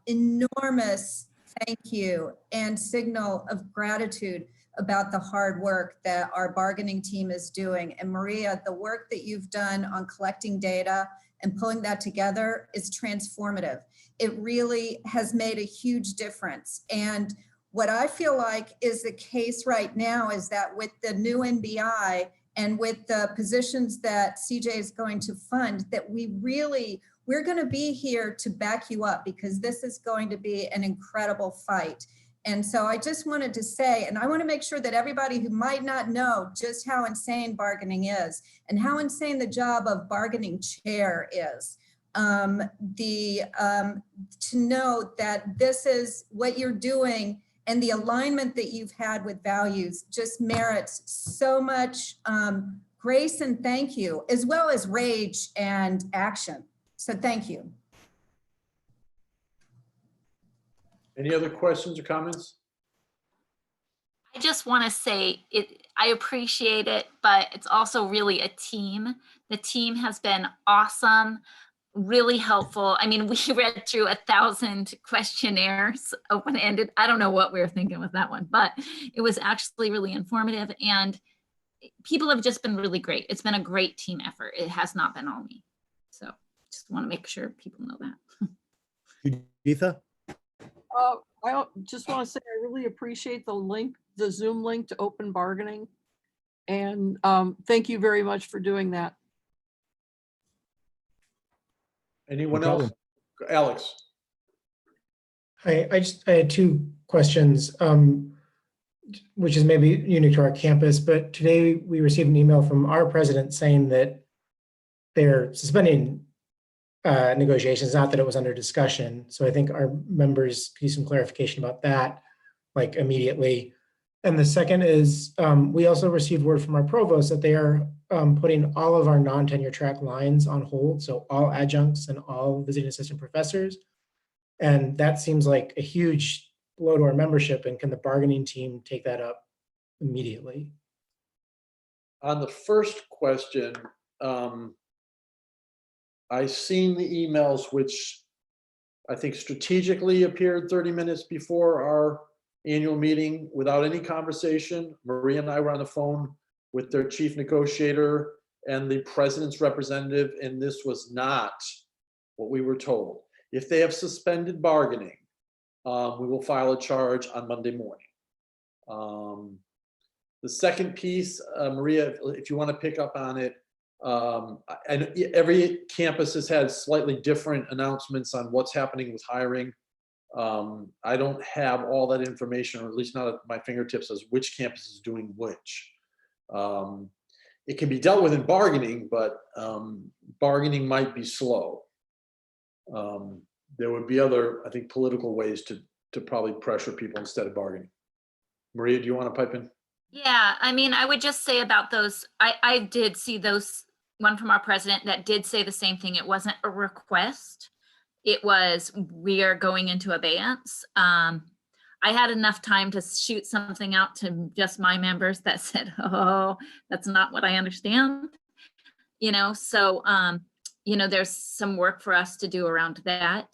enormous thank you and signal of gratitude about the hard work that our bargaining team is doing. And Maria, the work that you've done on collecting data and pulling that together is transformative. It really has made a huge difference. And what I feel like is the case right now is that with the new NBI and with the positions that CJ is going to fund, that we're going to be here to back you up, because this is going to be an incredible fight. And so I just wanted to say, and I want to make sure that everybody who might not know just how insane bargaining is and how insane the job of bargaining chair is, to know that this is what you're doing, and the alignment that you've had with values just merits so much grace and thank you, as well as rage and action. So thank you. Any other questions or comments? I just want to say I appreciate it, but it's also really a team. The team has been awesome, really helpful. I mean, we read through 1,000 questionnaires, open-ended. I don't know what we were thinking with that one, but it was actually really informative, and people have just been really great. It's been a great team effort. It has not been all me. So just want to make sure people know that. Juditha? I just want to say I really appreciate the Zoom link to open bargaining. And thank you very much for doing that. Anyone else? Alex? Hi, I had 2 questions, which is maybe unique to our campus, but today we received an email from our president saying that they're suspending negotiations, not that it was under discussion. So I think our members need some clarification about that, like immediately. And the second is we also received word from our provost that they are putting all of our non-tenure track lines on hold. So all adjuncts and all visiting assistant professors. And that seems like a huge blow to our membership. And can the bargaining team take that up immediately? On the first question, I seen the emails, which I think strategically appeared 30 minutes before our annual meeting without any conversation. Maria and I were on the phone with their chief negotiator and the president's representative, and this was not what we were told. If they have suspended bargaining, we will file a charge on Monday morning. The second piece, Maria, if you want to pick up on it, and every campus has had slightly different announcements on what's happening with hiring. I don't have all that information, or at least not at my fingertips, as which campus is doing which. It can be dealt with in bargaining, but bargaining might be slow. There would be other, I think, political ways to probably pressure people instead of bargaining. Maria, do you want to pipe in? Yeah, I mean, I would just say about those, I did see those, one from our president that did say the same thing. It wasn't a request. It was, we are going into abeyance. I had enough time to shoot something out to just my members that said, oh, that's not what I understand. You know, so, you know, there's some work for us to do around that.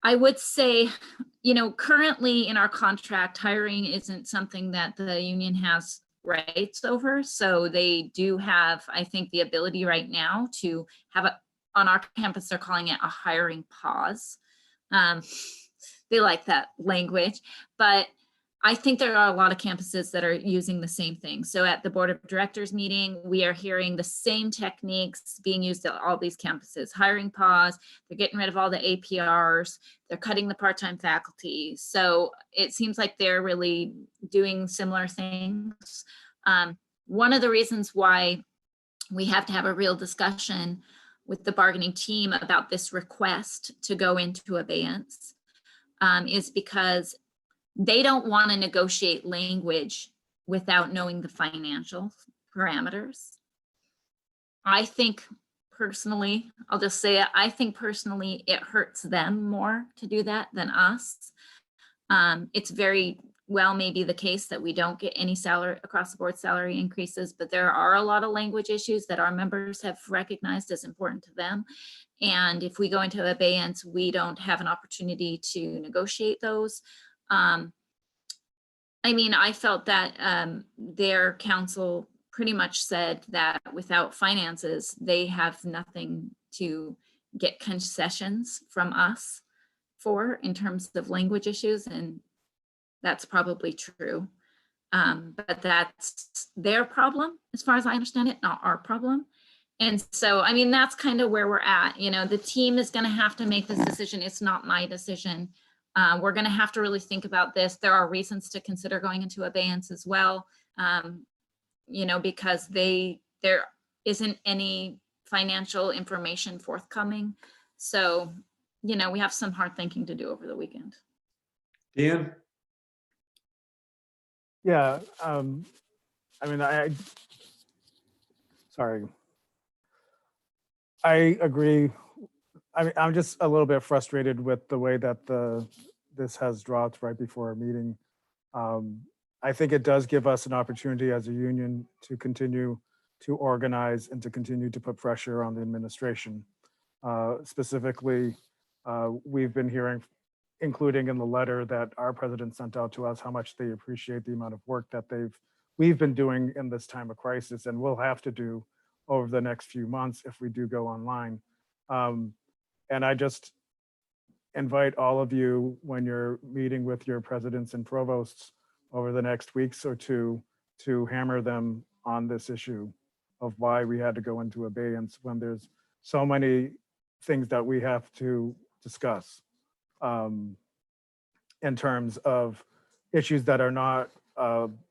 I would say you know, currently in our contract, hiring isn't something that the union has rights over. So they do have, I think, the ability right now to have on our campus, they're calling it a hiring pause. They like that language, but I think there are a lot of campuses that are using the same thing. So at the board of directors meeting, we are hearing the same techniques being used at all these campuses. Hiring pause, they're getting rid of all the APRs, they're cutting the part-time faculty. So it seems like they're really doing similar things. One of the reasons why we have to have a real discussion with the bargaining team about this request to go into abeyance is because they don't want to negotiate language without knowing the financial parameters. I think personally, I'll just say it, I think personally it hurts them more to do that than us. It's very well maybe the case that we don't get any salary across the board salary increases, but there are a lot of language issues that our members have recognized as important to them. And if we go into abeyance, we don't have an opportunity to negotiate those. I mean, I felt that their council pretty much said that without finances, they have nothing to get concessions from us for in terms of language issues. And that's probably true. But that's their problem, as far as I understand it, not our problem. And so, I mean, that's kind of where we're at. You know, the team is going to have to make this decision. It's not my decision. We're going to have to really think about this. There are reasons to consider going into abeyance as well, you know, because there isn't any financial information forthcoming. So, you know, we have some hard thinking to do over the weekend. Dan? Yeah, I mean, sorry. I agree. I mean, I'm just a little bit frustrated with the way that this has dropped right before our meeting. I think it does give us an opportunity as a union to continue to organize and to continue to put pressure on the administration. Specifically, we've been hearing, including in the letter that our president sent out to us, how much they appreciate the amount of work that we've been doing in this time of crisis and will have to do over the next few months if we do go online. And I just invite all of you, when you're meeting with your presidents and provosts over the next weeks or two, to hammer them on this issue of why we had to go into abeyance when there's so many things that we have to discuss in terms of issues that are not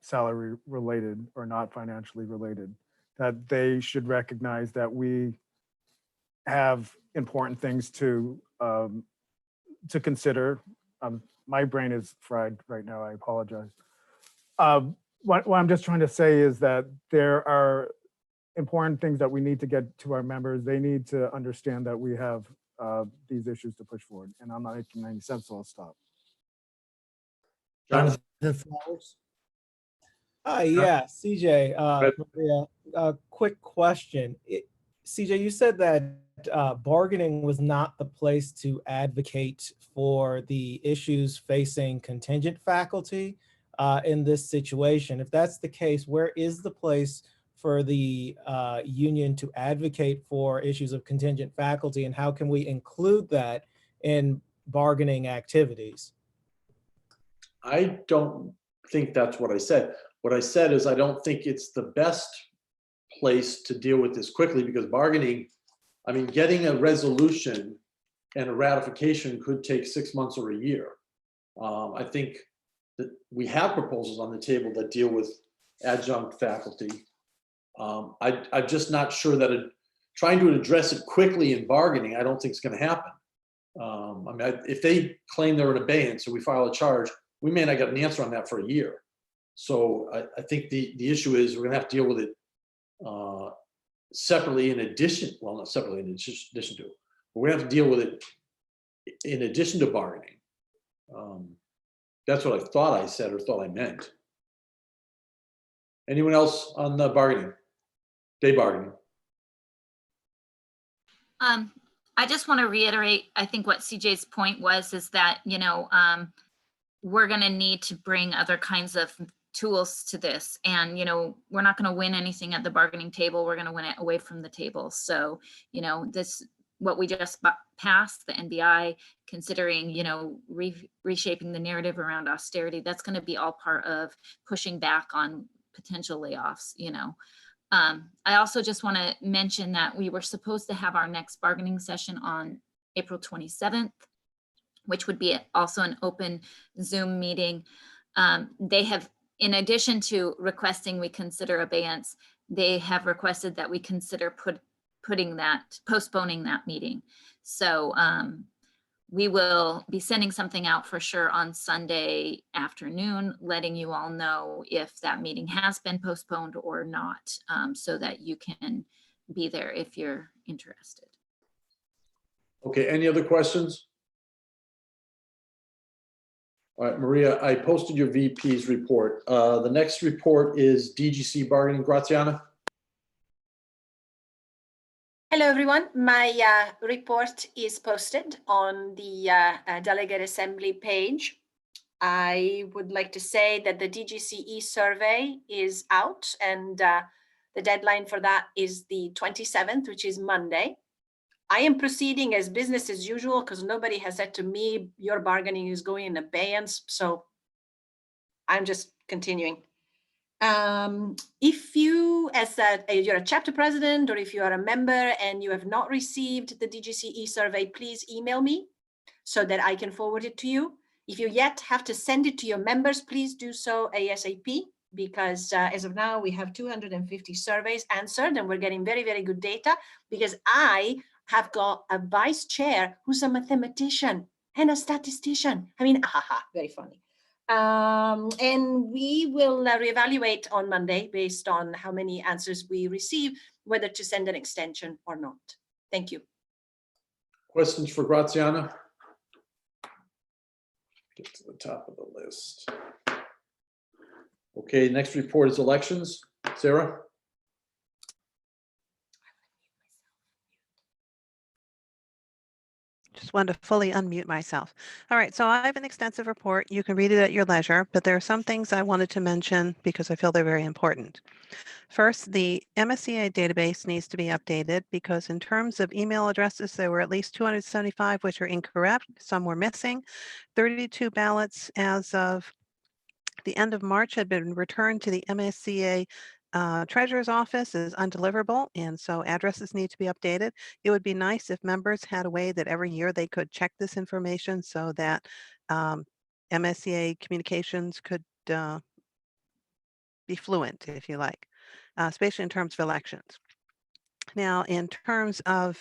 salary related or not financially related, that they should recognize that we have important things to consider. My brain is fried right now, I apologize. What I'm just trying to say is that there are important things that we need to get to our members. They need to understand that we have these issues to push forward, and I'm not making any sense, so I'll stop. Jonathan Flowers? Hi, yeah, CJ, Maria, a quick question. CJ, you said that bargaining was not the place to advocate for the issues facing contingent faculty in this situation. If that's the case, where is the place for the union to advocate for issues of contingent faculty, and how can we include that in bargaining activities? I don't think that's what I said. What I said is I don't think it's the best place to deal with this quickly, because bargaining, I mean, getting a resolution and a ratification could take 6 months or a year. I think that we have proposals on the table that deal with adjunct faculty. I'm just not sure that trying to address it quickly in bargaining, I don't think it's going to happen. I mean, if they claim they're in abeyance and we file a charge, we may not get an answer on that for a year. So I think the issue is we're going to have to deal with it separately in addition, well, not separately in addition to, but we have to deal with it in addition to bargaining. That's what I thought I said or thought I meant. Anyone else on the bargaining? Day bargaining? I just want to reiterate, I think what CJ's point was, is that, we're going to need to bring other kinds of tools to this. And, we're not going to win anything at the bargaining table. We're going to win it away from the table. So, what we just passed, the NBI, considering, reshaping the narrative around austerity, that's going to be all part of pushing back on potential layoffs, I also just want to mention that we were supposed to have our next bargaining session on April 27th, which would be also an open Zoom meeting. They have, in addition to requesting we consider abeyance, they have requested that we consider postponing that meeting. So we will be sending something out for sure on Sunday afternoon, letting you all know if that meeting has been postponed or not, so that you can be there if you're interested. Okay, any other questions? All right, Maria, I posted your VP's report. The next report is DGC bargaining. Graziana? Hello, everyone. My report is posted on the Delegate Assembly page. I would like to say that the DGCE survey is out, and the deadline for that is the 27th, which is Monday. I am proceeding as business as usual because nobody has said to me, your bargaining is going in abeyance. So I'm just continuing. If you, you're a chapter president, or if you are a member and you have not received the DGCE survey, please email me so that I can forward it to you. If you yet have to send it to your members, please do so ASAP, because as of now, we have 250 surveys answered, and we're getting very, very good data, because I have got a vice chair who's a mathematician and a statistician. I mean, very funny. And we will reevaluate on Monday based on how many answers we receive, whether to send an extension or not. Thank you. Questions for Graziana? Get to the top of the list. Okay, next report is elections. Sarah? Just wanted to fully unmute myself. All right, so I have an extensive report. You can read it at your leisure, but there are some things I wanted to mention because I feel they're very important. First, the MSCA database needs to be updated because in terms of email addresses, there were at least 275 which are incorrect. Some were missing. 32 ballots as of the end of March had been returned to the MSCA Treasurer's Office as undeliverable, and so addresses need to be updated. It would be nice if members had a way that every year they could check this information so that MSCA communications could be fluent, if you like, especially in terms of elections. Now, in terms of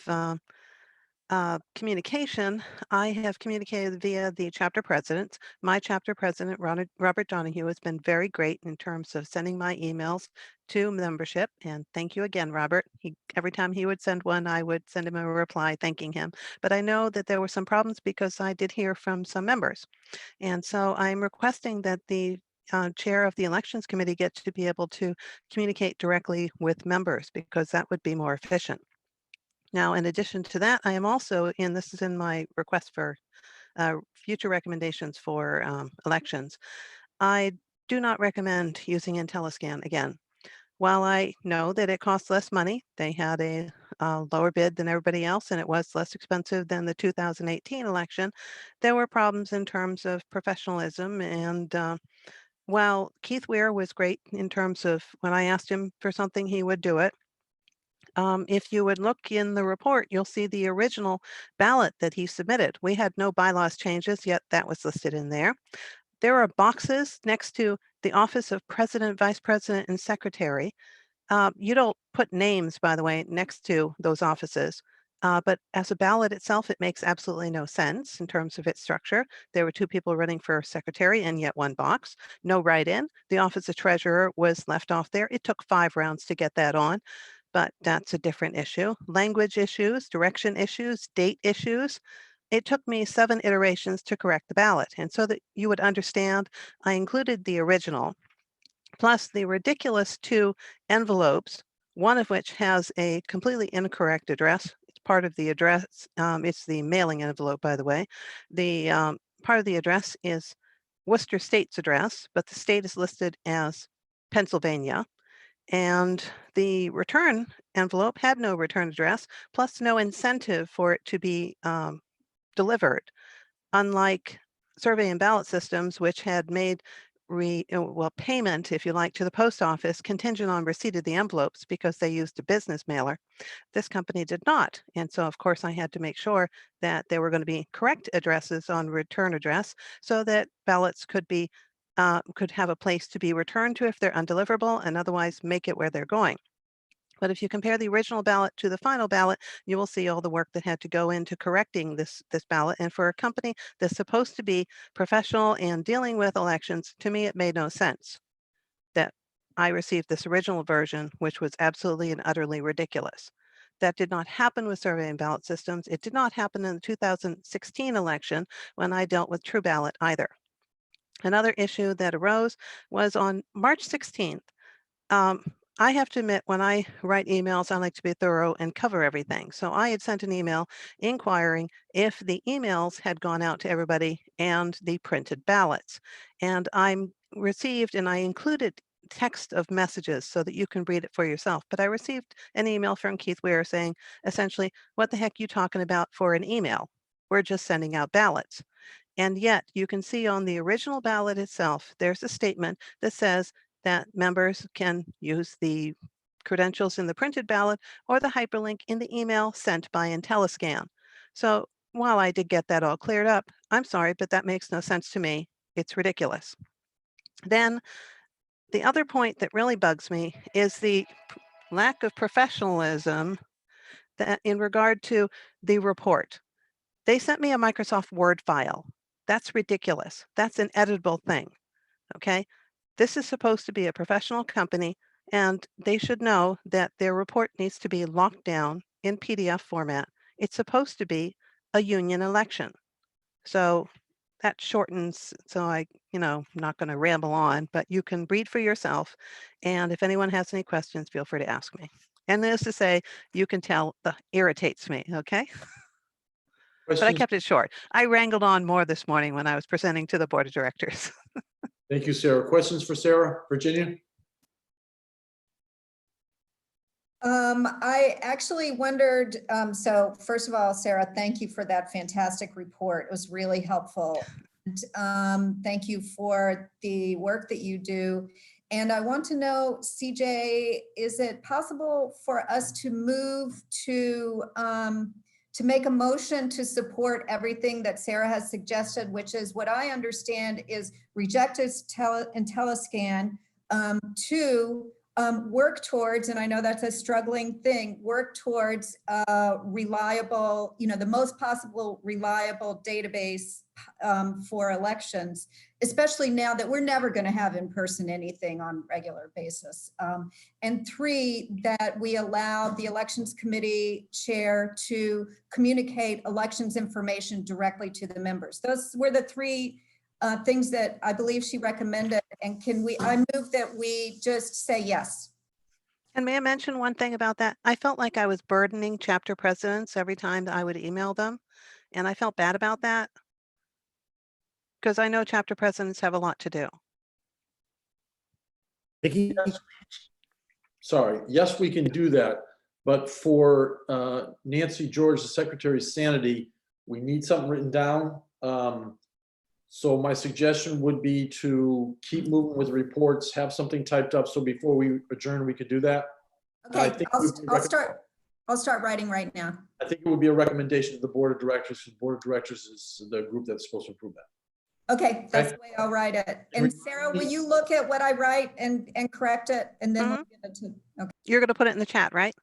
communication, I have communicated via the chapter presidents. My chapter president, Robert Donahue, has been very great in terms of sending my emails to membership. And thank you again, Robert. Every time he would send one, I would send him a reply thanking him. But I know that there were some problems because I did hear from some members. And so I'm requesting that the chair of the elections committee gets to be able to communicate directly with members because that would be more efficient. Now, in addition to that, I am also, and this is in my request for future recommendations for elections, I do not recommend using IntelliScan again. While I know that it costs less money, they had a lower bid than everybody else, and it was less expensive than the 2018 election, there were problems in terms of professionalism. And while Keith Weir was great in terms of when I asked him for something, he would do it. If you would look in the report, you'll see the original ballot that he submitted. We had no bylaws changes, yet that was listed in there. There are boxes next to the office of president, vice president, and secretary. You don't put names, by the way, next to those offices. But as a ballot itself, it makes absolutely no sense in terms of its structure. There were 2 people running for secretary and yet 1 box. No write-in. The office of treasurer was left off there. It took 5 rounds to get that on, but that's a different issue. Language issues, direction issues, date issues. It took me 7 iterations to correct the ballot. And so that you would understand, I included the original, plus the ridiculous 2 envelopes, one of which has a completely incorrect address. It's part of the address, it's the mailing envelope, by the way. The part of the address is Worcester State's address, but the state is listed as Pennsylvania. And the return envelope had no return address, plus no incentive for it to be delivered, unlike survey and ballot systems, which had made payment, if you like, to the post office contingent on receipt of the envelopes because they used a business mailer. This company did not. And so, of course, I had to make sure that there were going to be correct addresses on return address so that ballots could have a place to be returned to if they're undeliverable, and otherwise make it where they're going. But if you compare the original ballot to the final ballot, you will see all the work that had to go into correcting this ballot. And for a company that's supposed to be professional and dealing with elections, to me, it made no sense that I received this original version, which was absolutely and utterly ridiculous. That did not happen with survey and ballot systems. It did not happen in the 2016 election when I dealt with True Ballot either. Another issue that arose was on March 16th. I have to admit, when I write emails, I like to be thorough and cover everything. So I had sent an email inquiring if the emails had gone out to everybody and the printed ballots. And I received, and I included text of messages so that you can read it for yourself. But I received an email from Keith Weir saying, essentially, what the heck you talking about for an email? We're just sending out ballots. And yet you can see on the original ballot itself, there's a statement that says that members can use the credentials in the printed ballot or the hyperlink in the email sent by IntelliScan. So while I did get that all cleared up, I'm sorry, but that makes no sense to me. It's ridiculous. Then the other point that really bugs me is the lack of professionalism that in regard to the report. They sent me a Microsoft Word file. That's ridiculous. That's an editable thing, okay? This is supposed to be a professional company, and they should know that their report needs to be locked down in PDF format. It's supposed to be a union election. So that shortens, so I'm not going to ramble on, but you can read for yourself. And if anyone has any questions, feel free to ask me. And this to say, you can tell irritates me, okay? But I kept it short. I wrangled on more this morning when I was presenting to the board of directors. Thank you, Sarah. Questions for Sarah? Virginia? I actually wondered, so first of all, Sarah, thank you for that fantastic report. It was really helpful. And, thank you for the work that you do. And I want to know, CJ, is it possible for us to move to make a motion to support everything that Sarah has suggested, which is what I understand is reject IntelliScan, to work towards, and I know that's a struggling thing, work towards reliable, the most possible reliable database for elections, especially now that we're never going to have in-person anything on a regular basis. And 3, that we allow the elections committee chair to communicate elections information directly to the members. Those were the 3 things that I believe she recommended. And I move that we just say yes. And may I mention one thing about that? I felt like I was burdening chapter presidents every time that I would email them. And I felt bad about that because I know chapter presidents have a lot to do. Vicki? Sorry. Yes, we can do that. But for Nancy George, the Secretary's sanity, we need something written down. So my suggestion would be to keep moving with reports, have something typed up. So before we adjourn, we could do that. Okay, I'll start writing right now. I think it would be a recommendation to the board of directors. The board of directors is the group that's supposed to approve that. Okay, that's the way I'll write it. And Sarah, will you look at what I write and correct it? And then we'll give it to, okay. You're going to put it in the chat, right?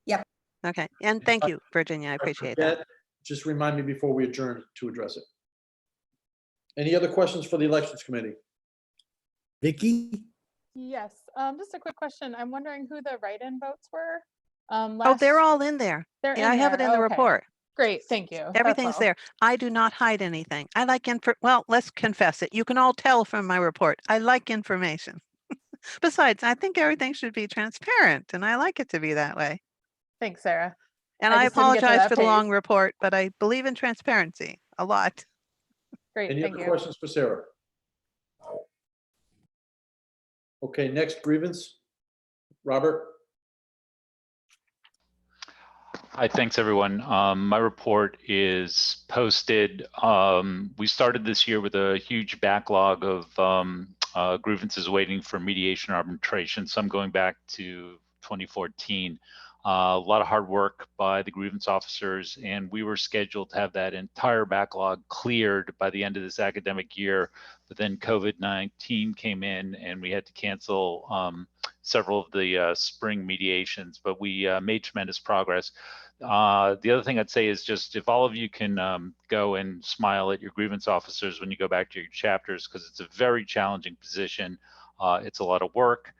Yep. Okay. And thank you, Virginia. I appreciate that. Just remind me before we adjourn to address it. Any other questions for the elections committee? Vicki? Yes, just a quick question. I'm wondering who the write-in votes were. Oh, they're all in there. They're Yeah, I have it in the report. Great, thank you. Everything's there. I do not hide anything. I like well, let's confess it. You can all tell from my report. I like information. Besides, I think everything should be transparent, and I like it to be that way. Thanks, Sarah. And I I just didn't get to apologize that for the page. long report, but I believe in transparency a lot. Great, Any thank other you. questions for Sarah? Okay, next grievance. Robert? Hi, thanks everyone. My report is posted. We started this year with a huge backlog of grievances waiting for mediation or arbitration, some going back to 2014. A lot of hard work by the grievance officers, and we were scheduled to have that entire backlog cleared by the end of this academic year. But then COVID-19 came in and we had to cancel several of the spring mediations, but we made tremendous progress. The other thing I'd say is just if all of you can go and smile at your grievance officers when you go back to your chapters, because it's a very challenging position. It's a lot of work.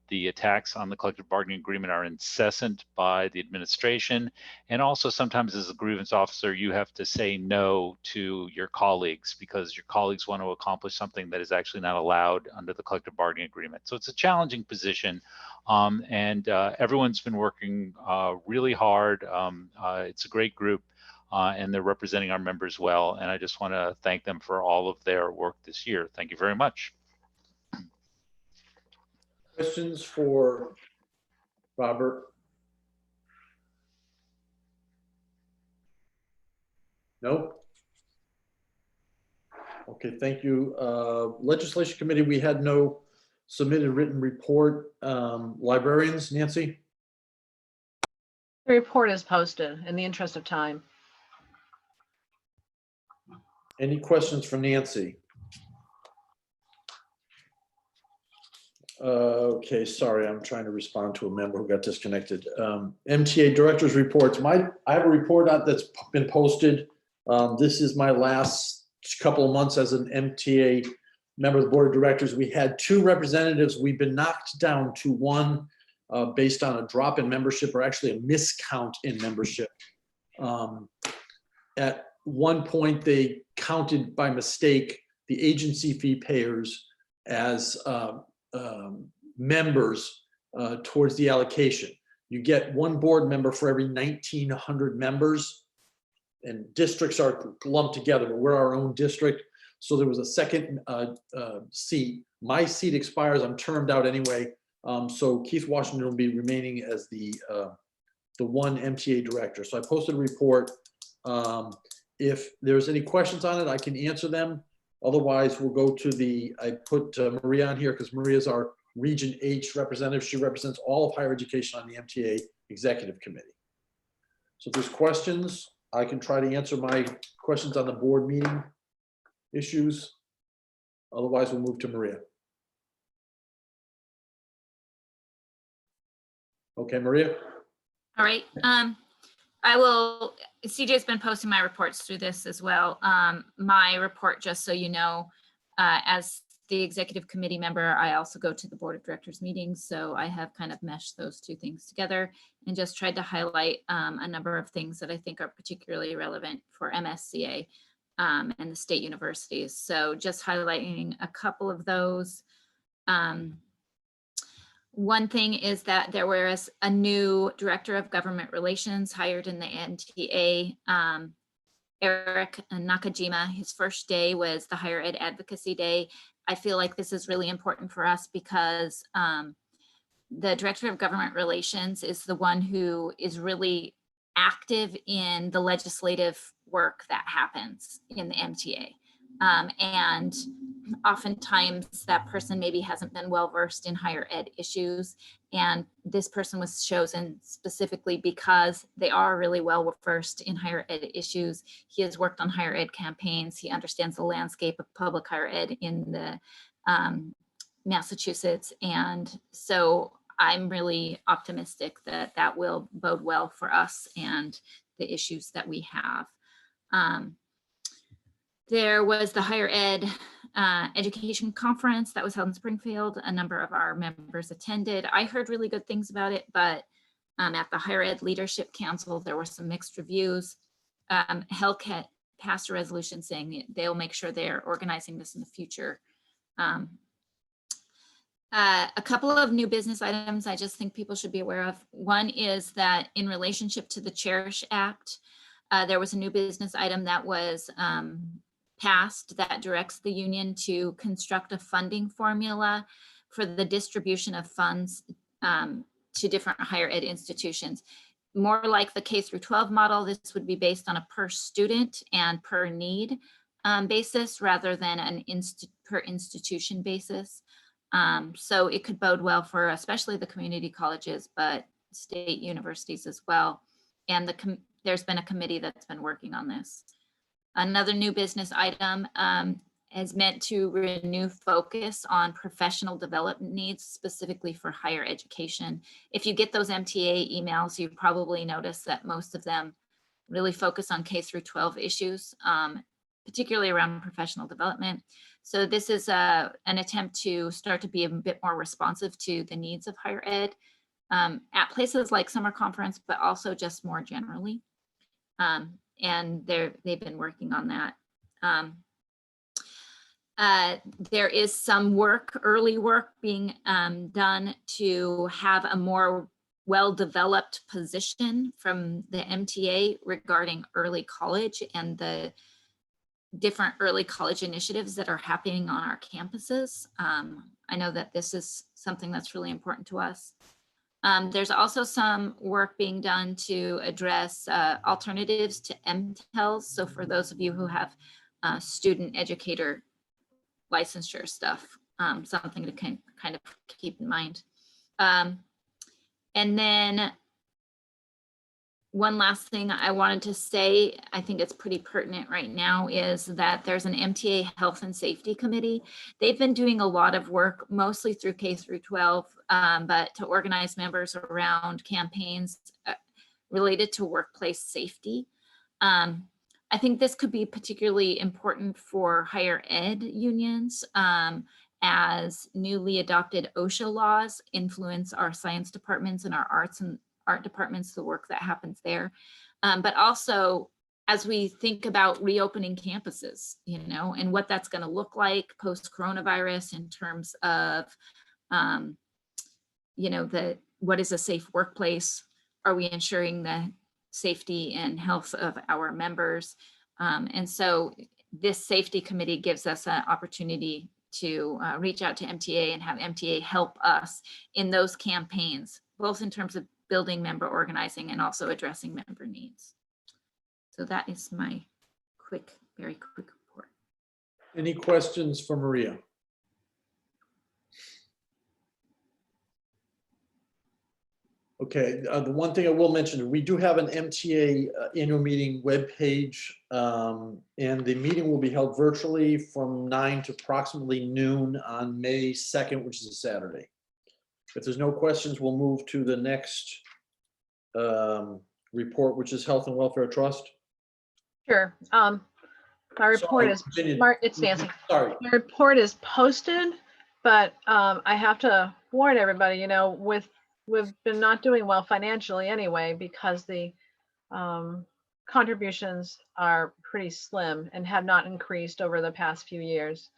The attacks on the collective bargaining agreement are incessant by the administration. And also sometimes as a grievance officer, you have to say no to your colleagues because your colleagues want to accomplish something that is actually not allowed under the collective bargaining agreement. So it's a challenging position. Everyone's been working really hard. It's a great group and they're representing our members well. And I just want to thank them for all of their work this year. Thank you very much. Questions for Robert? No? Okay, thank you. Legislation Committee, we had no submitted written report. Librarians, Nancy? The report is posted in the interest of time. Any questions for Nancy? Okay, sorry, I'm trying to respond to a member who got disconnected. MTA directors reports. I have a report out that's been posted. This is my last couple of months as an MTA member of the board of directors. We had 2 representatives. We've been knocked down to 1 based on a drop in membership, or actually a miscount in membership. At one point, they counted by mistake the agency fee payers as members towards the allocation. You get 1 board member for every 1,900 members, and districts are lumped together, but we're our own district. So there was a second seat. My seat expires, I'm termed out anyway. So Keith Washington will be remaining as the 1 MTA director. So I posted a report. If there's any questions on it, I can answer them. Otherwise, we'll go to I put Maria on here because Maria is our Region H representative. She represents all of higher education on the MTA Executive Committee. So if there's questions, I can try to answer my questions on the board meeting issues. Otherwise, we'll move to Maria. Okay, Maria. All right. CJ's been posting my reports through this as well. My report, just so you know, as the executive committee member, I also go to the board of directors meetings. So I have kind of meshed those 2 things together and just tried to highlight a number of things that I think are particularly relevant for MSCA and the state universities. So just highlighting a couple of those. One thing is that there was a new director of government relations hired in the NTA, Eric Nakajima. His first day was the Higher Ed Advocacy Day. I feel like this is really important for us because the director of government relations is the one who is really active in the legislative work that happens in the MTA. And oftentimes that person maybe hasn't been well versed in higher ed issues. And this person was chosen specifically because they are really well versed in higher ed issues. He has worked on higher ed campaigns. He understands the landscape of public higher ed in the Massachusetts. And so I'm really optimistic that that will bode well for us and the issues that we have. There was the higher ed education conference that was held in Springfield. A number of our members attended. I heard really good things about it, but at the Higher Ed Leadership Council, there were some mixed reviews. HELC passed a resolution saying they'll make sure they're organizing this in the future. A couple of new business items I just think people should be aware of. One is that in relationship to the Cherish Act, there was a new business item that was passed that directs the union to construct a funding formula for the distribution of funds to different higher ed institutions. More like the K through 12 model, this would be based on a per student and per need basis rather than an per institution basis. So it could bode well for especially the community colleges, but state universities as well. And there's been a committee that's been working on this. Another new business item is meant to renew focus on professional development needs, specifically for higher education. If you get those MTA emails, you probably notice that most of them really focus on K through 12 issues, particularly around professional development. So this is an attempt to start to be a bit more responsive to the needs of higher ed at places like summer conference, but also just more generally. And they've been working on that. There is some early work being done to have a more well-developed position from the MTA regarding early college and the different early college initiatives that are happening on our campuses. I know that this is something that's really important to us. There's also some work being done to address alternatives to MTELs. So for those of you who have student educator licensure stuff, something to kind of keep in mind. And then one last thing I wanted to say, I think it's pretty pertinent right now, is that there's an MTA Health and Safety Committee. They've been doing a lot of work, mostly through K through 12, but to organize members around campaigns related to workplace safety. I think this could be particularly important for higher ed unions as newly adopted OSHA laws influence our science departments and our art departments, the work that happens there. But also as we think about reopening campuses, and what that's going to look like post-coronavirus in terms of, what is a safe workplace? Are we ensuring the safety and health of our members? And so this safety committee gives us an opportunity to reach out to MTA and have MTA help us in those campaigns, both in terms of building member organizing and also addressing member needs. So that is my very quick report. Any questions for Maria? Okay, the one thing I will mention, we do have an MTA annual meeting webpage, and the meeting will be held virtually from 9 to approximately noon on May 2nd, which is a Saturday. If there's no questions, we'll move to the next report, which is Health and Welfare Trust. Sure. My report is, it's Nancy. Sorry. My report is posted, but I have to warn everybody, we've been not doing well financially anyway, because the contributions are pretty slim and have not increased over the past few years.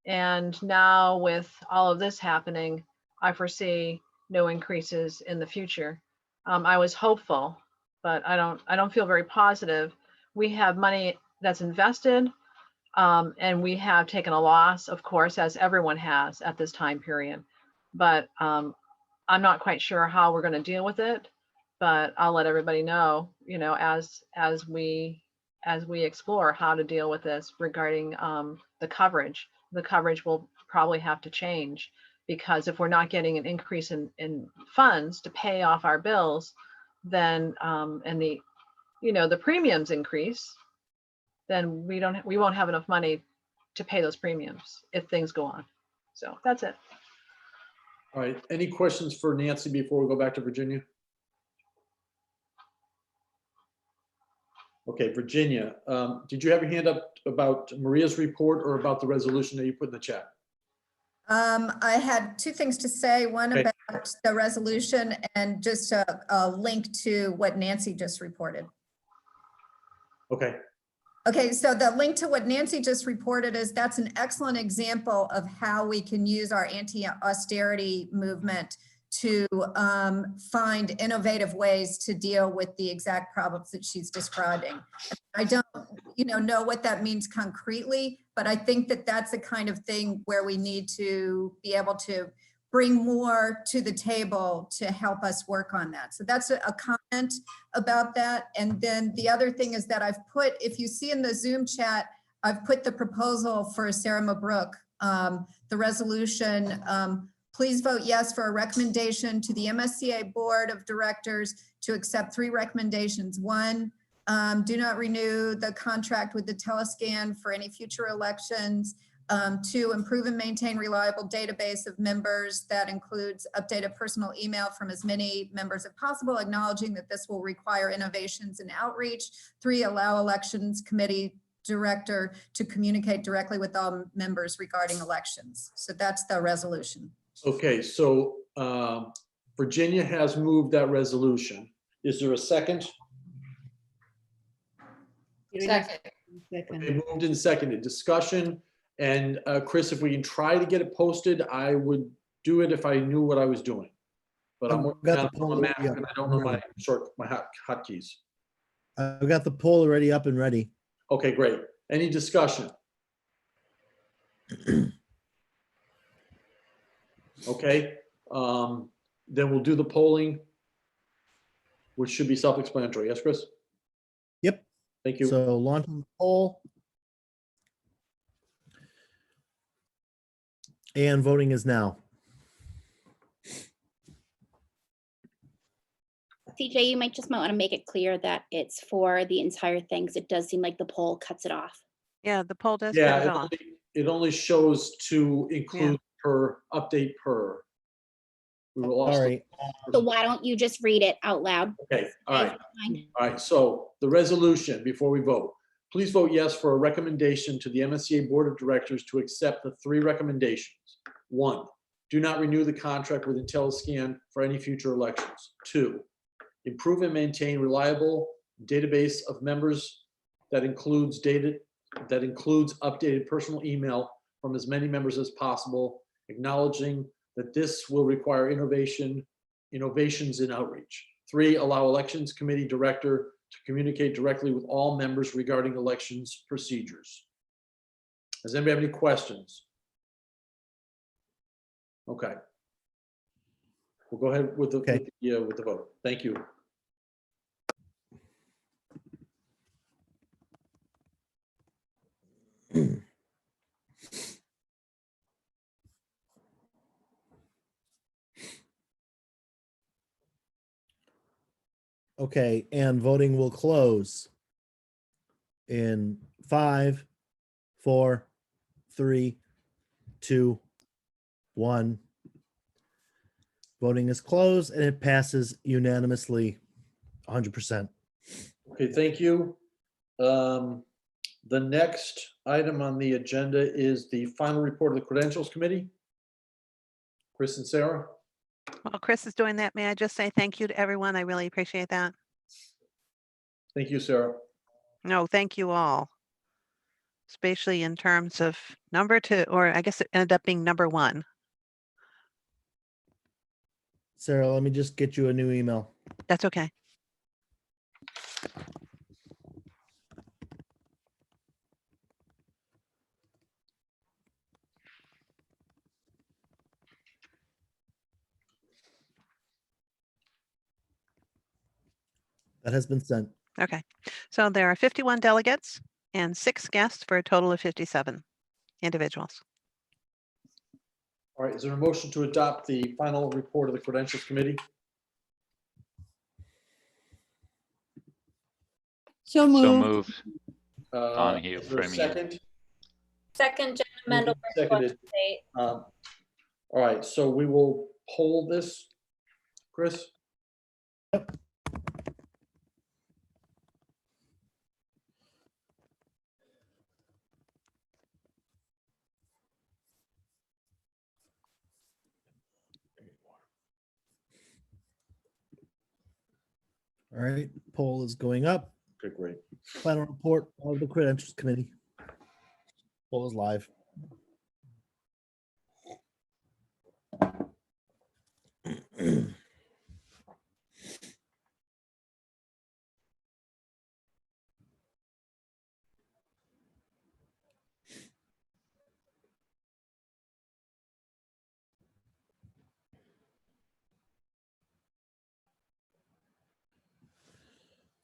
And now with all of this happening, I foresee no increases in the future. I was hopeful, but I don't feel very positive. We have money that's invested, and we have taken a loss, of course, as everyone has at this time period. But I'm not quite sure how we're going to deal with it. But I'll let everybody know, as we explore how to deal with this regarding the coverage. The coverage will probably have to change, because if we're not getting an increase in funds to pay off our bills, then and the premiums increase, then we won't have enough money to pay those premiums if things go on. So that's it. All right, any questions for Nancy before we go back to Virginia? Okay, Virginia, did you have your hand up about Maria's report or about the resolution that you put in the chat? I had two things to say, one about the resolution and just a link to what Nancy just reported. Okay. Okay, so the link to what Nancy just reported is that's an excellent example of how we can use our anti-austerity movement to find innovative ways to deal with the exact problems that she's describing. I don't, know what that means concretely, but I think that that's the kind of thing where we need to be able to bring more to the table to help us work on that. So that's a comment about that. And then the other thing is that I've put, if you see in the Zoom chat, I've put the proposal for Sarah Mabrook, the resolution. Please vote yes for a recommendation to the MSCA Board of Directors to accept 3 recommendations. 1, do not renew the contract with the Telescan for any future elections. 2, improve and maintain reliable database of members that includes updated personal email from as many members as possible, acknowledging that this will require innovations and outreach. 3, allow elections committee director to communicate directly with all members regarding elections. So that's the resolution. Okay, so Virginia has moved that resolution. Is there a second? Second. Okay, moved and seconded. Discussion. And Chris, if we can try to get it posted, I would do it if I knew what I was doing. But I'm working got on the poll a Mac already up and I don't know my hotkeys. I've got the poll already up and ready. Okay, great. Any discussion? Okay, then we'll do the polling, which should be self-explanatory. Yes, Chris? Yep. Thank you. So launching the poll. And voting is now. CJ, you might want to make it clear that it's for the entire thing, because it does seem like the poll cuts it off. Yeah, the poll does cut Yeah, it off. it only shows to include per update per. We will also. All right. So why don't you just read it out loud? Okay, all right. Fine. All right, so the resolution, before we vote, please vote yes for a recommendation to the MSCA Board of Directors to accept the 3 recommendations. 1, do not renew the contract with Telescan for any future elections. 2, improve and maintain reliable database of members that includes updated personal email from as many members as possible, acknowledging that this will require innovations in outreach. 3, allow elections committee director to communicate directly with all members regarding elections procedures. Does anybody have any questions? Okay. We'll go ahead with the, with the vote. Thank you. Okay, and voting will close in 5, 4, 3, 2, 1. Voting is closed and it passes unanimously 100%. Okay, thank you. The next item on the agenda is the final report of the Credentials Committee. Chris and Sarah. While Chris is doing that, may I just say thank you to everyone? I really appreciate that. Thank you, Sarah. No, thank you all. Especially in terms of number 2, or I guess it ended up being number 1. Sarah, let me just get you a new email. That's okay. That has been sent. Okay. So there are 51 delegates and 6 guests for a total of 57 individuals. All right, is there a motion to adopt the final report of the Credentials Committee? So moved. moved. Donahue, Is there a Framingham. second? Second, Jenna Mendel. Seconded. All right, so we will poll this, Chris? All right, poll is going up. Okay, great. Final report of the Credentials Committee. What was live?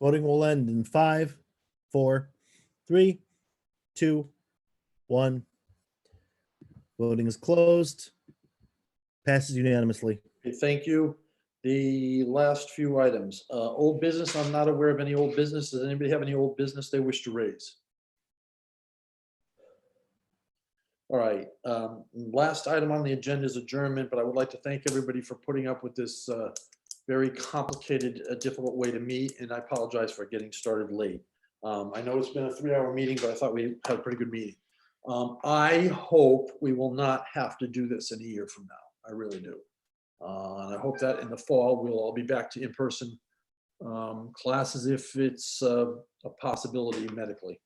Voting will end in 5, 4, 3, 2, 1. Voting is closed. Passes unanimously. Okay, thank you. The last few items, old business. I'm not aware of any old business. Does anybody have any old business they wish to raise? All right, last item on the agenda is adjournment, but I would like to thank everybody for putting up with this very complicated, difficult way to meet, and I apologize for getting started late. I know it's been a 3-hour meeting, but I thought we had a pretty good meeting. I hope we will not have to do this in a year from now. I really do. And I hope that in the fall, we'll all be back to in-person classes if it's a possibility medically.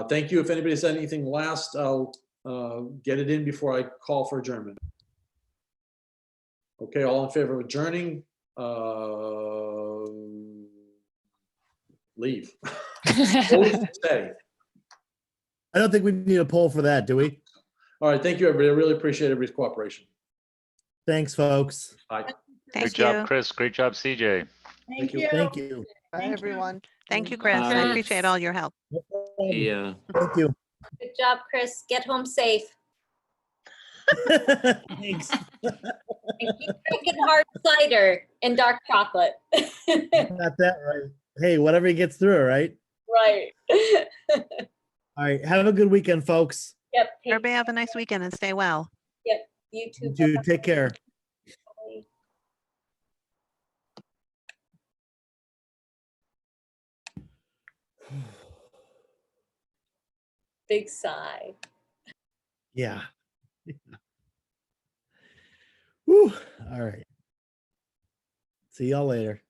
Thank you. If anybody said anything last, I'll get it in before I call for adjournment. Okay, all in favor of adjourning? Leave. Stay. I don't think we need a poll for that, do we? All right, thank you, everybody. I really appreciate everybody's cooperation. Thanks, folks. Bye. Great job, Chris. Great job, CJ. Thank you. Thank you. Bye, Thank you. everyone. Thank you, Chris. I Bye. appreciate all your help. Yeah. Thank you. Good job, Chris. Get home safe. Thanks. And keep drinking hard cider and dark chocolate. Got that right. Hey, whatever he gets through, right? Right. All right. Have a good weekend, folks. Yep. Everybody have a nice weekend and stay well. Yep. You too. You too. Take care. Bye. Big sigh. Yeah. Whew. All right. See y'all later.